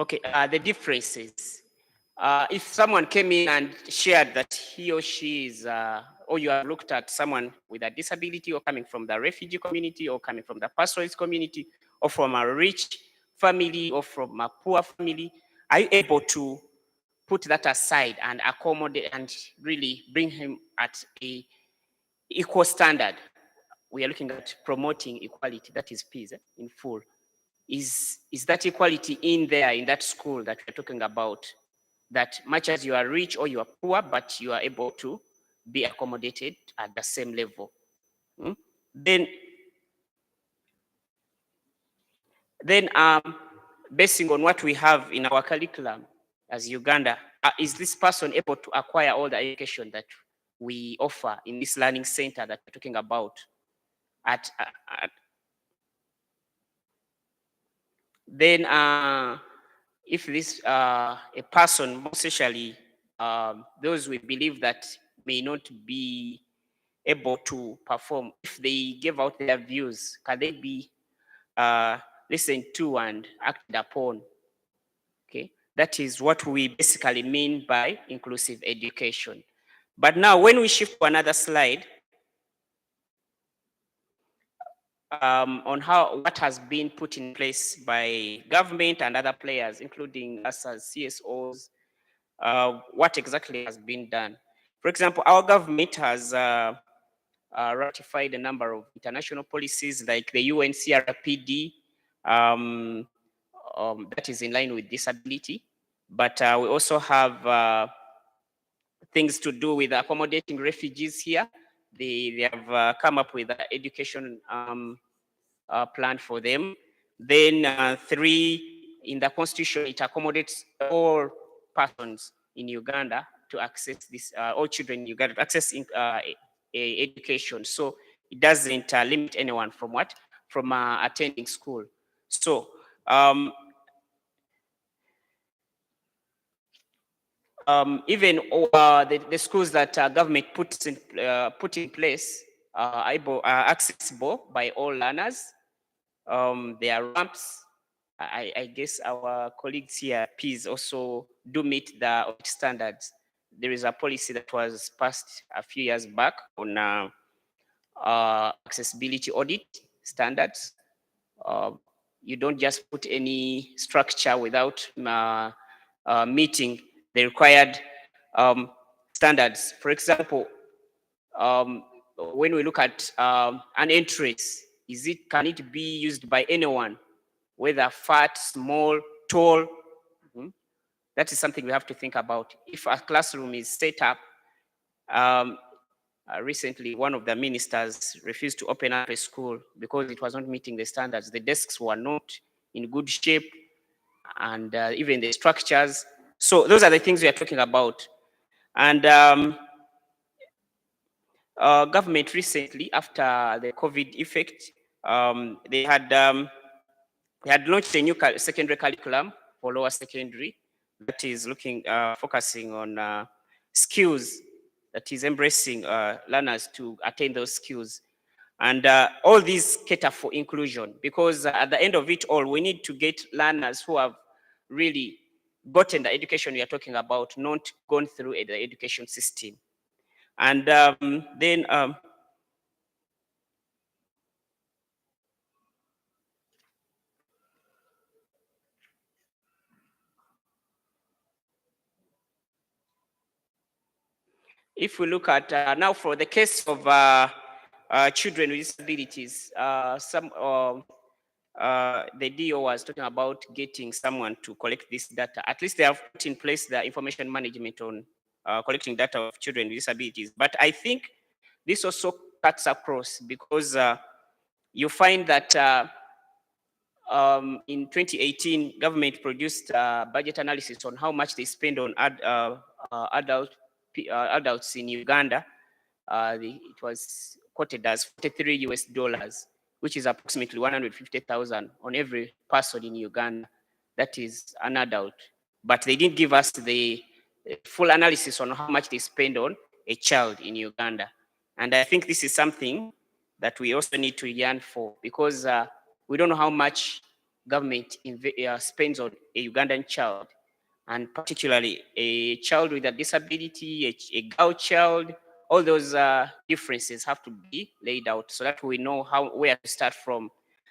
Okay, the differences. If someone came in and shared that he or she is, or you have looked at someone with a disability or coming from the refugee community or coming from the pastoralist community or from a rich family or from a poor family, are you able to put that aside and accommodate and really bring him at a equal standard? We are looking at promoting equality, that is PEAS in full. Is that equality in there in that school that we're talking about, that much as you are rich or you are poor, but you are able to be accommodated at the same level? Then basing on what we have in our curriculum as Uganda, is this person able to acquire all the education that we offer in this learning center that we're talking about? Then if this a person, most especially those we believe that may not be able to perform, if they give out their views, can they be listened to and acted upon? Okay, that is what we basically mean by inclusive education. But now when we shift to another slide, on what has been put in place by government and other players, including us as CSOs, what exactly has been done. For example, our government has ratified a number of international policies like the UN CRPD, that is in line with disability. But we also have things to do with accommodating refugees here. They have come up with an education plan for them. Then 3, in the constitution, it accommodates all persons in Uganda to access this, all children in Uganda to access education. So it doesn't limit anyone from what? From attending school. So even the schools that government put in place are accessible by all learners. There are ramps. I guess our colleagues here, PEAS, also do meet the audit standards. There is a policy that was passed a few years back on accessibility audit standards. You don't just put any structure without meeting the required standards. For example, when we look at an entrance, can it be used by anyone, whether fat, small, tall? That is something we have to think about. If a classroom is set up, recently one of the ministers refused to open up a school because it was not meeting the standards. The desks were not in good shape, and even the structures. So those are the things we are talking about. And government recently, after the COVID effect, they had launched a new secondary curriculum for lower secondary that is focusing on skills, that is embracing learners to attain those skills. And all these cater for inclusion, because at the end of it all, we need to get learners who have really gotten the education we are talking about, not gone through the education system. And then if we look at now for the case of children with disabilities, the DO was talking about getting someone to collect this data. At least they have put in place the information management on collecting data of children with disabilities. But I think this also cuts across, because you find that in 2018, government produced budget analysis on how much they spend on adults in Uganda. It was quoted as $43 US, which is approximately 150,000 on every person in Uganda. That is an adult. But they didn't give us the full analysis on how much they spend on a child in Uganda. And I think this is something that we also need to yearn for, because we don't know how much government spends on a Ugandan child, and particularly a child with a disability, a girl child, all those differences have to be laid out so that we know where to start from.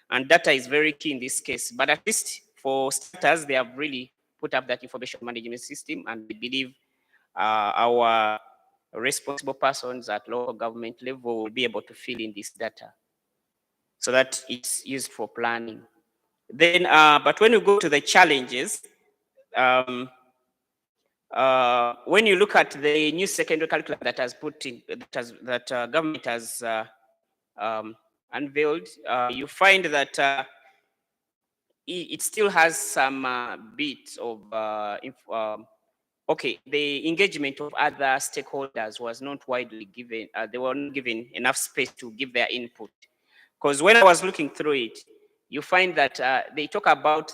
And data is very key in this case, but at least for starters, they have really put up that information management system, and we believe our responsible persons at local government level will be able to fill in this data so that it's used for planning. Then, but when you go to the challenges, when you look at the new secondary curriculum that has put in, that government has unveiled, you find that it still has some bits of okay, the engagement of other stakeholders was not widely given. They were not given enough space to give their input. Because when I was looking through it, you find that they talk about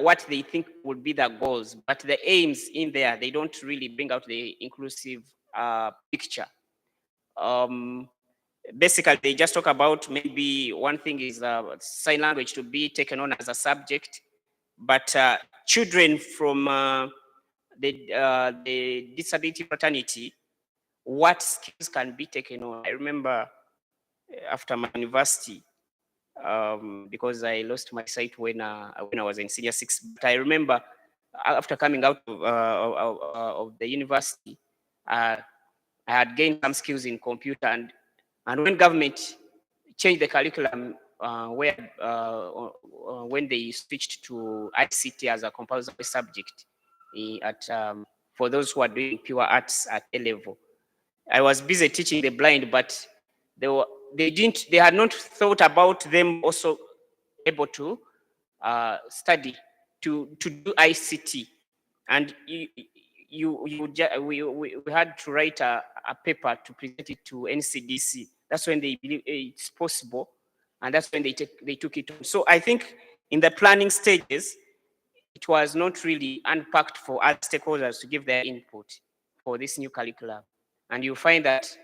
what they think would be the goals, but the aims in there, they don't really bring out the inclusive picture. Basically, they just talk about maybe one thing is sign language to be taken on as a subject, but children from the disability fraternity, what skills can be taken on? I remember after my university, because I lost my sight when I was in senior 6. But I remember after coming out of the university, I had gained some skills in computer, and when government changed the curriculum, when they switched to ICT as a compulsory subject for those who are doing pure arts at A level, I was busy teaching the blind, but they had not thought about them also able to study to do ICT, and we had to write a paper to present it to NCDC. That's when they believe it's possible, and that's when they took it on. So I think in the planning stages, it was not really unpacked for other stakeholders to give their input for this new curriculum. And you find that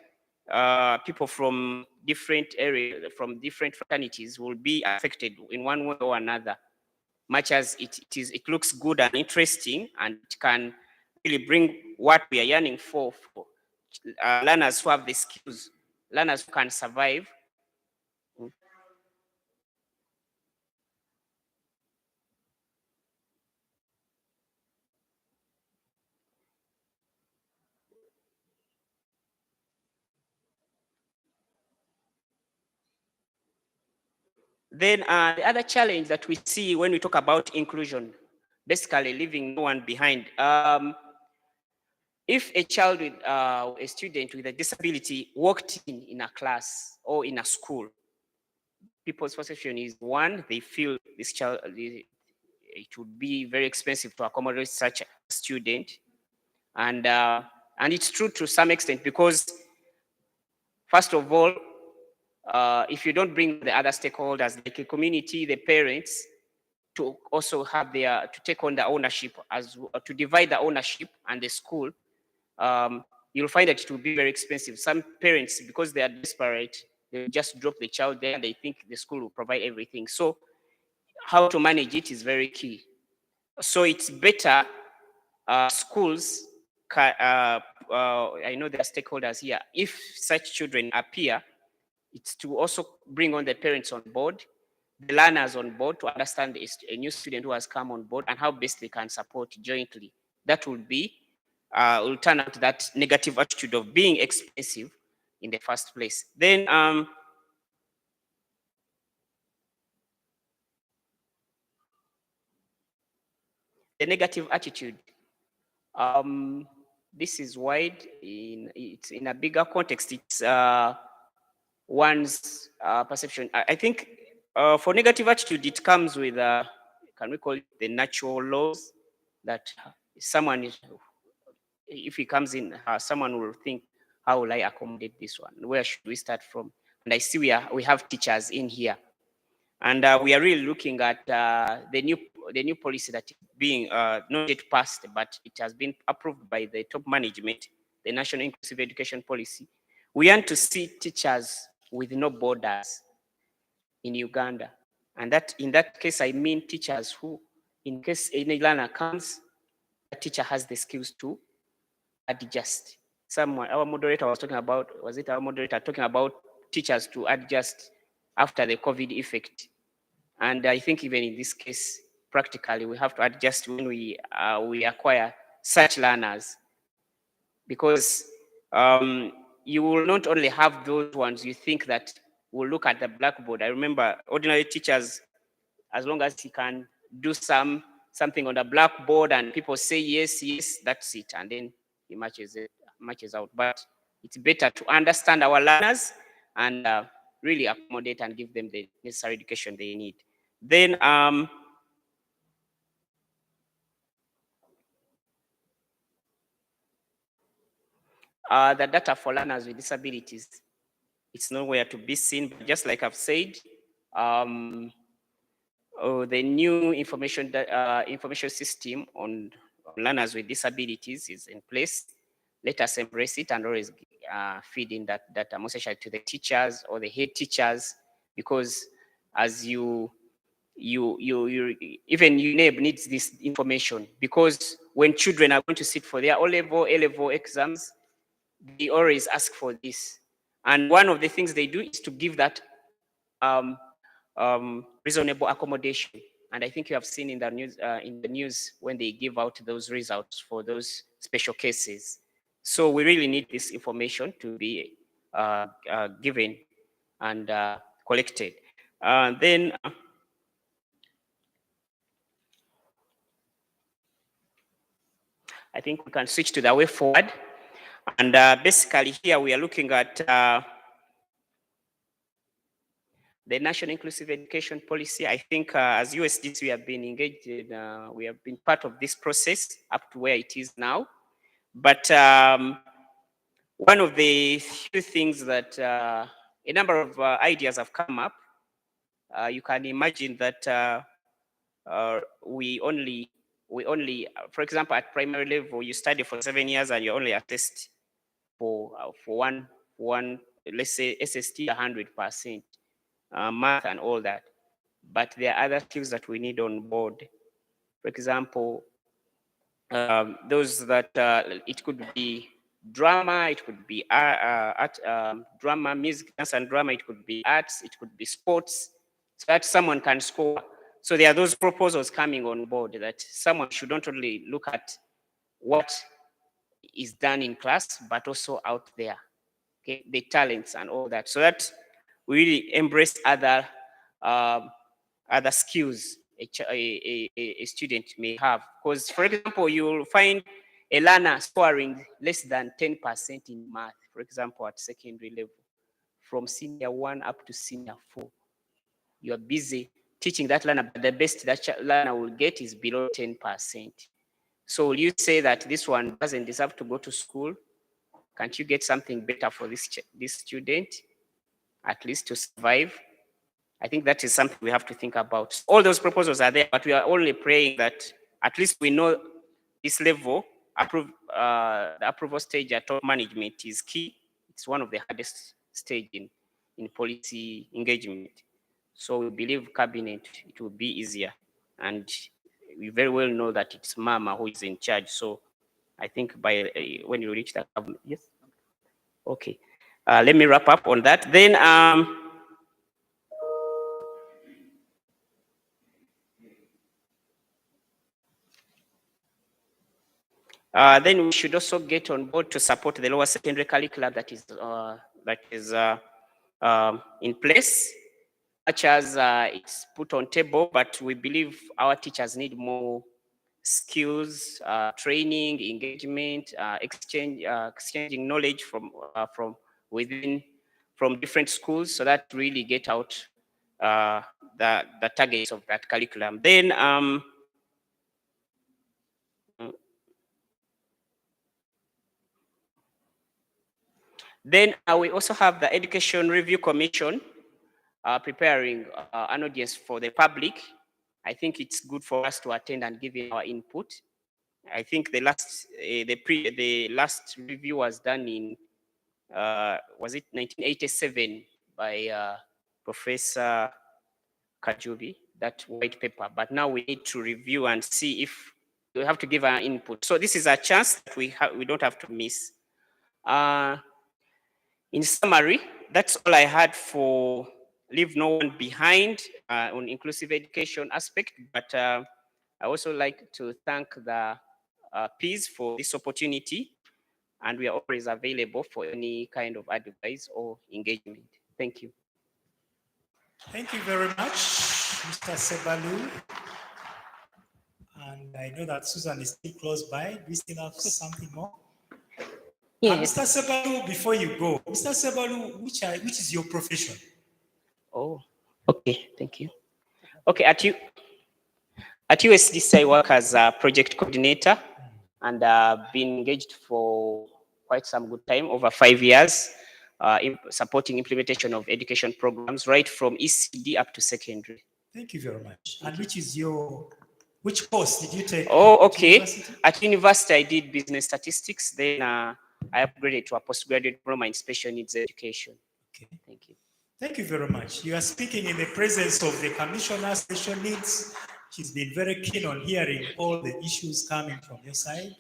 people from different areas, from different fraternities will be affected in one way or another, much as it looks good and interesting, and it can really bring what we are yearning for learners who have the skills, learners who can survive. Then the other challenge that we see when we talk about inclusion, basically leaving no one behind. If a child with a student with a disability walked in a class or in a school, people's perception is, one, they feel this child, it would be very expensive to accommodate such a student. And it's true to some extent, because first of all, if you don't bring the other stakeholders, like the community, the parents, to also have to take on the ownership, to divide the ownership and the school, you'll find that it will be very expensive. Some parents, because they are desperate, they just drop the child there and they think the school will provide everything. So how to manage it is very key. So it's better schools, I know there are stakeholders here, if such children appear, it's to also bring on the parents on board, the learners on board, to understand a new student who has come on board and how best they can support jointly. That will turn out that negative attitude of being expensive in the first place. Then the negative attitude. This is wide. It's in a bigger context. It's one's perception. I think for negative attitude, it comes with, can we call it the natural laws, that someone is, if he comes in, someone will think, how will I accommodate this one? Where should we start from? And I see we have teachers in here. And we are really looking at the new policy that is being not yet passed, but it has been approved by the top management, the National Inclusive Education Policy. We want to see teachers with no borders. in Uganda. And that in that case, I mean teachers who, in case any learner comes, the teacher has the skills to adjust. Someone, our moderator was talking about, was it our moderator talking about teachers to adjust after the COVID effect? And I think even in this case, practically, we have to adjust when we acquire such learners, because you will not only have those ones you think that will look at the blackboard. I remember ordinary teachers, as long as he can do something on the blackboard and people say yes, yes, that's it, and then he matches out. But it's better to understand our learners and really accommodate and give them the necessary education they need. Then the data for learners with disabilities, it's nowhere to be seen, but just like I've said, the new information system on learners with disabilities is in place. Let us embrace it and always feed in that data, most especially to the teachers or the head teachers, because as even UNEB needs this information, because when children are going to sit for their O-level, A-level exams, they always ask for this. And one of the things they do is to give that reasonable accommodation. And I think you have seen in the news when they give out those results for those special cases. So we really need this information to be given and collected. Then I think we can switch to the way forward. And basically here we are looking at the National Inclusive Education Policy. I think as USDC, we have been engaged in, we have been part of this process up to where it is now. But one of the few things that a number of ideas have come up, you can imagine that we only, for example, at primary level, you study for 7 years and you're only assessed for one, let's say SST 100%. Math and all that, but there are other skills that we need on board. For example, those that it could be drama, it could be drama, music, dance and drama, it could be arts, it could be sports, so that someone can score. So there are those proposals coming on board that someone should not only look at what is done in class, but also out there, okay, the talents and all that, so that we really embrace other skills a student may have. Because, for example, you will find a learner scoring less than 10% in math, for example, at secondary level, from senior 1 up to senior 4. You are busy teaching that learner, but the best that learner will get is below 10%. So will you say that this one doesn't deserve to go to school? Can't you get something better for this student, at least to survive? I think that is something we have to think about. All those proposals are there, but we are only praying that at least we know this level, the approval stage at top management is key. It's one of the hardest stage in policy engagement. So we believe cabinet, it will be easier. And we very well know that it's Mama who is in charge. So I think by when you reach that cabinet, yes? Okay. Let me wrap up on that. Then then we should also get on board to support the lower secondary curriculum that is in place, such as it's put on table, but we believe our teachers need more skills, training, engagement, exchanging knowledge from different schools, so that really get out the targets of that curriculum. Then we also have the Education Review Commission preparing an audience for the public. I think it's good for us to attend and give our input. I think the last review was done in was it 1987 by Professor Kajubi, that white paper, but now we need to review and see if we have to give our input. So this is a chance that we don't have to miss. In summary, that's all I had for Leave No One Behind on inclusive education aspect, but I also like to thank the PEAS for this opportunity, and we are always available for any kind of advice or engagement. Thank you. Thank you very much, Mr. Sebalu. And I know that Susan is still close by. Do we still have something more? Yes. Mr. Sebalu, before you go, Mr. Sebalu, which is your profession? Oh, okay, thank you. Okay, at USDC I work as a project coordinator, and been engaged for quite some good time, over 5 years, supporting implementation of education programs right from ECD up to secondary. Thank you very much. And which course did you take? Oh, okay. University? At university, I did business statistics. Then I upgraded to a postgraduate diploma in special needs education. Okay. Thank you. Thank you very much. You are speaking in the presence of the Commissioner Special Needs. She's been very keen on hearing all the issues coming from your side.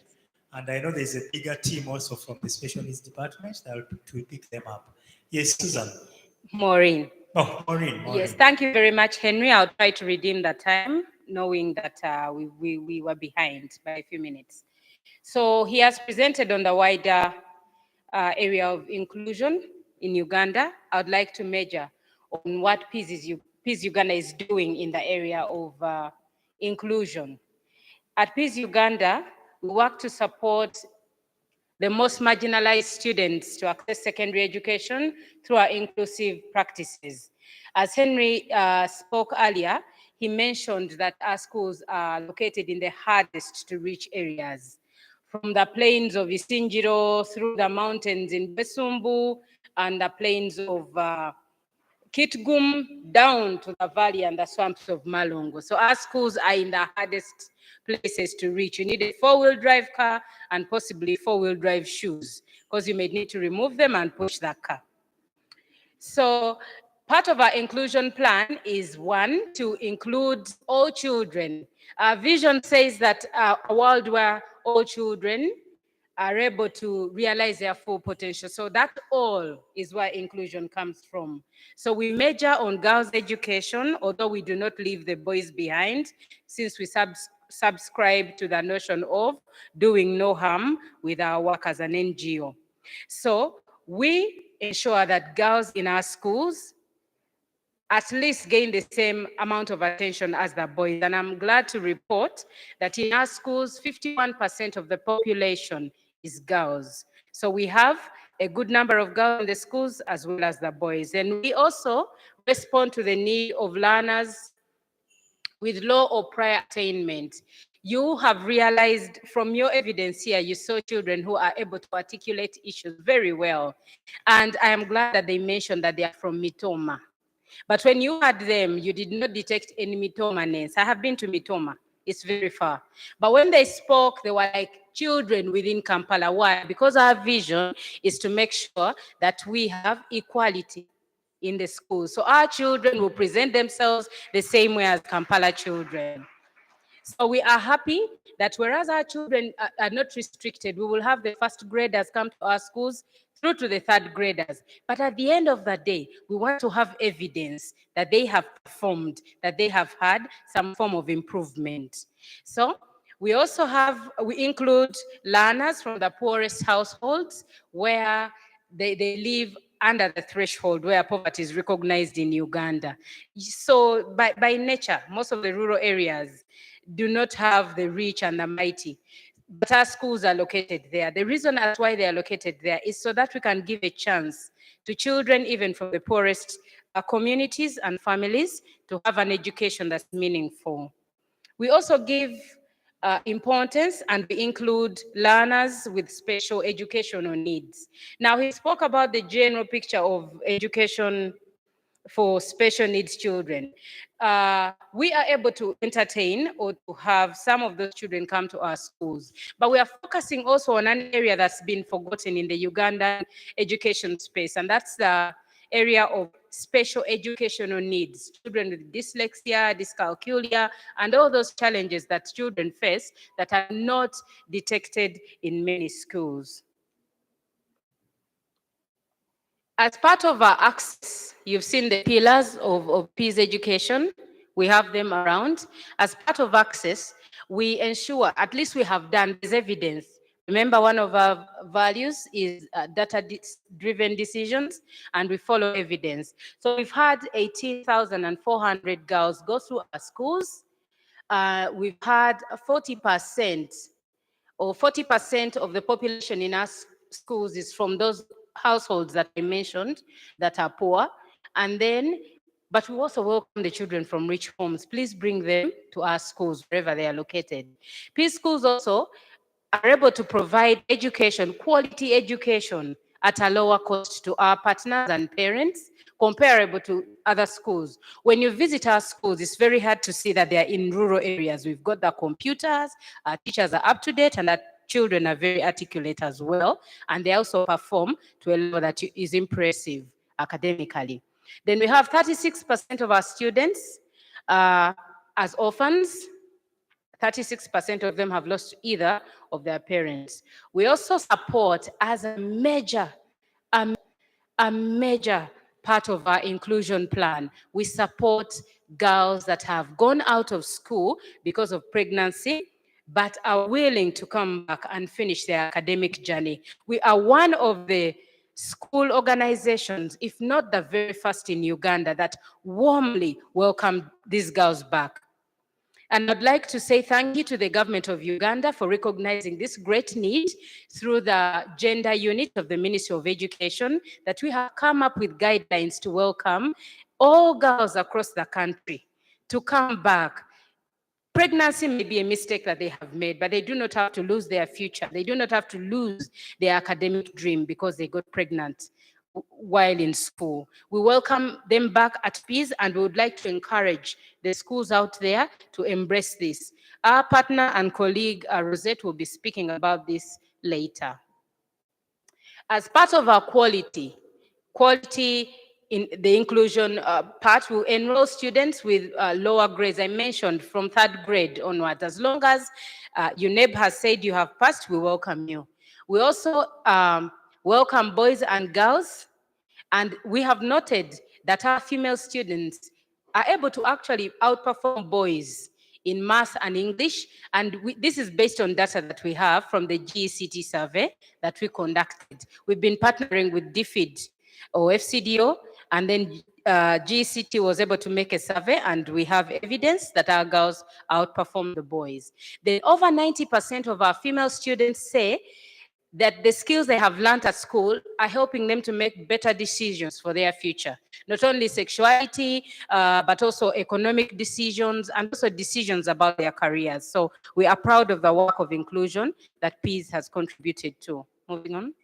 And I know there's a bigger team also from the Special Needs Department that will pick them up. Yes, Susan. Maureen. Oh, Maureen. Yes, thank you very much, Henry. I'll try to redeem the time, knowing that we were behind by a few minutes. So he has presented on the wider area of inclusion in Uganda. I would like to measure on what PEAS Uganda is doing in the area of inclusion. At PEAS Uganda, we work to support the most marginalized students to access secondary education through our inclusive practices. As Henry spoke earlier, he mentioned that our schools are located in the hardest to reach areas, from the plains of Isinjiro through the mountains in Besumbu and the plains of Kitgum down to the valley and the swamps of Malungu. So our schools are in the hardest places to reach. You need a four-wheel drive car and possibly four-wheel drive shoes, because you may need to remove them and push that car. So part of our inclusion plan is, one, to include all children. Our vision says that a world where all children are able to realize their full potential. So that all is where inclusion comes from. So we major on girls' education, although we do not leave the boys behind, since we subscribe to the notion of doing no harm with our work as an NGO. So we ensure that girls in our schools at least gain the same amount of attention as the boys. And I'm glad to report that in our schools, 51% of the population is girls. So we have a good number of girls in the schools as well as the boys. And we also respond to the need of learners with low or prior attainment. You have realized from your evidence here, you saw children who are able to articulate issues very well. And I am glad that they mentioned that they are from Mitoma. But when you had them, you did not detect any Mitoma-ness. I have been to Mitoma. It's very far. But when they spoke, they were like children within Kampala. Why? Because our vision is to make sure that we have equality in the schools. So our children will present themselves the same way as Kampala children. So we are happy that whereas our children are not restricted, we will have the first graders come to our schools through to the third graders. But at the end of the day, we want to have evidence that they have performed, that they have had some form of improvement. So we also we include learners from the poorest households where they live under the threshold where poverty is recognized in Uganda. So by nature, most of the rural areas do not have the rich and the mighty, but our schools are located there. The reason as why they are located there is so that we can give a chance to children, even from the poorest communities and families, to have an education that's meaningful. We also give importance and we include learners with special educational needs. Now, he spoke about the general picture of education for special needs children. We are able to entertain or to have some of those children come to our schools, but we are focusing also on an area that's been forgotten in the Ugandan education space, and that's the area of special educational needs, children with dyslexia, dyscalculia, and all those challenges that children face that are not detected in many schools. As part of our access, you've seen the pillars of PEAS education. We have them around. As part of access, we ensure, at least we have done, there's evidence. Remember, one of our values is data-driven decisions, and we follow evidence. So we've had 18,400 girls go through our schools. We've had 40% or 40% of the population in our schools is from those households that I mentioned that are poor. And then, but we also welcome the children from rich homes. Please bring them to our schools wherever they are located. PEAS schools also are able to provide education, quality education at a lower cost to our partners and parents, comparable to other schools. When you visit our schools, it's very hard to see that they are in rural areas. We've got the computers, our teachers are up to date, and our children are very articulate as well, and they also perform to a level that is impressive academically. Then we have 36% of our students as orphans. 36% of them have lost either of their parents. We also support as a major part of our inclusion plan. We support girls that have gone out of school because of pregnancy, but are willing to come back and finish their academic journey. We are one of the school organizations, if not the very first in Uganda, that warmly welcome these girls back. And I'd like to say thank you to the government of Uganda for recognizing this great need through the gender unit of the Ministry of Education, that we have come up with guidelines to welcome all girls across the country to come back. Pregnancy may be a mistake that they have made, but they do not have to lose their future. They do not have to lose their academic dream because they got pregnant while in school. We welcome them back at PEAS, and we would like to encourage the schools out there to embrace this. Our partner and colleague, Rosette, will be speaking about this later. As part of our quality in the inclusion part, will enroll students with lower grades. I mentioned from 3rd grade onwards. As long as UNEB has said you have passed, we welcome you. We also welcome boys and girls, and we have noted that our female students are able to actually outperform boys in math and English, and this is based on data that we have from the GECT survey that we conducted. We've been partnering with DFID or FCDO, and then GECT was able to make a survey, and we have evidence that our girls outperform the boys. Then over 90% of our female students say that the skills they have learned at school are helping them to make better decisions for their future. Not only sexuality, but also economic decisions, and also decisions about their careers. So we are proud of the work of inclusion that PEAS has contributed to. Moving on.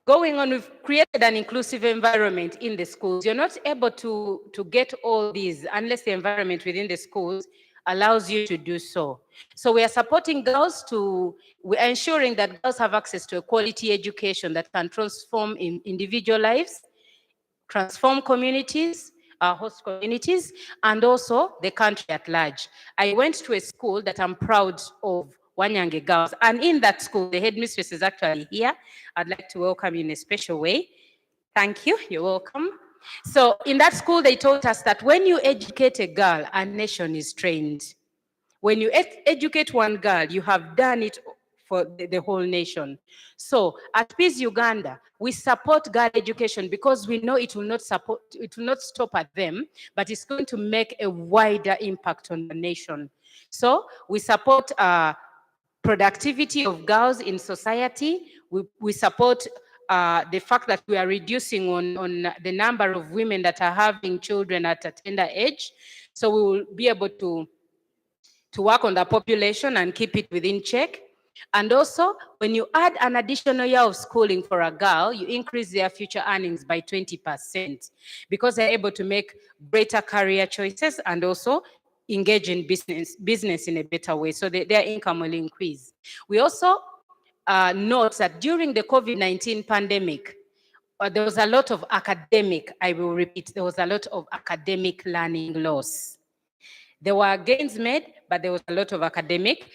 Going on, we've created an inclusive environment in the schools. You're not able to get all these unless the environment within the schools allows you to do so. So we are supporting girls we're ensuring that girls have access to a quality education that can transform in individual lives, transform communities, host communities, and also the country at large. I went to a school that I'm proud of, Wanyange Girls, and in that school, the headmistress is actually here. I'd like to welcome you in a special way. Thank you, you're welcome. So in that school, they taught us that when you educate a girl, a nation is trained. When you educate one girl, you have done it for the whole nation. So at PEAS Uganda, we support girl education because we know it will not stop at them, but it's going to make a wider impact on the nation. So we support productivity of girls in society. We support the fact that we are reducing on the number of women that are having children at a tender age. So we will be able to work on the population and keep it within check. And also, when you add an additional year of schooling for a girl, you increase their future earnings by 20% because they're able to make greater career choices and also engage in business in a better way. So their income will increase. We also notes that during the COVID-19 pandemic, there was a lot of academic, I will repeat, there was a lot of academic learning loss. There were gains made, but there was a lot of academic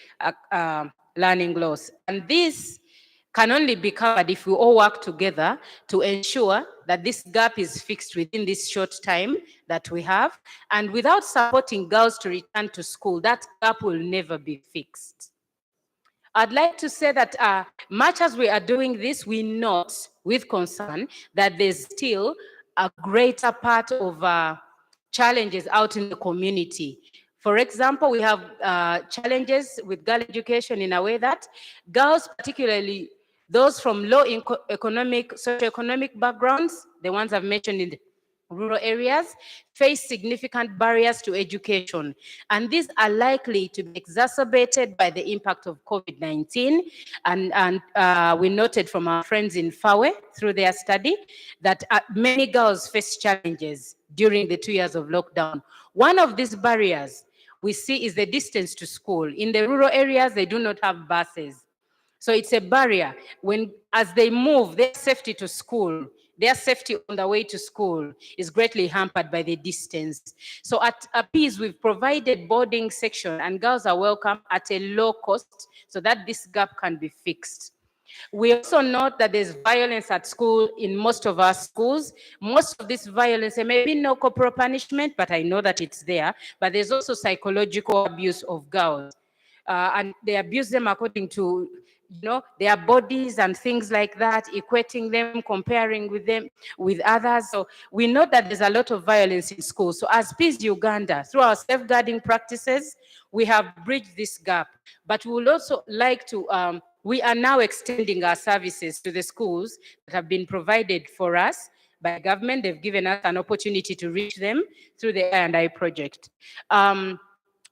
learning loss. And this can only be covered if we all work together to ensure that this gap is fixed within this short time that we have. And without supporting girls to return to school, that gap will never be fixed. I'd like to say that much as we are doing this, we note with concern that there's still a greater part of challenges out in the community. For example, we have challenges with girl education in a way that girls, particularly those from low socioeconomic backgrounds, the ones I've mentioned in the rural areas, face significant barriers to education. And these are likely to be exacerbated by the impact of COVID-19. And we noted from our friends in FAWE through their study that many girls face challenges during the 2 years of lockdown. One of these barriers we see is the distance to school. In the rural areas, they do not have buses. So it's a barrier. As they move, their safety to school, their safety on the way to school is greatly hampered by the distance. So at PEAS, we've provided boarding section and girls are welcome at a low cost so that this gap can be fixed. We also note that there's violence at school in most of our schools. Most of this violence, there may be no corporal punishment, but I know that it's there. But there's also psychological abuse of girls. And they abuse them according to their bodies and things like that, equating them, comparing with them with others. So we know that there's a lot of violence in schools. So as PEAS Uganda, through our safeguarding practices, we have bridged this gap. But we would also like to, we are now extending our services to the schools that have been provided for us by government. They've given us an opportunity to reach them through the I&I project.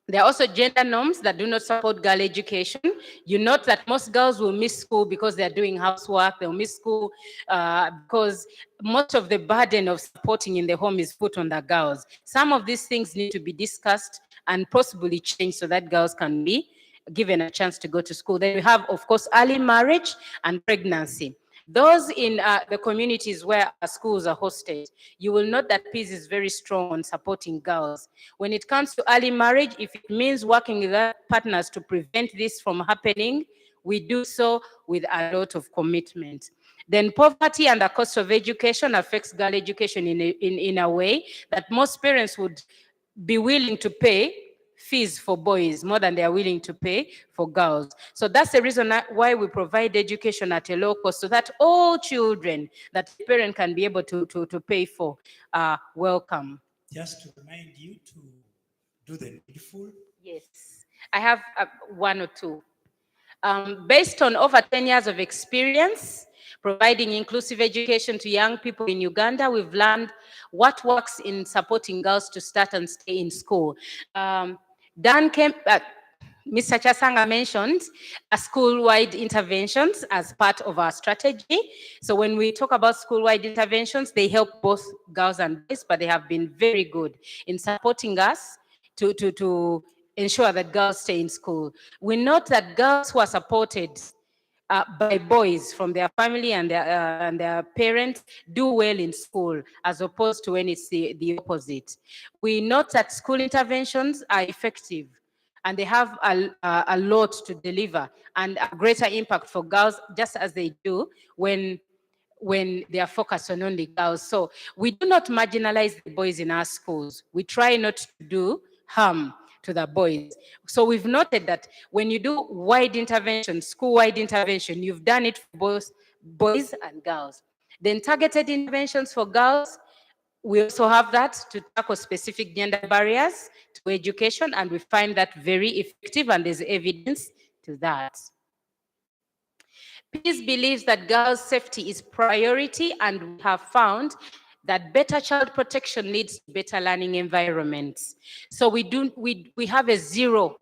There are also gender norms that do not support girl education. You note that most girls will miss school because they're doing housework. They'll miss school because most of the burden of supporting in the home is put on the girls. Some of these things need to be discussed and possibly changed so that girls can be given a chance to go to school. Then we have, of course, early marriage and pregnancy. Those in the communities where our schools are hosted, you will note that PEAS is very strong on supporting girls. When it comes to early marriage, if it means working with our partners to prevent this from happening, we do so with a lot of commitment. Then poverty and the cost of education affects girl education in a way that most parents would be willing to pay fees for boys more than they are willing to pay for girls. So that's the reason why we provide education at a low cost so that all children that the parent can be able to pay for are welcome. Just to remind you to do the needful. Yes, I have one or two. Based on over 10 years of experience providing inclusive education to young people in Uganda, we've learned what works in supporting girls to start and stay in school. Mr. Chasanga mentioned school-wide interventions as part of our strategy. So when we talk about school-wide interventions, they help both girls and boys, but they have been very good in supporting us to ensure that girls stay in school. We note that girls who are supported by boys from their family and their parents do well in school, as opposed to when it's the opposite. We note that school interventions are effective and they have a lot to deliver and a greater impact for girls, just as they do when they are focused on only girls. So we do not marginalize the boys in our schools. We try not to do harm to the boys. So we've noted that when you do wide intervention, school-wide intervention, you've done it for both boys and girls. Then targeted interventions for girls, we also have that to tackle specific gender barriers to education, and we find that very effective, and there's evidence to that. PEAS believes that girls' safety is priority, and we have found that better child protection leads to better learning environments. So we have a zero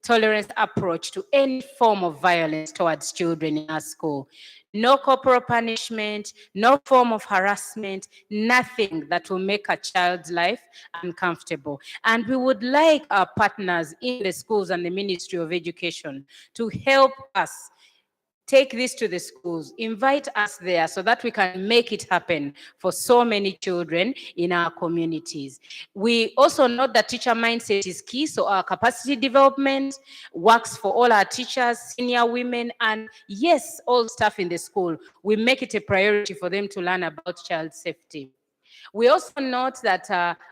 tolerance approach to any form of violence towards children in our school. No corporal punishment, no form of harassment, nothing that will make a child's life uncomfortable. And we would like our partners in the schools and the Ministry of Education to help us Take this to the schools, invite us there so that we can make it happen for so many children in our communities. We also know that teacher mindset is key, so our capacity development works for all our teachers, senior women, and yes, all staff in the school. We make it a priority for them to learn about child safety. We also note that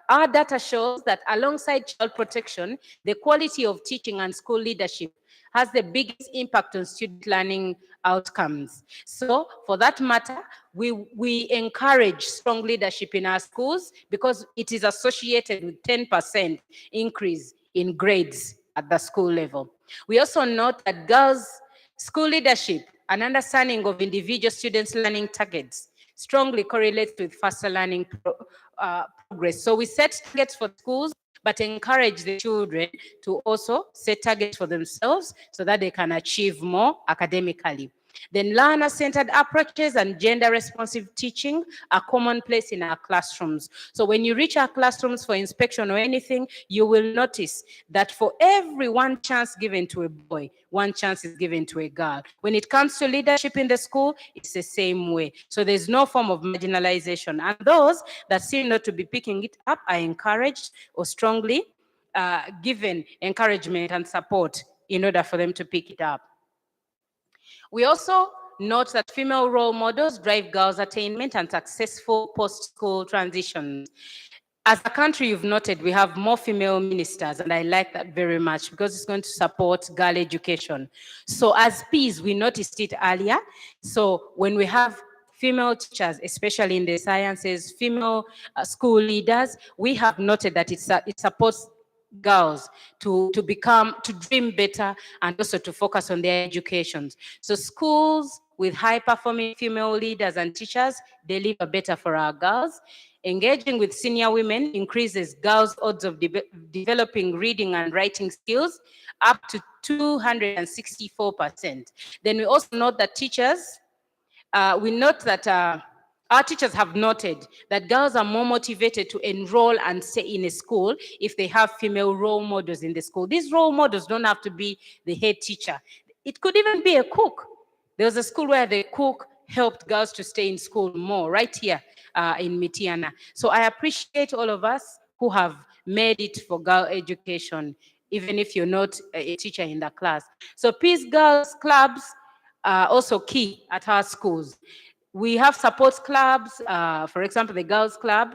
our data shows that alongside child protection, the quality of teaching and school leadership has the biggest impact on student learning outcomes. So for that matter, we encourage strong leadership in our schools because it is associated with 10% increase in grades at the school level. We also note that girls' school leadership and understanding of individual students' learning targets strongly correlates with faster learning progress. So we set targets for schools, but encourage the children to also set targets for themselves so that they can achieve more academically. Then learner-centered approaches and gender-responsive teaching are commonplace in our classrooms. So when you reach our classrooms for inspection or anything, you will notice that for every one chance given to a boy, one chance is given to a girl. When it comes to leadership in the school, it's the same way. So there's no form of marginalization. And those that seem not to be picking it up are encouraged or strongly given encouragement and support in order for them to pick it up. We also note that female role models drive girls' attainment and successful post-school transitions. As a country, you've noted we have more female ministers, and I like that very much because it's going to support girl education. So as PEAS, we noticed it earlier. So when we have female teachers, especially in the sciences, female school leaders, we have noted that it supports girls to dream better and also to focus on their educations. So schools with high-performing female leaders and teachers deliver better for our girls. Engaging with senior women increases girls' odds of developing reading and writing skills up to 264%. Then we also note that our teachers have noted that girls are more motivated to enroll and stay in a school if they have female role models in the school. These role models don't have to be the head teacher. It could even be a cook. There was a school where the cook helped girls to stay in school more, right here in Mitiana. So I appreciate all of us who have made it for girl education, even if you're not a teacher in the class. So PEAS Girls Clubs are also key at our schools. We have support clubs, for example, the Girls Club,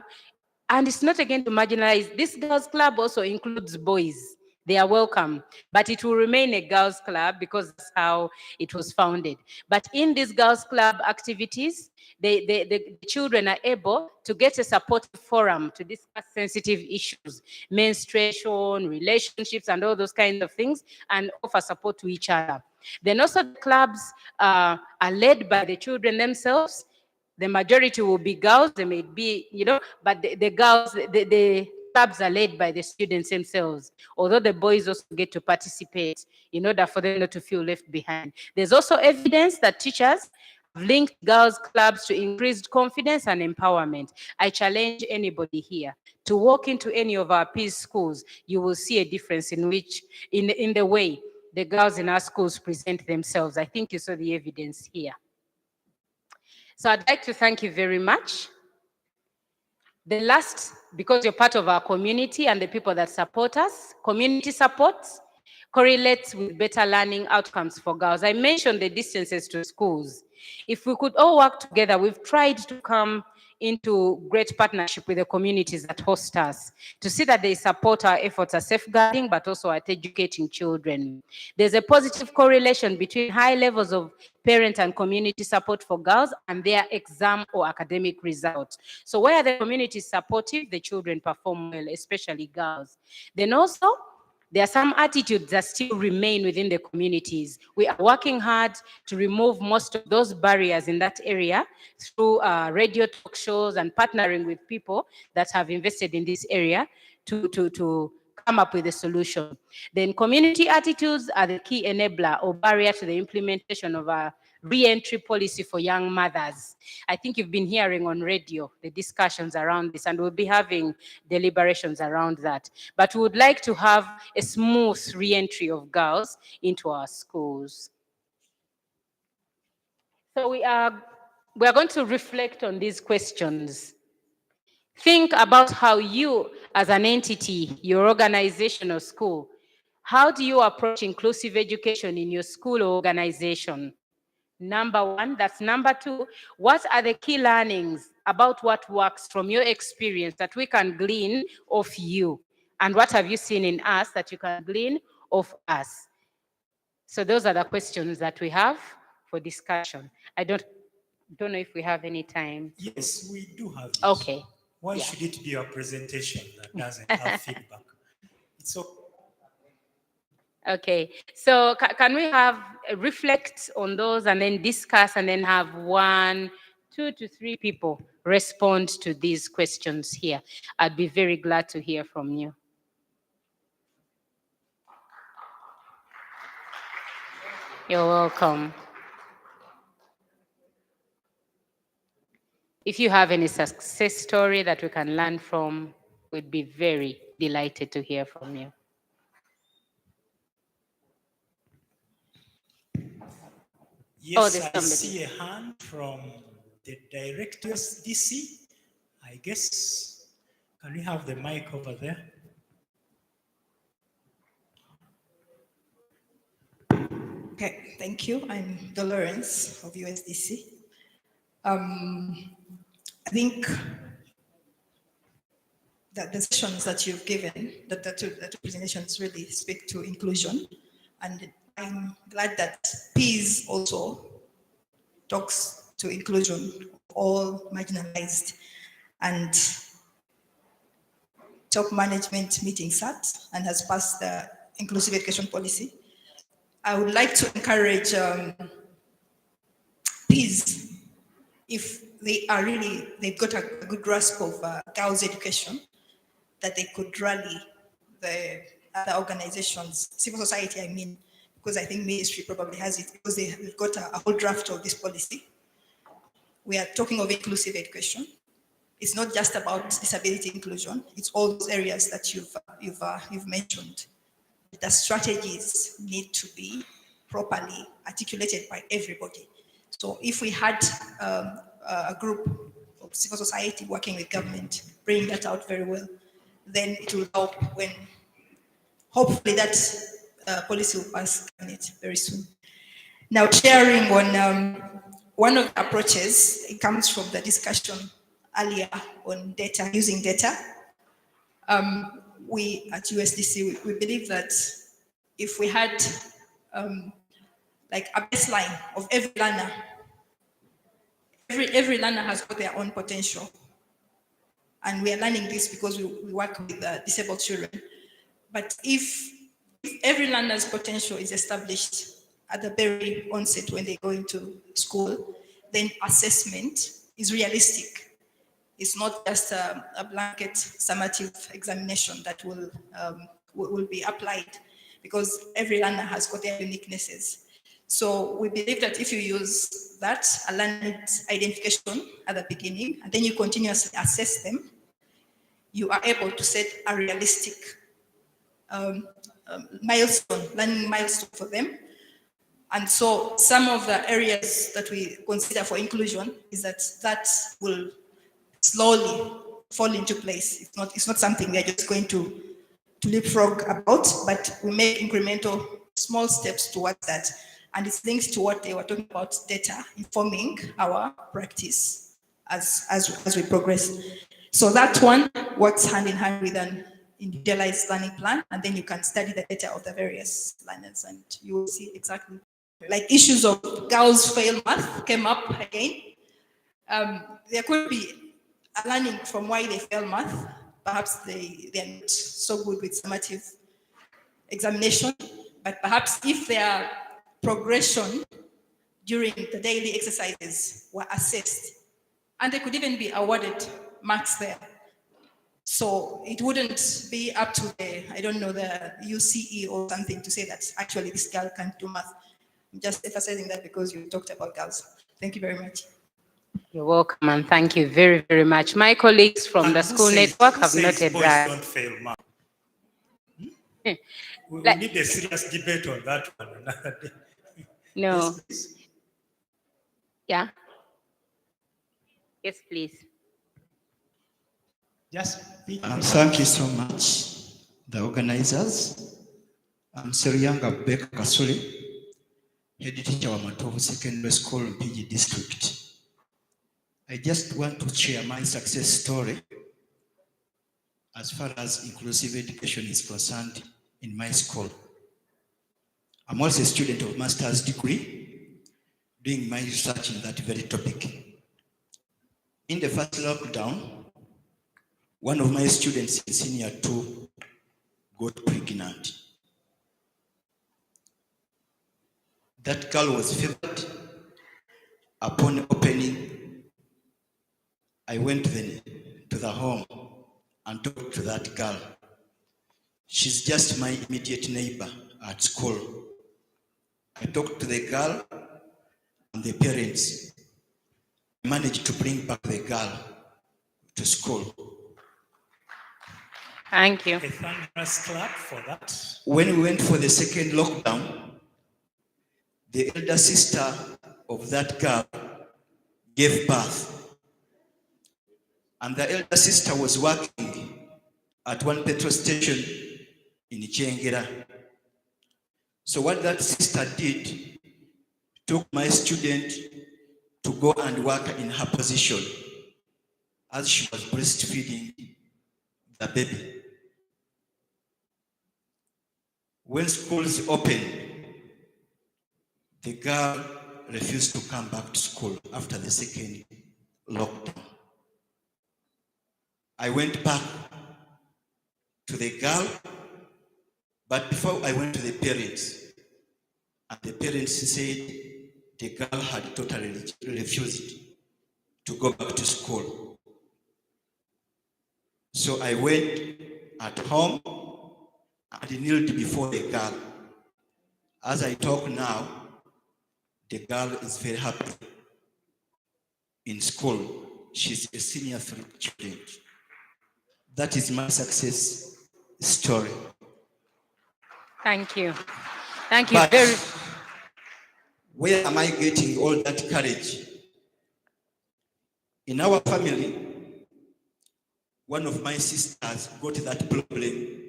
and it's not again to marginalize. This Girls Club also includes boys. They are welcome, but it will remain a girls club because that's how it was founded. But in these girls club activities, the children are able to get a supportive forum to discuss sensitive issues, menstruation, relationships, and all those kinds of things, and offer support to each other. Then also the clubs are led by the children themselves. The majority will be girls, they may be, but the girls, the clubs are led by the students themselves, although the boys also get to participate in order for them not to feel left behind. There's also evidence that teachers have linked girls' clubs to increased confidence and empowerment. I challenge anybody here to walk into any of our PEAS schools. You will see a difference in the way the girls in our schools present themselves. I think you saw the evidence here. So I'd like to thank you very much. The last, because you're part of our community and the people that support us, community support correlates with better learning outcomes for girls. I mentioned the distances to schools. If we could all work together, we've tried to come into great partnership with the communities that host us to see that they support our efforts at safeguarding, but also at educating children. There's a positive correlation between high levels of parent and community support for girls and their exam or academic results. So where the community is supportive, the children perform well, especially girls. Then also, there are some attitudes that still remain within the communities. We are working hard to remove most of those barriers in that area through radio talk shows and partnering with people that have invested in this area to come up with a solution. Then community attitudes are the key enabler or barrier to the implementation of a re-entry policy for young mothers. I think you've been hearing on radio the discussions around this, and we'll be having deliberations around that. But we would like to have a smooth re-entry of girls into our schools. So we are going to reflect on these questions. Think about how you, as an entity, your organization or school, how do you approach inclusive education in your school or organization? Number one. That's number two. What are the key learnings about what works from your experience that we can glean of you? And what have you seen in us that you can glean of us? So those are the questions that we have for discussion. I don't know if we have any time. Yes, we do have it. Okay. Why should it be a presentation that doesn't have feedback? It's okay. Okay, so can we have reflect on those and then discuss and then have 1, 2 to 3 people respond to these questions here? I'd be very glad to hear from you. You're welcome. If you have any success story that we can learn from, we'd be very delighted to hear from you. Yes, I see a hand from the director's DC. I guess, can we have the mic over there? Okay, thank you. I'm Dolores of USDC. I think that the sessions that you've given, that the two presentations really speak to inclusion. And I'm glad that PEAS also talks to inclusion of all marginalized, and top management meeting sat and has passed the inclusive education policy. I would like to encourage PEAS, if they are really, they've got a good grasp of girls' education, that they could rally the other organizations, civil society, I mean, because I think ministry probably has it, because they've got a whole draft of this policy. We are talking of inclusive education. It's not just about disability inclusion. It's all those areas that you've mentioned. The strategies need to be properly articulated by everybody. So if we had a group of civil society working with government, bringing that out very well, then it will help when, hopefully that policy will pass cabinet very soon. Now, sharing on one of the approaches, it comes from the discussion earlier on data, using data. We at USDC, we believe that if we had like a baseline of every learner, every learner has got their own potential. And we are learning this because we work with disabled children. But if every learner's potential is established at the very onset when they go into school, then assessment is realistic. It's not just a blanket summative examination that will be applied, because every learner has got their uniquenesses. So we believe that if you use that, a learner identification at the beginning, and then you continuously assess them, you are able to set a realistic learning milestone for them. And so some of the areas that we consider for inclusion is that will slowly fall into place. It's not something we are just going to leapfrog about, but we make incremental small steps towards that. And it's linked to what they were talking about, data informing our practice as we progress. So that one works hand in hand with an individualized learning plan, and then you can study the data of the various learners, and you will see exactly, like issues of girls fail math came up again. There could be a learning from why they fail math. Perhaps they're not so good with summative examination, but perhaps if their progression during the daily exercises were assessed, and they could even be awarded marks there. So it wouldn't be up to the, I don't know, the UCE or something to say that actually this girl can't do math. I'm just emphasizing that because you talked about girls. Thank you very much. You're welcome, and thank you very, very much. My colleagues from the school network have noted that. Don't fail math? We need a serious debate on that one another day. No. Yes, Yeah. Yes, please. Just Thank you so much, the organizers. I'm Serianga Bek Kasuri, head teacher of Matovu Secondary School in PG District. I just want to share my success story as far as inclusive education is concerned in my school. I'm also a student of master's degree, doing my research in that very topic. In the first lockdown, one of my students in senior 2 got pregnant. That girl was favored. Upon opening, I went to the home and talked to that girl. She's just my immediate neighbor at school. I talked to the girl and the parents. I managed to bring back the girl to school. Thank you. A thunderous clap for that. When we went for the second lockdown, the elder sister of that girl gave birth. And the elder sister was working at one petrol station in Chengera. So what that sister did, took my student to go and work in her position as she was breastfeeding the baby. When schools opened, the girl refused to come back to school after the second lockdown. I went back to the girl, but before I went to the parents, and the parents said the girl had totally refused to go back to school. So I went at home and kneeled before the girl. As I talk now, the girl is very happy in school. She's a senior 3 student. That is my success story. Thank you. Thank you. But where am I getting all that courage? In our family, one of my sisters got that problem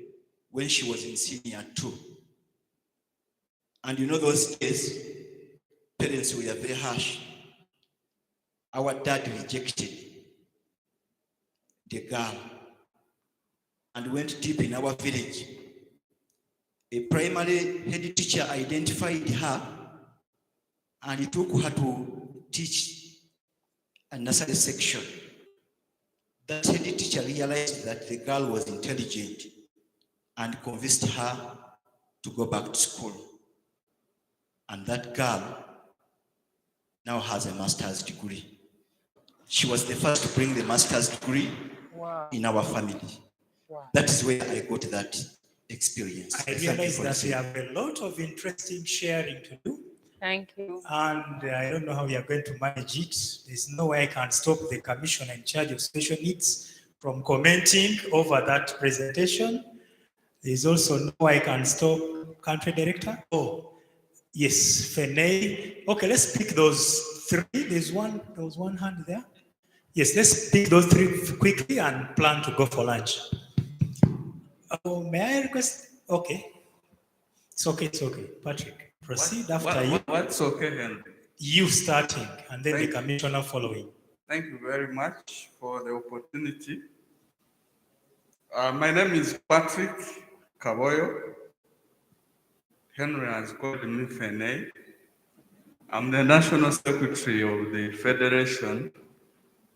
when she was in senior 2. And you know those days, parents were very harsh. Our dad rejected the girl and went deep in our village. A primary head teacher identified her and he took her to teach a nursery section. That head teacher realized that the girl was intelligent and convinced her to go back to school. And that girl now has a master's degree. She was the first to bring the master's degree in our family. That is where I got that experience. I realize that we have a lot of interesting sharing to do. Thank you. And I don't know how we are going to manage it. There's no way I can stop the commissioner in charge of special needs from commenting over that presentation. There's also no way I can stop country director. Oh, yes, Fenei. Okay, let's pick those 3. There was one hand there. Yes, let's pick those 3 quickly and plan to go for lunch. Oh, may I request? Okay. It's okay. Patrick, proceed after you. What's okay, Henry? You starting, and then the commissioner following. Thank you very much for the opportunity. My name is Patrick Kaboyo. Henry has called me Fenei. I'm the National Secretary of the Federation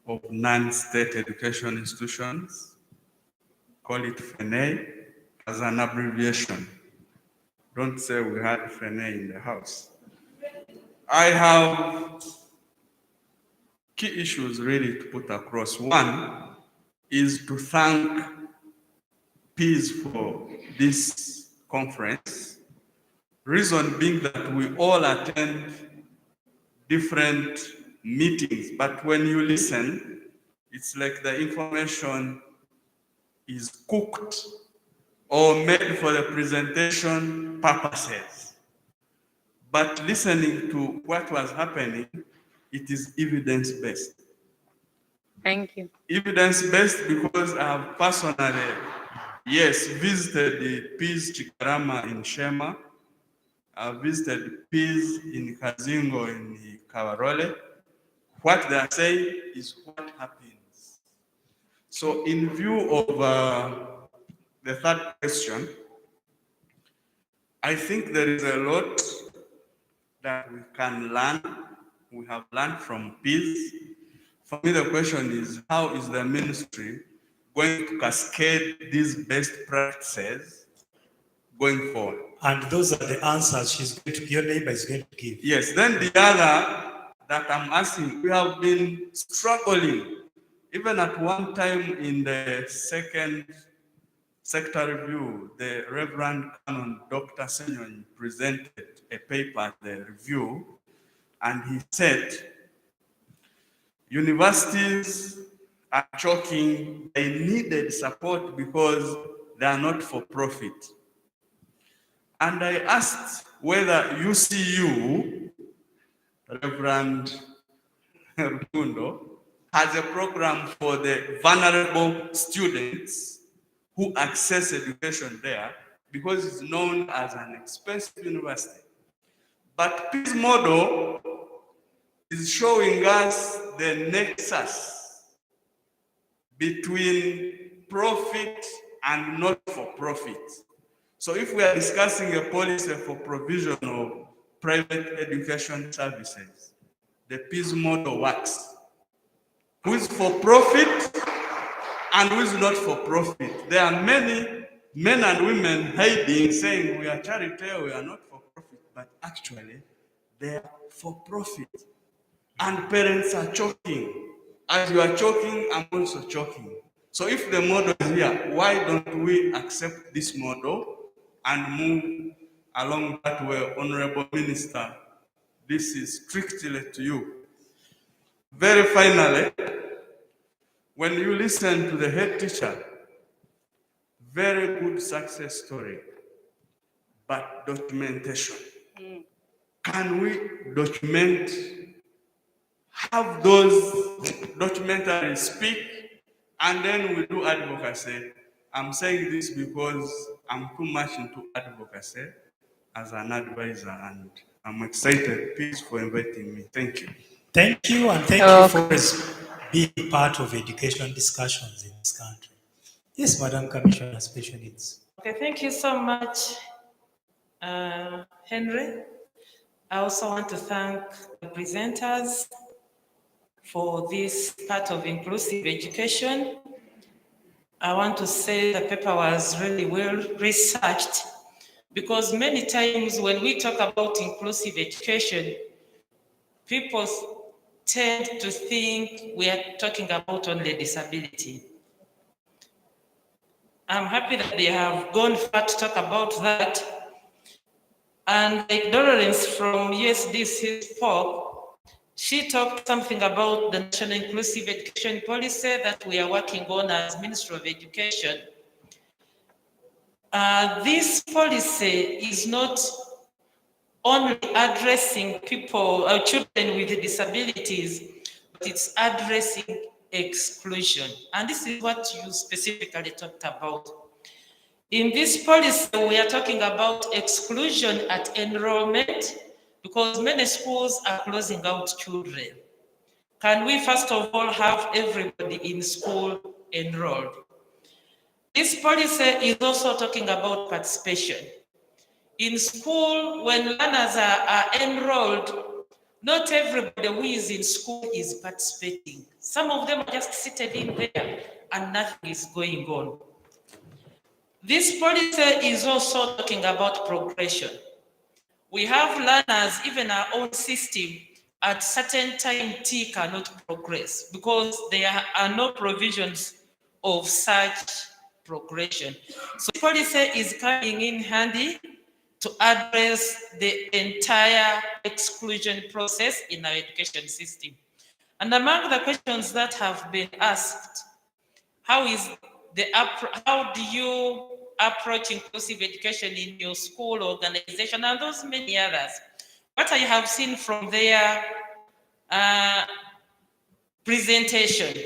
of Non-State Education Institutions. Call it Fenei as an abbreviation. Don't say we had Fenei in the house. I have key issues really to put across. One is to thank PEAS for this conference. Reason being that we all attend different meetings, but when you listen, it's like the information is cooked or made for the presentation purposes. But listening to what was happening, it is evidence-based. Thank you. Evidence-based because I have personally, yes, visited the PEAS Chikarama in Shema. I visited PEAS in Kazingo in Kawarole. What they are saying is what happens. So in view of the third question, I think there is a lot that we can learn. We have learned from PEAS. For me, the question is, how is the ministry going to cascade these best practices going forward? And those are the answers your neighbor is going to give. Yes, then the other that I'm asking, we have been struggling. Even at one time in the second sector review, the Reverend Canon Dr. Senyon presented a paper at the review, and he said, universities are choking, they needed support because they are not for profit. And I asked whether UCU, Reverend Rukundo, has a program for the vulnerable students who access education there, because it's known as an expensive university. But PEAS model is showing us the nexus between profit and not for profit. So if we are discussing a policy for provision of private education services, the PEAS model works. Who is for profit and who is not for profit? There are many men and women hiding, saying we are charity, we are not for profit, but actually they are for profit. And parents are choking. As you are choking, I'm also choking. So if the model is here, why don't we accept this model and move along that way? Honorable Minister, this is strictly to you. Very finally, when you listen to the head teacher, very good success story, but documentation. Can we document, have those documentaries speak, and then we do advocacy? I'm saying this because I'm too much into advocacy as an advisor, and I'm excited. Please for inviting me. Thank you. Thank you, and thank you for being part of education discussions in this country. Yes, Madam Commissioner, Special Needs. Okay, thank you so much, Henry. I also want to thank the presenters for this part of inclusive education. I want to say the paper was really well researched, because many times when we talk about inclusive education, people tend to think we are talking about only disability. I'm happy that they have gone far to talk about that. And like Dorrance from USDC spoke, she talked something about the National Inclusive Education Policy that we are working on as Ministry of Education. This policy is not only addressing people, children with disabilities, but it's addressing exclusion. And this is what you specifically talked about. In this policy, we are talking about exclusion at enrollment, because many schools are closing out children. Can we first of all have everybody in school enrolled? This policy is also talking about participation. In school, when learners are enrolled, not everybody who is in school is participating. Some of them are just seated in there and nothing is going on. This policy is also talking about progression. We have learners, even our own system, at certain time T cannot progress because there are no provisions of such progression. So policy is coming in handy to address the entire exclusion process in our education system. And among the questions that have been asked, how do you approach inclusive education in your school, organization, and those many others? What I have seen from there, presentation.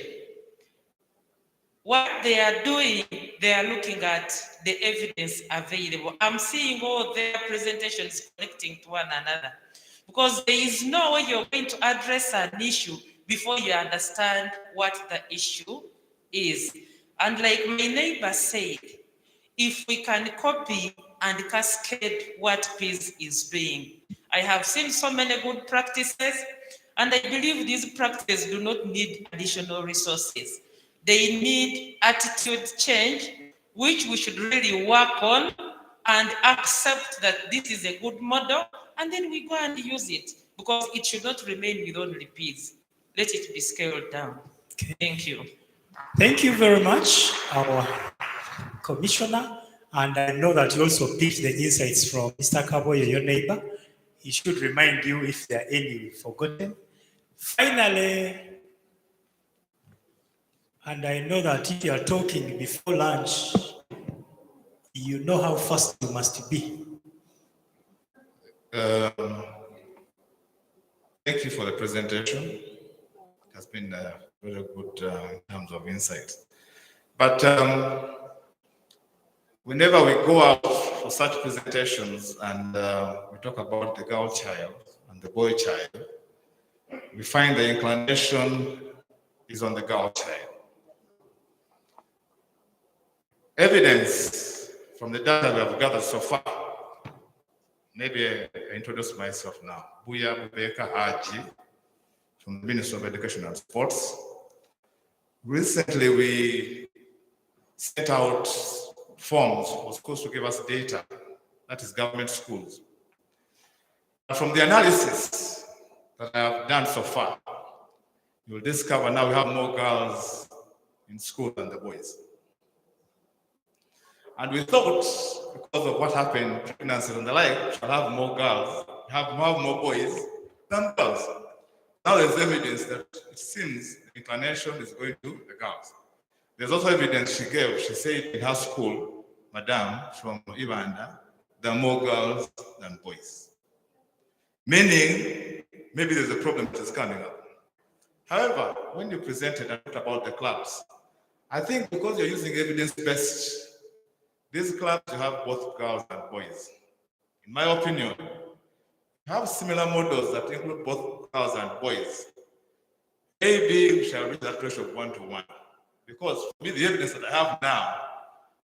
What they are doing, they are looking at the evidence available. I'm seeing all their presentations connecting to one another because there is no way you're going to address an issue before you understand what the issue is. And like my neighbor said, if we can copy and cascade what PEAS is doing. I have seen so many good practices, and I believe these practices do not need additional resources. They need attitude change, which we should really work on and accept that this is a good model, and then we go and use it, because it should not remain with only PEAS. Let it be scaled down. Thank you. Thank you very much, our Commissioner. And I know that you also picked the insights from Mr. Kaboye, your neighbor. He should remind you if there are any forgotten. Finally, and I know that if you are talking before lunch, you know how fast you must be. Thank you for the presentation. It has been very good in terms of insight. But whenever we go out for such presentations and we talk about the girl child and the boy child, we find the inclination is on the girl child. Evidence from the data we have gathered so far, maybe I introduce myself now. Buya Bubeka Aji from the Ministry of Education and Sports. Recently, we sent out forms for schools to give us data, that is government schools. And from the analysis that I have done so far, you'll discover now we have more girls in school than the boys. And we thought, because of what happened, pregnancies and the like, we'll have more girls, have more boys than girls. Now there's evidence that it seems the inclination is going to the girls. There's also evidence she gave. She said in her school, Madam from Uganda, there are more girls than boys. Meaning, maybe there's a problem that is coming up. However, when you presented and talked about the clubs, I think because you're using evidence-based, these clubs you have both girls and boys. In my opinion, you have similar models that include both girls and boys. Maybe we shall reach that ratio of 1-to-1. Because for me, the evidence that I have now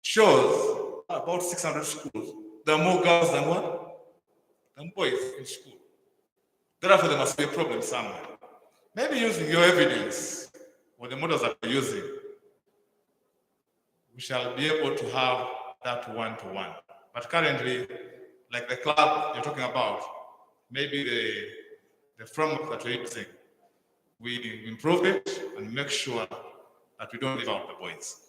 shows about 600 schools, there are more girls than what? Than boys in school. Therefore, there must be a problem somewhere. Maybe using your evidence or the models that we're using, we shall be able to have that 1-to-1. But currently, like the club you're talking about, maybe the framework that we're using, we improve it and make sure that we don't leave out the boys.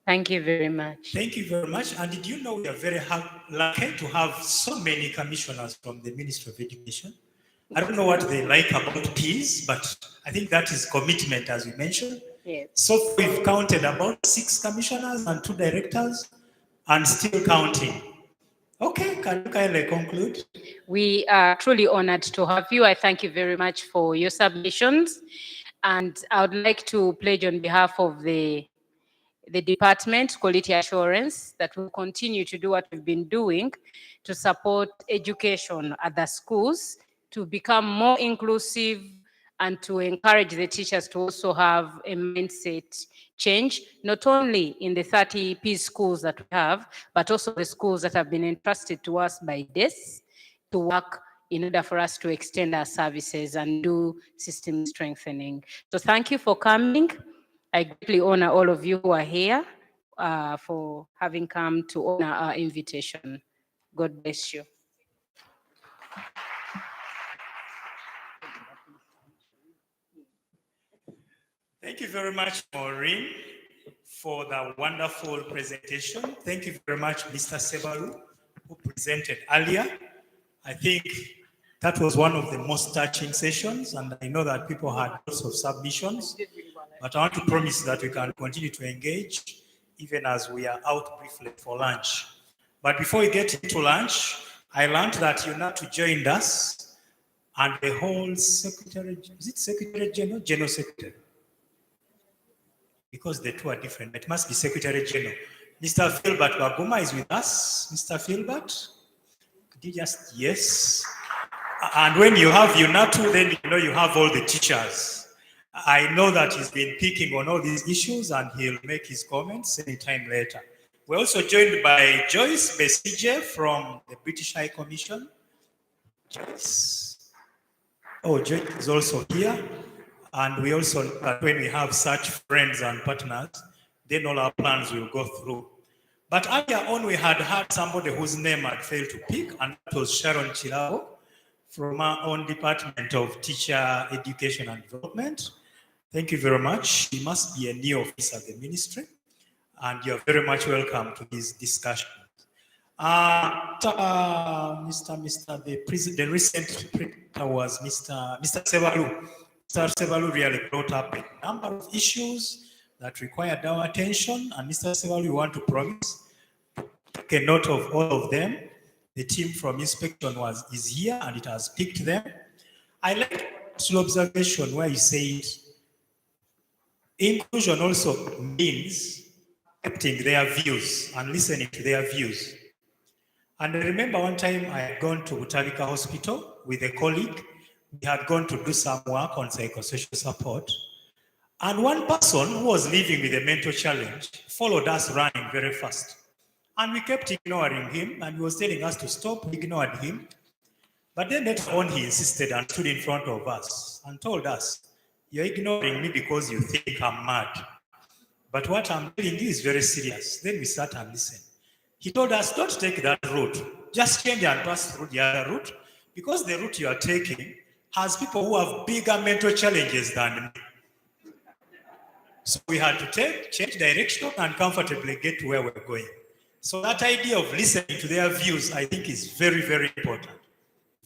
Thank you very much. Thank you very much. And did you know we are very lucky to have so many commissioners from the Ministry of Education? I don't know what they like about PEAS, but I think that is commitment, as we mentioned. Yes. So we've counted about 6 commissioners and 2 directors, and still counting. Okay, can you kindly conclude? We are truly honored to have you. I thank you very much for your submissions. And I would like to pledge on behalf of the department, quality assurance, that will continue to do what we've been doing to support education at the schools, to become more inclusive and to encourage the teachers to also have a mindset change, not only in the 30 PEAS schools that we have, but also the schools that have been entrusted to us by DES to work in order for us to extend our services and do system strengthening. So thank you for coming. I greatly honor all of you who are here for having come to honor our invitation. God bless you. Thank you very much, Maureen, for the wonderful presentation. Thank you very much, Mr. Sebaru, who presented earlier. I think that was one of the most touching sessions, and I know that people had lots of submissions, but I want to promise that we can continue to engage even as we are out briefly for lunch. But before we get into lunch, I learned that UNATU joined us and the whole secretary, is it secretary general? General secretary. Because the two are different, it must be secretary general. Mr. Philbert Waguma is with us. Mr. Philbert, could you just, yes. And when you have UNATU, then you know you have all the teachers. I know that he's been picking on all these issues and he'll make his comments anytime later. We're also joined by Joyce Besije from the British High Commission. Joyce. Oh, Joyce is also here. And we also, when we have such friends and partners, then all our plans will go through. But earlier on, we had somebody whose name had failed to pick, and that was Sharon Chilao from our own Department of Teacher Education and Development. Thank you very much. She must be a new officer of the ministry, and you're very much welcome to this discussion. The recent speaker was Mr. Sebalu. Mr. Sebalu really brought up a number of issues that required our attention, and Mr. Sebalu, we want to promise to take a note of all of them. The team from inspection is here and it has picked them. I like the observation where you said inclusion also means accepting their views and listening to their views. And I remember one time I had gone to Butalika Hospital with a colleague. We had gone to do some work on psychosocial support. And one person who was living with a mental challenge followed us running very fast. And we kept ignoring him, and he was telling us to stop. We ignored him. But then later on, he insisted and stood in front of us and told us, "You're ignoring me because you think I'm mad. But what I'm telling you is very serious." Then we sat and listened. He told us, "Don't take that route. Just change and pass through the other route, because the route you are taking has people who have bigger mental challenges than me." So we had to change direction and comfortably get to where we're going. So that idea of listening to their views, I think, is very, very important.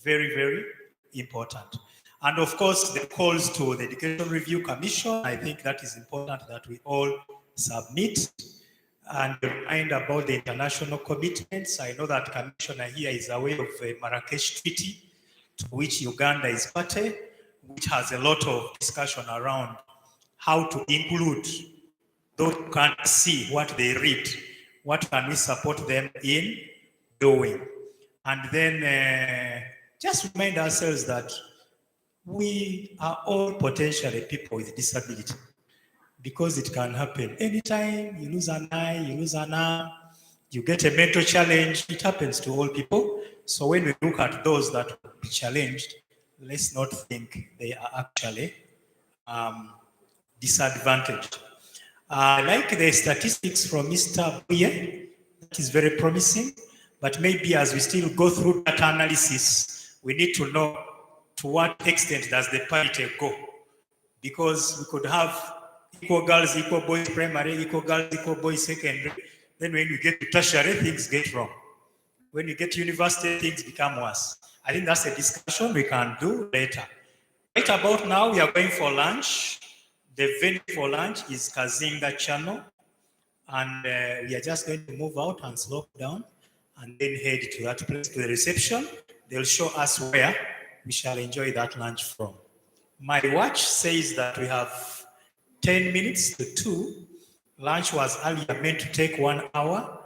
Very, very important. And of course, the calls to the Education Review Commission, I think that is important that we all submit and remind about the international commitments. I know that Commissioner here is aware of the Marrakesh Treaty, to which Uganda is party, which has a lot of discussion around how to include those who can't see what they read. What can we support them in doing? And then just remind ourselves that we are all potentially people with disability, because it can happen anytime. You lose an eye, you lose an arm, you get a mental challenge. It happens to all people. So when we look at those that will be challenged, let's not think they are actually disadvantaged. Like the statistics from Mr. Buye, that is very promising, but maybe as we still go through that analysis, we need to know to what extent does the parity go, because we could have equal girls, equal boys primary, equal girls, equal boys secondary. Then when we get to tertiary, things get wrong. When you get to university, things become worse. I think that's a discussion we can do later. Right about now, we are going for lunch. The venue for lunch is Kazinga Channel, and we are just going to move out and slope down and then head to that place, to the reception. They'll show us where we shall enjoy that lunch from. My watch says that we have 10 minutes to 2. Lunch was earlier meant to take 1 hour.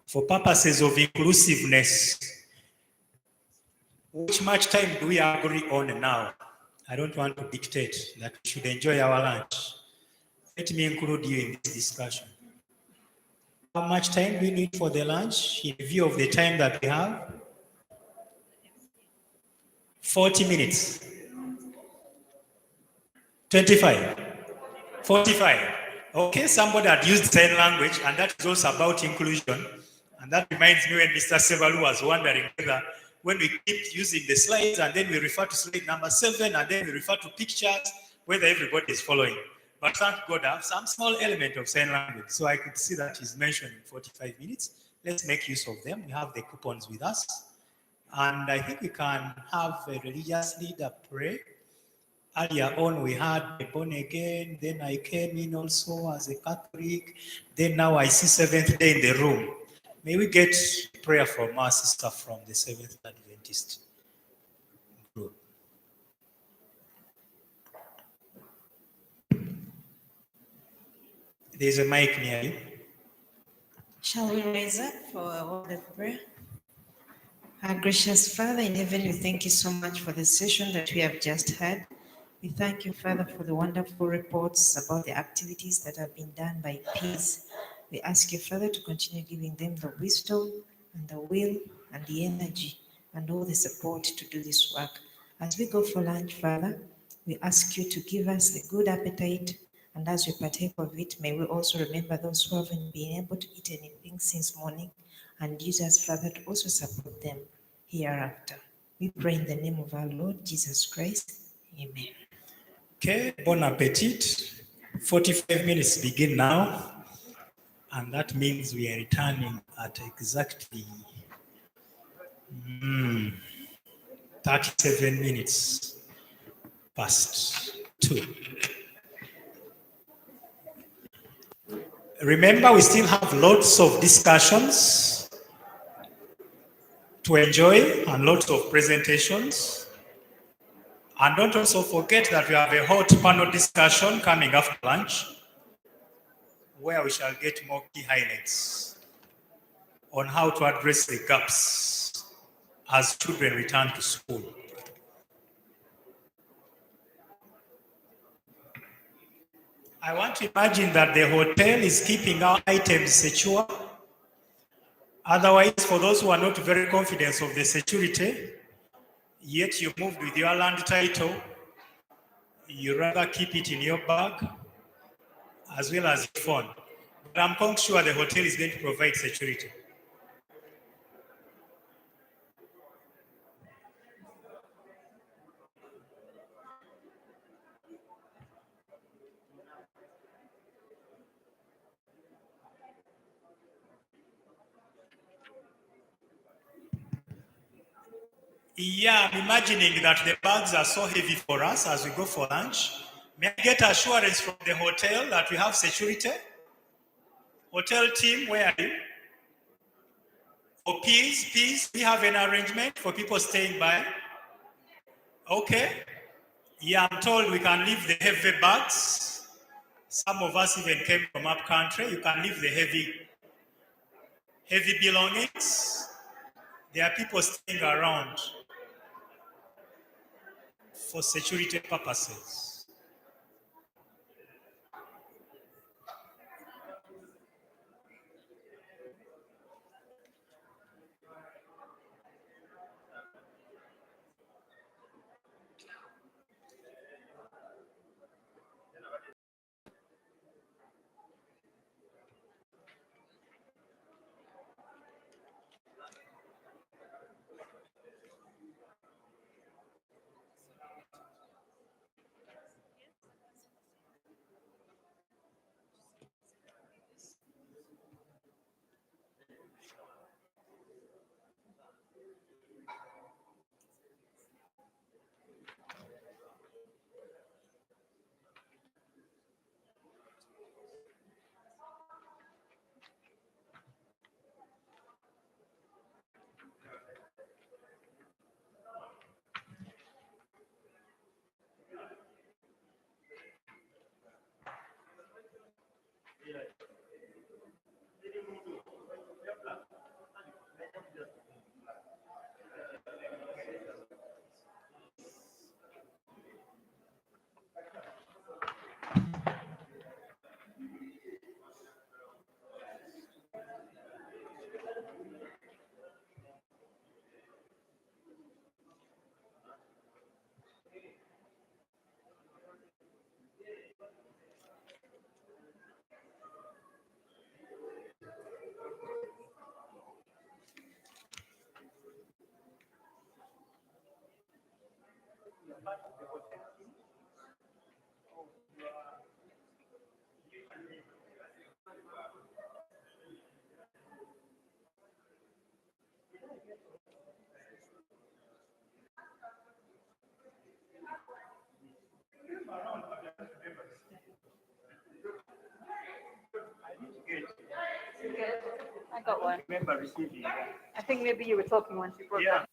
For purposes of inclusiveness, which much time do we agree on now? I don't want to dictate that we should enjoy our lunch. Let me include you in this discussion. How much time do we need for the lunch in view of the time that we have? 40 minutes. 25. 45. Okay, somebody had used sign language, and that is also about inclusion. And that reminds me when Mr. Sebalu was wondering whether when we keep using the slides and then we refer to slide number 7 and then we refer to pictures, whether everybody is following. But thank God I have some small element of sign language. So I could see that he's mentioning 45 minutes. Let's make use of them. We have the coupons with us. And I think we can have a religious leader pray. Earlier on, we had a born again. Then I came in also as a Catholic. Then now I see Seventh Day in the room. May we get prayer from our sister from the Seventh Adventist group. There's a mic near you. Shall we raise up for a word of prayer? Our gracious Father in heaven, we thank you so much for the session that we have just had. We thank you, Father, for the wonderful reports about the activities that have been done by PEAS. We ask you, Father, to continue giving them the wisdom and the will and the energy and all the support to do this work. As we go for lunch, Father, we ask you to give us the good appetite, and as we partake of it, may we also remember those who haven't been able to eat anything since morning, and use us, Father, to also support them hereafter. We pray in the name of our Lord Jesus Christ. Amen. Okay, bon appetit. 45 minutes begin now. And that means we are returning at exactly 37 minutes past 2. Remember, we still have lots of discussions to enjoy and lots of presentations. And don't also forget that we have a hot panel discussion coming after lunch, where we shall get more key highlights on how to address the gaps as children return to school. I want to imagine that the hotel is keeping our items secure. Otherwise, for those who are not very confident of the security, yet you moved with your land title, you rather keep it in your bag as well as your phone. But I'm quite sure the hotel is going to provide security. Yeah, I'm imagining that the bags are so heavy for us as we go for lunch. May I get assurance from the hotel that we have security? Hotel team, where are you? For PEAS, we have an arrangement for people staying by. Okay. Yeah, I'm told we can leave the heavy bags. Some of us even came from up country. You can leave the heavy belongings. There are people staying around for security purposes. I got one. I think maybe you were talking once you broke down.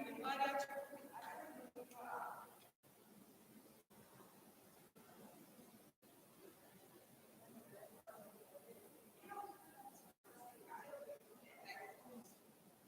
think in order to